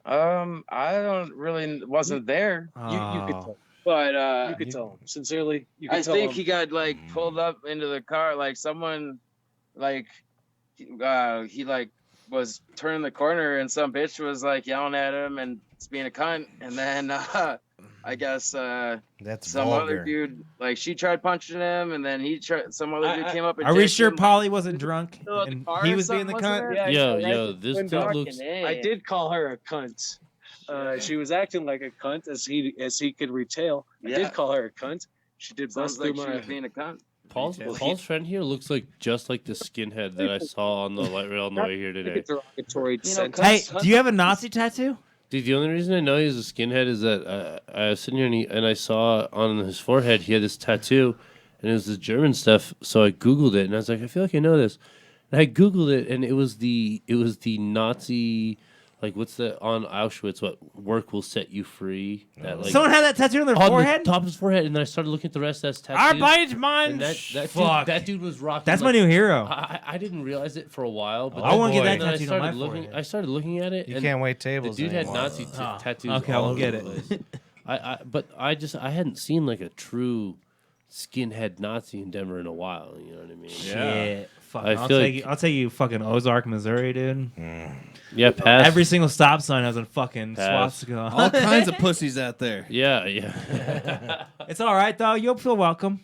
I wasn't there, You could Oh. tell. but You could tell him. Sincerely, you could I tell think him. he got like pulled up into the car, like someone, like, he like was turning the corner and some bitch was like yelling at him and it's being a cunt, and then I guess That's some vulgar. other dude, like, she tried punching him, and then some other dude came up and Are we dicked sure him, Polly wasn't drunk still at the and car he or was being the something, cunt? wasn't it? Yo, this Quin dude Dark. looks. I did call her a cunt. She was acting like a cunt as he could retail. I Yeah. did call her a cunt. She did Sounds bust like through she my. was being a cunt. Paul's friend here looks like just like the skinhead that I saw on the light rail on the way here today. Derogatory sentence. Hey, do you have a Nazi tattoo? Dude, the only reason I know he's a skinhead is that I was sitting here and I saw on his forehead he had this tattoo, and it was the German stuff. So I Googled it, and I was like, I feel like I know this. And I Googled it, and it was the Nazi, like, what's the on Auschwitz? What work will set you free? That, like, Someone had that tattoo on their on forehead? the top of his forehead, and then I started looking at the rest of that tattoo. Arbeit, man. And Fuck. that dude was rocking. That's like, my new hero. I didn't realize it for a while, but I then- wanna get that then I tattooed on started my looking. forehead. I started looking at it. You and can't wait the tables dude had anymore. Nazi Oh, tattoos. okay, I all won't over get the place. But I hadn't seen like a true skinhead Nazi in Denver in a while. You know what I mean? Shit. Fuck. I I'll feel take like- you. I'll take you fucking Ozark, Missouri, dude. Yeah, pass. Every single stop sign has a fucking Pass. swastika. All kinds of pussies out there. Yeah. It's all right though. You'll feel welcome.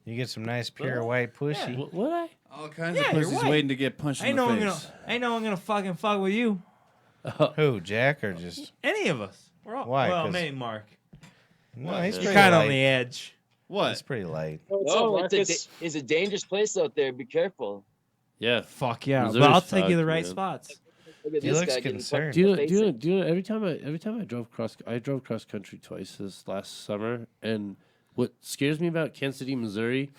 You get some nice pure white pussy. What I? All kinds Yeah, of you're pussies right. waiting to get punched in Ain't the no one face. gonna fucking fuck with you. Who, Jack, or just? Any of us. We're all, Why? Well, 'Cause- maybe Mark. No, he's You're pretty kind of light. on the edge. What? He's pretty light. No, it's a dangerous place out there. Be careful. Yeah. Fuck yeah. Missouri But I'll take you sucks, the right man. spots. Look at He this looks guy getting concerned. Do you know, fucked do you in know, the do you know, every time I drove cross country twice this last summer, and what scares me about Kansas City, Missouri,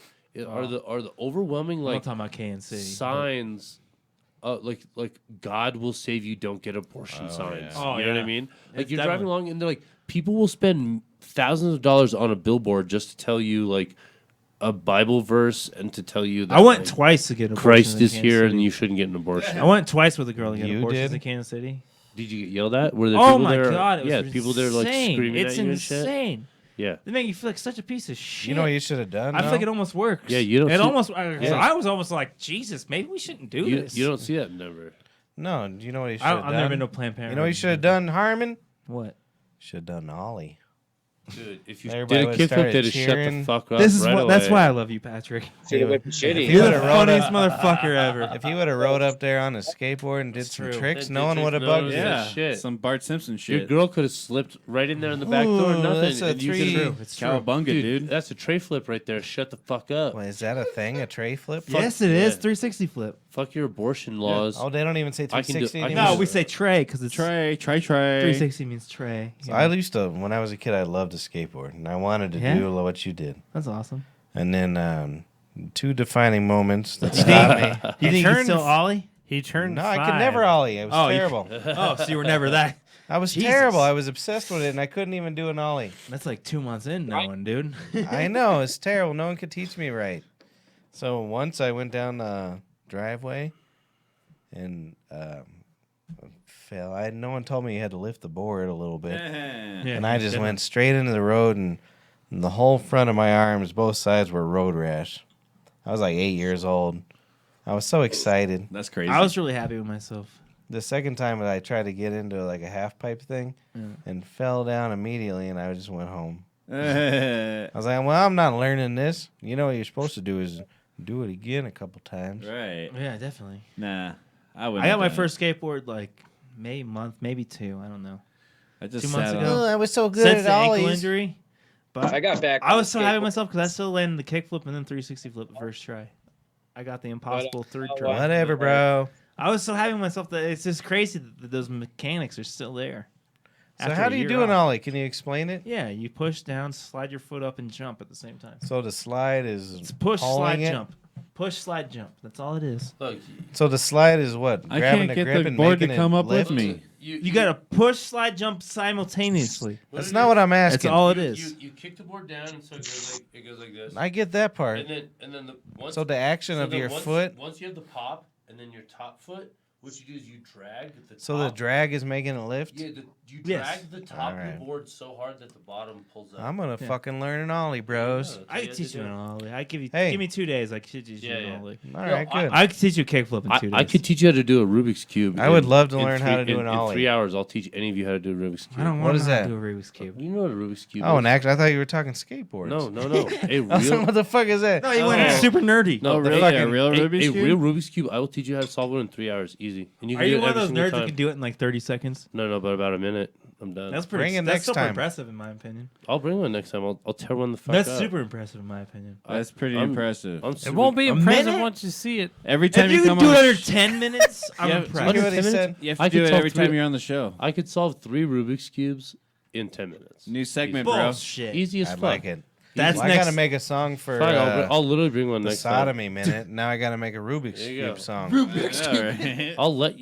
are the overwhelming I'm like not talking about KNC. signs, like God will save you, don't get abortion signs. yeah. Oh, you know what I yeah. mean? Like It's you're driving definitely- along, and they're like, people will spend thousands of dollars on a billboard just to tell you like a Bible verse and to tell you that I went like, twice to get an abortion Christ in is Kansas here City. and you shouldn't get an abortion. I went twice with a girl to get You abortions did? in Kansas City. Did you get yelled at? Were there Oh people my there? god! It was yeah, people there like insane. screaming It's at you and shit. insane. Yeah. They make you feel like such a piece of shit. You know what you should have done? I feel though? like it almost works. Yeah, you don't It see- almost. So Yeah. I was almost like, Jesus, maybe we shouldn't do this. You don't see that in Denver. No, do you know what he should have I've done? never been to Planned Parenthood. You know what you should have done, Harmon? What? Should have done Ollie. Dude, if you Everybody did a would've kickflip, started they'd have shut the cheering. fuck up. This is right what. That's away. why I love you, Patrick. Should've went shitty. You're the would've rode funniest up- motherfucker ever. If he would have rode up there on a skateboard and did That's some true. tricks, Did no one tricks, would have no bugged one you. would've- Yeah, shit. some Bart Simpson Your shit. girl could have slipped right in there in the back door, Ooh, nothing. that's a and you three- could've- It's true. Cowabunga, dude. That's a tray flip right there. Shut the fuck up. Well, is that a thing? A tray flip? Yes, it is. yeah. 360 flip. Fuck your abortion laws. Oh, they don't even say I can do- 360 I can anymore? No, we say tray because it's Tray. 360 means tray. So I used to, when I was a kid, I loved to skateboard, and I wanted to Yeah? do what you did. That's awesome. And then 2 defining moments that stopped me. You think you turned still ollie? He turned No, 5. I could never ollie. It was Oh, you- terrible. Oh, so you were never that. I was Jesus. terrible. I was obsessed with it, and I couldn't even do an ollie. That's like 2 months in knowing, dude. I know, it's terrible. No one could teach me right. So once I went down the driveway and fell. No one told me you had to lift the board a little bit. And I just went straight into the road, and the whole front of my arms, both sides, were road rash. I was like 8 years old. I was so excited. That's crazy. I was really happy with myself. The second time I tried to get into like a half pipe thing and fell down immediately, and I just went home. I was like, well, I'm not learning this. You know what you're supposed to do is do it again a couple times. Right. Yeah, definitely. Nah. I wouldn't. I got have my done it. first skateboard like maybe 2. I don't know. I just 2 months sat ago. on- I was so good Since at the ankle ollies. injury. But I got back. I on was so happy with skateboard. myself because I still landed the kickflip and then 360 flip the first try. I got the impossible third try. Whatever, bro. I was so happy with myself that it's just crazy that those mechanics are still there. So After how a do you year do an off. ollie? Can you explain it? Yeah, you push down, slide your foot up, and jump at the same time. So the slide is It's push, pulling slide, it? jump. Push, slide, jump. That's all it is. Look, So the slide is what? I Grabbing can't the get grip the and board to making come it up lift? with me. You got to push, slide, jump simultaneously. That's not what I'm That's asking. all it is. You kick the board down, and so it goes like this. I get that part. And then once, So the action of then your once, foot. Once you have the pop, and then your top foot, what you do is you drag the top. So the drag is making it lift. Yeah, you Yes. drag the top of Alright. the board so hard that the bottom pulls up. I'm gonna fucking learn an ollie, bros. Yeah. I can teach you an ollie. I give you Hey. give me 2 days. I could teach you Yeah, an yeah. ollie. All right, good. I could teach you a kickflip in 2 days. I could teach you how to do a Rubik's Cube. I would love to in learn how to do an In ollie. 3 hours, I'll teach any of you how to do a Rubik's Cube. I don't What want is to that? do a Rubik's cube. You know what a Rubik's Cube Oh, is? and actually, I thought you were talking skateboards. No. A I was like, real... what the fuck is that? No, you went super nerdy. No, Oh, the really? fucking- A real Rubik's a Cube? real Rubik's Cube. I will teach you how to solve one in 3 hours, easy. And you Are can do you it one of every those single nerds time. that can do it in like 30 seconds? No, but about a minute, I'm done. That's pretty. Bring it that's next super time. impressive in my opinion. I'll bring one next time. I'll tear one the fuck That's up. super impressive in my opinion. That's pretty I'm- impressive. I'm It super- won't be A impressive minute? once you see it. Every time If you you come can do on it the under 10 minutes, I'm Yeah, impressed. Did you hear what he 10 said? minutes? You have I to do could it solve every time three- you're on the show. I could solve 3 Rubik's Cubes in 10 minutes. New segment, bro. Bullshit. Easy as I fuck. like it. That's Well, I next. gotta make a song for Fine, I'll literally bring one the next time. sodomy minute. Now I gotta make a Rubik's There you Cube go. song. Yeah, right. I'll let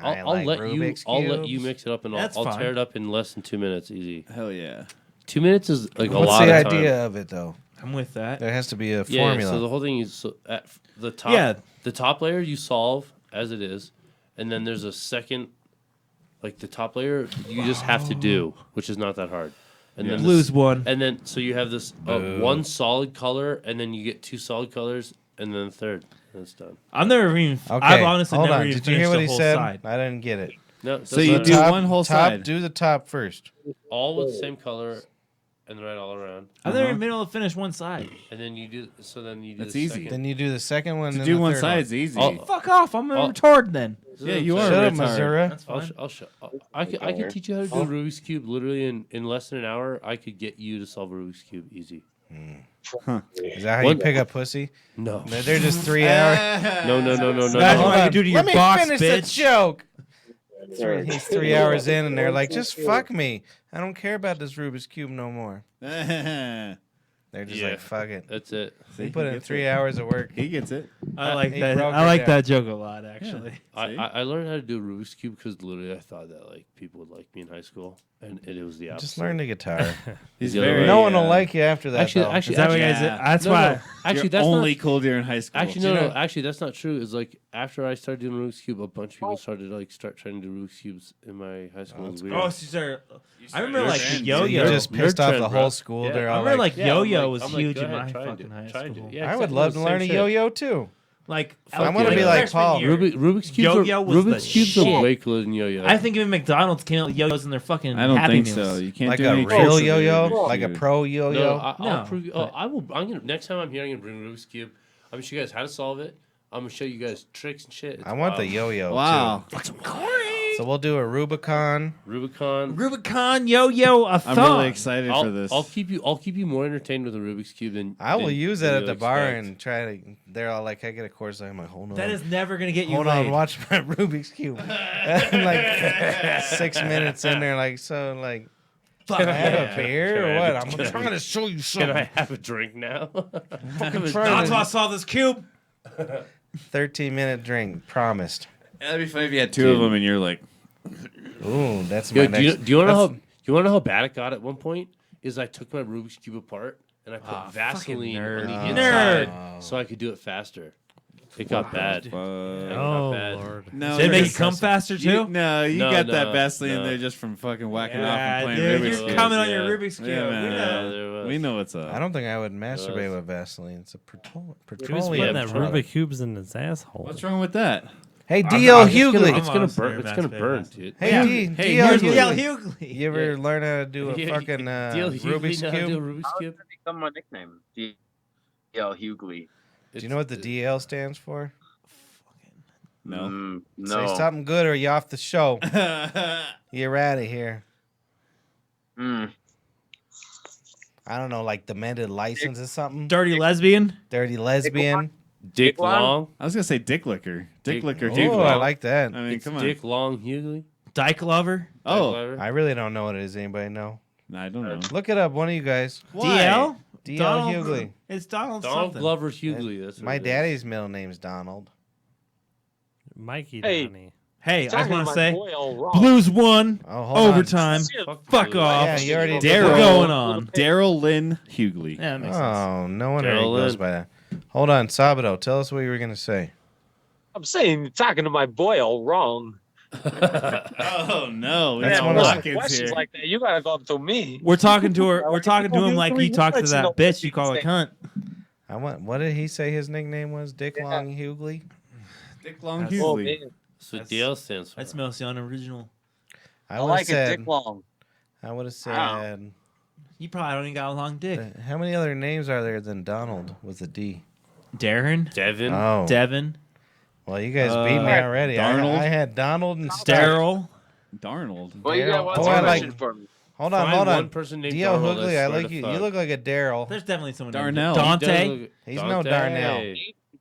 I I'll like let Rubik's you cubes. mix it up and That's I'll fine. tear it up in less than 2 minutes, easy. Hell yeah. 2 minutes is like a What's lot the of time. idea of it though? I'm with that. There has to be a Yeah, formula. so the whole thing is at the top. Yeah. The top layer you solve as it is, and then there's a second, like the top layer you just have to do, which is not that hard. And then Lose one. And then so you have this one solid color, and then you get 2 solid colors, and then a third, and it's done. I've never even. Okay, I've honestly hold never on. even Did you hear finished what the he whole said? side. I didn't get it. No, So you doesn't do matter. one whole side. Do the top first. all with the same color, and right all around, I've never even been able to finish one side. and then you do. So then you do. That's the easy. second. Then you do the second one. To then do the one third side's easy. Oh, Fuck off! I'm a I'll- retard then. Yeah, you are Shut a up, retard. Missouri. That's fine. I'll show. I can teach you how to do a Rubik's Cube literally in less than an hour. I could get you to solve a Rubik's Cube easy. Is that how you One- pick up pussy? No. They're just 3 hours. No. That's Hold what on. you do to your Let me boss, finish the bitch. joke. He's 3 hours in, and they're like, "Just fuck me. I don't care about this Rubik's Cube no more." They're just Yeah. like, "Fuck it." That's it. They put in 3 hours of work. He gets it. I like He that. broke I it like down. that joke a lot, actually. I learned how to do a Rubik's Cube because literally I thought that like people would like me in high school, and it was the opposite. Just learn the guitar. He's The other very. way. No one will like you after that. Actually, though. actually, Is that what you actually, guys? That's no, why. no. Actually, You're that's only not. cool during high school. Actually, Do you no. know- Actually, that's not true. It's like after I started doing Rubik's Cube, a bunch of people started to start trying to do Rubik's cubes in my high school. It was weird. Oh, Caesar. I remember your like trend. So you yo-yo. just pissed off trend, the bro. whole school. Yeah. They're I all remember like, like yo-yo I'm was like, huge go in ahead, my try and fucking do it. high Try and do school. it. Yeah, "I would exactly love the to same learn a shit. yo-yo too." Like I wanna be like Paul. Rubik's cubes. Yo-yo was the Rubik's cubes are shit. way cooler than yo-yo. I think even McDonald's came out with yo-yos in their fucking I don't Happy think Meals. so. You can't Like do a any real tricks with a yo-yo, Rubik's like a Cube. pro yo-yo. No, I'll No, prove you. but- I will. I'm gonna next time I'm here. I'm gonna bring Rubik's cube. I'm gonna show you guys how to solve it. I'm gonna show you guys tricks and shit. It's I want the wild. yo-yo Wow. too. So we'll do a Rubicon. Rubicon yo-yo a thon. I'm really excited for this. I'll keep you more entertained with a Rubik's Cube than I will than- use than it at you'll the bar expect. and try to. They're all like, I get a course. I'm like, hold on. That is never gonna get you Hold laid. on, watch my Rubik's Cube. And like 6 minutes in there, like, so, like, can I have a beer or what? I'm trying to show you something. Can I have a drink now? Fucking That's why I saw this cube. 13-minute drink, promised. That'd be funny if you had two of them and you're like, ooh, that's my Yo, next. do you want to know how bad it got at one point? Is I took my Rubik's Cube apart and I put Vaseline on the inside so I could do it faster. It got bad. Oh, bad. Lord. no. Did it make you there's- come faster too? You No, got that no, Vaseline in no. there just from fucking whacking off Yeah, and playing dude, Rubik's you're Cube. coming on your Rubik's Cube. Yeah, We man. know. there was. We know what's up. I don't think I would masturbate with Vaseline. It's a He was petroleum. putting that Rubik cubes in his asshole. What's wrong with that? Hey, D.L. It's gonna Hughley. burn. It's gonna burn, dude. Hey, Yeah. D.L. Here's D.L. Hughley. Hughley. You ever learn how to do a fucking Rubik's know how to do a Cube? Rubik's How Cube? did that become my nickname? D.L. Hughley. Do you know what the DL stands for? No. No. Say something good or you off the show. You're out of here. Mm. I don't know, like demented license or something. Dirty lesbian. Dirty lesbian. Dick Long? Long. I was gonna say Dick Licker. Dick Licker. Oh, Dick I Licker. like that. I mean, It's come on. Dick Long Hughley. Dyke lover. Oh, I really don't know what it is. Anybody know? I don't know. Look it up, one of you guys. DL. DL Donald Hughley. It's Donald, Donald something. Glover Hughley. That's what My it is. daddy's middle name's Donald. Mikey Hey. Donnie. Hey, I just Talking want to my say, boy all wrong. Blues won. Oh, hold on. Overtime. Fuck you. off. Yeah, you already did We're that. going on. Daryl Lynn Hughley. Yeah, that makes sense. Oh, no wonder he Daryl goes Lynn. by that. Hold on, Sabado. Tell us what you were going to say. I'm saying you're talking to my boy all wrong. Oh no, we That's got one of the Watkins Questions here. like that, you gotta go to me. We're talking to her. We're talking to him Hughley, like you talked to let you that know bitch what you he call a said. cunt. What did he say his nickname was? Dick Yeah. Long Hughley? Dick Long Oh, Hughley. man. That's what DL stands for. That's mostly unoriginal. I would've like it, said, Dick Long. I would have Wow. said, You probably don't even got a long dick. how many other names are there than Donald with a D? Darren, Devin. Oh, Devin, well, you guys beat me already. Darnold. I had Donald and Daryl. Darnold. Well, you got one Oh, I question like- for me. Hold on, Find hold one on. person named D.L. Darnold, Hughley, I swear like to you. fuck. You look like a Daryl. There's definitely someone Darnell. named He does Dante. look- He's no Dante. Darnell.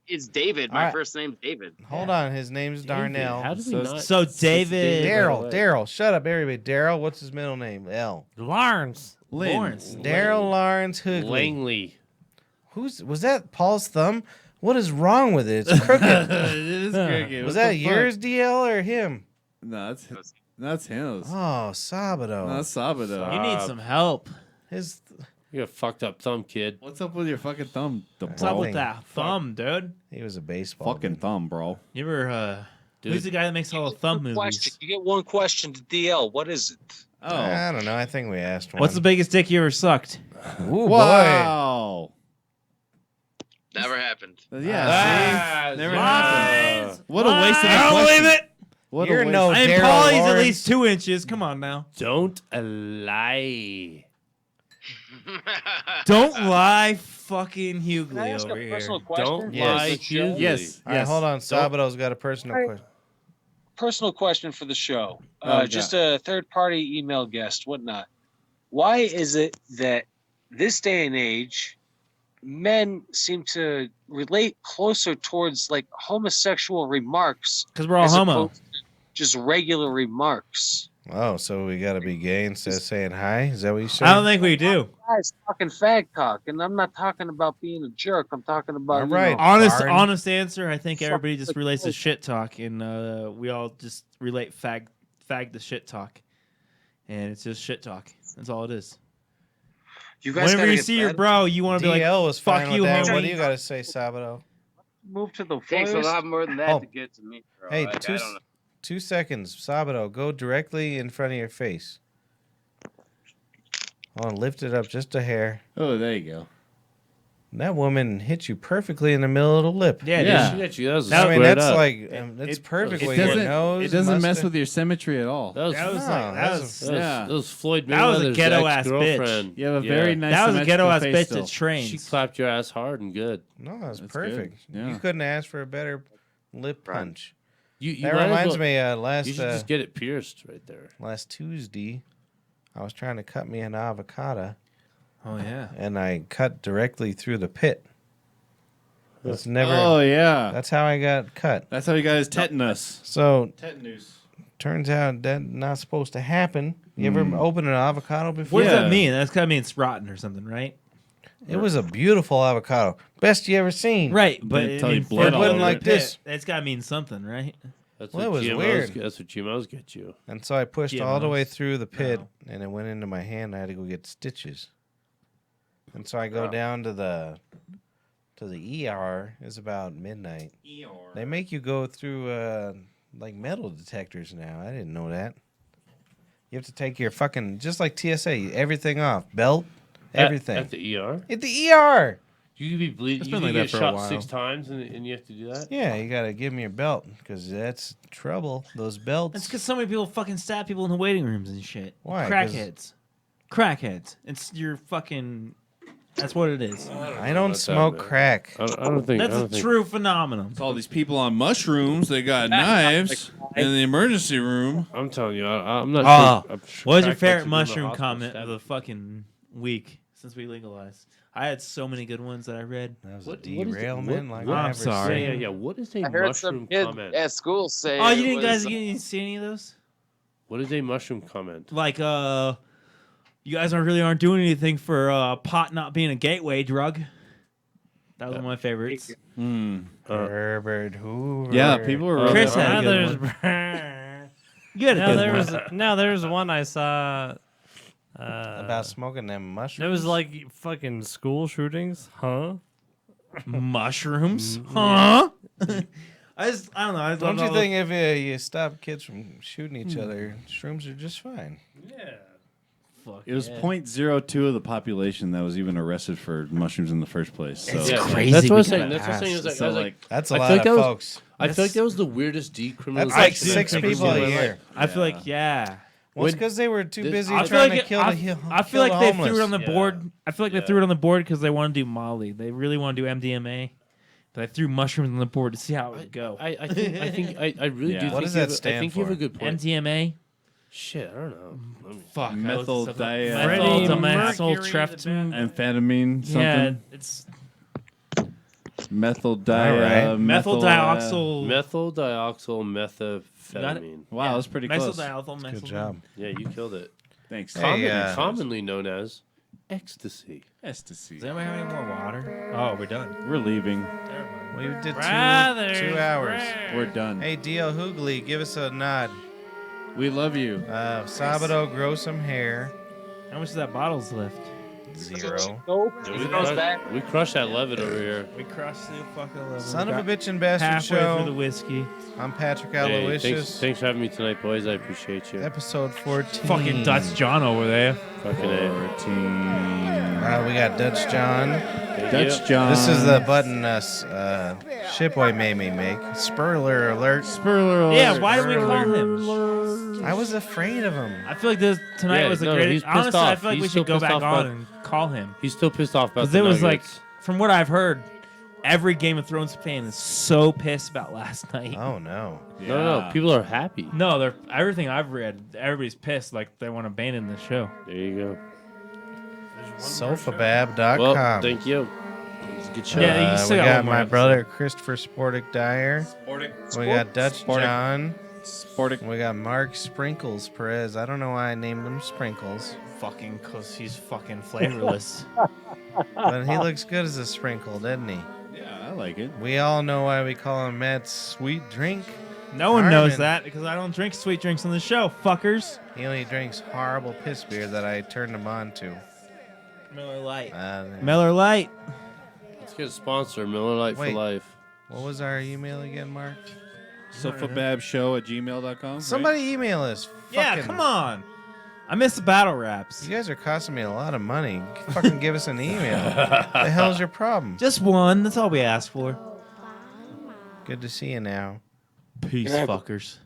It's David. My Alright. first name's David. Hold on, his name's How Darnell. did we So- not? So David. Daryl, shut up, everybody. Daryl, what's his middle name? L. Lawrence. Lynn. Lawrence. Daryl Lawrence Hughley. Langley. Was that Paul's thumb? What is wrong with it? It's crooked. It is cricket. Was What that the fuck? yours, DL, or him? No, that's him. Oh, Sabado. No, that's Sabado. You need some help. His You got a fucked up thumb, kid. What's up with your fucking thumb, What's up Bro. with that thumb, dude? he was a baseball. fucking dude. thumb, bro? You ever Dude. who's the guy that makes all the thumb One question. movies? You get one question to DL. What is it? Oh, I don't know. I think we asked one. What's the biggest dick you ever sucked? Ooh, boy. wow. Never happened. Yeah, see? Never happened. Lies! What a waste of a I don't question. believe it. What You're a waste. no And Daryl Paulie's at Lawrence. least 2 inches. Come on now. Don't lie. Don't lie, fucking Can I Hughley ask over a here. personal question? Don't Yes. lie, Hughley. Yes. All right, hold on. Sabado's got a personal question. Personal question for the show. Oh, Just a third-party email guest, whatnot. Why is it that this day and age, men seem to relate closer towards like homosexual remarks Because we're all as homo. opposed to just regular remarks? Oh, so we got to be gay instead of saying hi? Is that what you said? I don't think we do. Guys talking fag talk, and I'm not talking about being a jerk. I'm talking about All right. Honest, Darn. honest answer. I think everybody just Fuck. relates to shit talk, and we all just relate fag the shit talk, and it's just shit talk. That's all it is. You guys Whenever gotta you get see your better. bro, you want to be like, DL was fuck fine you, with that. homie. What do you got to say, Sabado? Move to the Takes a forest. lot more than that Oh. to get to me, bro. Hey, Like, I don't know. 2 seconds. Sabado, go directly in front of your face. Oh, lift it up just a hair. Oh, there you go. That woman hit you perfectly in the middle of the lip. yeah, Yeah. She got you. That was I mean, squared that's up. like that's It- perfect. it with your doesn't. nose, It doesn't mess mustache. with your symmetry at all. That was, That was No, like that's that was Yeah. that was Floyd That was a Mayweather's ghetto-ass ex-girlfriend. You have a very nice. that was a symmetrical ghetto ass face bitch still. that trains. She clapped your ass hard and good. No, that's That's perfect. good. Yeah. You couldn't ask for a better lip Right. punch. You That might as reminds well- me. Last You should just get it pierced right there. last Tuesday, I was trying to cut me an avocado, Oh yeah. and I cut directly through the pit. That's never. Oh yeah. That's how I got cut. That's how he got his tetanus. So Tetanus. turns out that's not supposed to happen. You ever open an avocado before? What does Yeah. that mean? That's gotta mean it's rotten or something, right? It was a beautiful avocado, best you ever seen. Right, but Didn't I tell you mean, blood It all wasn't over like it. this. It's gotta mean something, right? That's Well, what it was GMOs weird. That's what GMOs get you. And so I pushed all the way GMOs. through the pit, No. and it went into my hand. I had to go get stitches. And so I go down to the ER. It's about midnight. They make you go through like metal detectors now. I didn't know that. You have to take your fucking just like TSA, everything off, belt, everything. At the ER? At the ER. You could be bleeding. It's You been could like that get for a shot while. 6 times and you have to do that? Yeah, you gotta give me your belt because that's trouble. Those belts. That's because so many people fucking stab people in the waiting rooms and shit. Why? 'Cause- Crackheads. It's your fucking. That's what it is. I don't smoke crack. I don't think. That's I a don't think, true phenomenon. It's all these people on mushrooms. They got knives in the emergency room. I'm telling you, I'm not. Oh, sure, I'm sure what was your crackheads favorite who go to the mushroom hospital comment stab of the fucking week since we legalized? I had so many good ones that I read. That was a What is it? derailment What- like what- I I'm never sorry. seen. Yeah. What is a I heard mushroom some kid comment? at school say. Oh, you it didn't was, guys didn't see any of those? What is a mushroom comment? Like, you guys aren't doing anything for pot not being a gateway drug. That was one of my favorites. Herbert Hoover. Yeah, people were really Chris Now had a there's good You had a good one. now there's one I saw. About smoking them mushrooms. It was like fucking school shootings, huh? Mushrooms? Huh? I don't know. I Don't love you all think if you stop kids from shooting each other, shrooms are just fine? Fuck It was yeah. 0.02 of the population that was even arrested for mushrooms in the first place. So It's Yeah, crazy. That's what we I'm saying. got That's what I'm saying. It was like, So, I was like, like, That's a I lot feel of like that was- folks. I feel like that was the weirdest decriminalization. That's like I've 6 ever people seen a in my year. life. I feel like, yeah. Well, it's When- because they were too this- busy I I feel trying like to kill the I feel kill like the they homeless. threw it on the Yeah. board. I feel like they Yeah. threw it on the board because they want to do Molly. They really want to do MDMA. But I threw mushrooms on the board to see how it would go. I really Yeah. do. What think does you that have, I stand think you have a for? good point. MDMA. Shit, I don't know. Let me- Fuck. Methyl Freddie methyltretinoin, amphetamine, something. Yeah, it's Methyl right. methyl dioxyl. Methyl dioxyl methamphetamine. Wow, that's pretty close. Good job. Yeah, you killed it. Thanks. Hey, Commonly known as ecstasy. Ecstasy. Does anybody have any more water? Oh, we're done. We're leaving. We did Brothers, 2 hours. We're done. Hey, D.L. Hoogly, give us a nod. We love you. Sabado, grow some hair. How much of that bottle's left? 0. Nope. Yeah, He goes back. we crushed that Levitt over here. We crushed the fucking level. Son of a bitch and bastard halfway through the show. whiskey. I'm Patrick Hey, Aloysius. thanks for having me tonight, boys. I appreciate you. Episode 14. Fucking Dutch John over there. Fucking A. We got Dutch John. Dutch John. This is the button Shipboy made me make. Spoiler alert. Yeah, why did we call him? I was afraid of him. I feel like tonight Yeah, was the no, greatest. he's pissed Honestly, I off. feel like He's we still should go pissed back off on about- and call him. He's still pissed off about Because the it was like, Nuggets. from what I've heard, every Game of Thrones fan is so pissed about last night. Oh, no. No, people are happy. No, they're everything I've read. Everybody's pissed, like they want to abandon the show. There you go. SOFABAB.com. Well, thank you. It was a good show. Yeah, you still we got got one more my episode. brother Christopher Sportic Dyer. We got Dutch John. We got Mark Sprinkles Perez. I don't know why I named him Sprinkles, Fucking, cause he's fucking flavorless. but he looks good as a sprinkle, doesn't he? Yeah, I like it. We all know why we call him Matt's Sweet Drink. No one knows Harmon. that because I don't drink sweet drinks on the show, fuckers. He only drinks horrible piss beer that I turned him on to. Miller Lite. Uh, Miller Lite. Let's get a sponsor, Miller Lite Wait. for life. What was our email again, Mark? SOFABABshow@gmail.com. Somebody email us. Yeah, Fucking- come on. I miss the battle raps. You guys are costing me a lot of money. Fucking give us an email. The hell's your problem? Just one. That's all we asked for. Good to see you now. Peace, fuckers.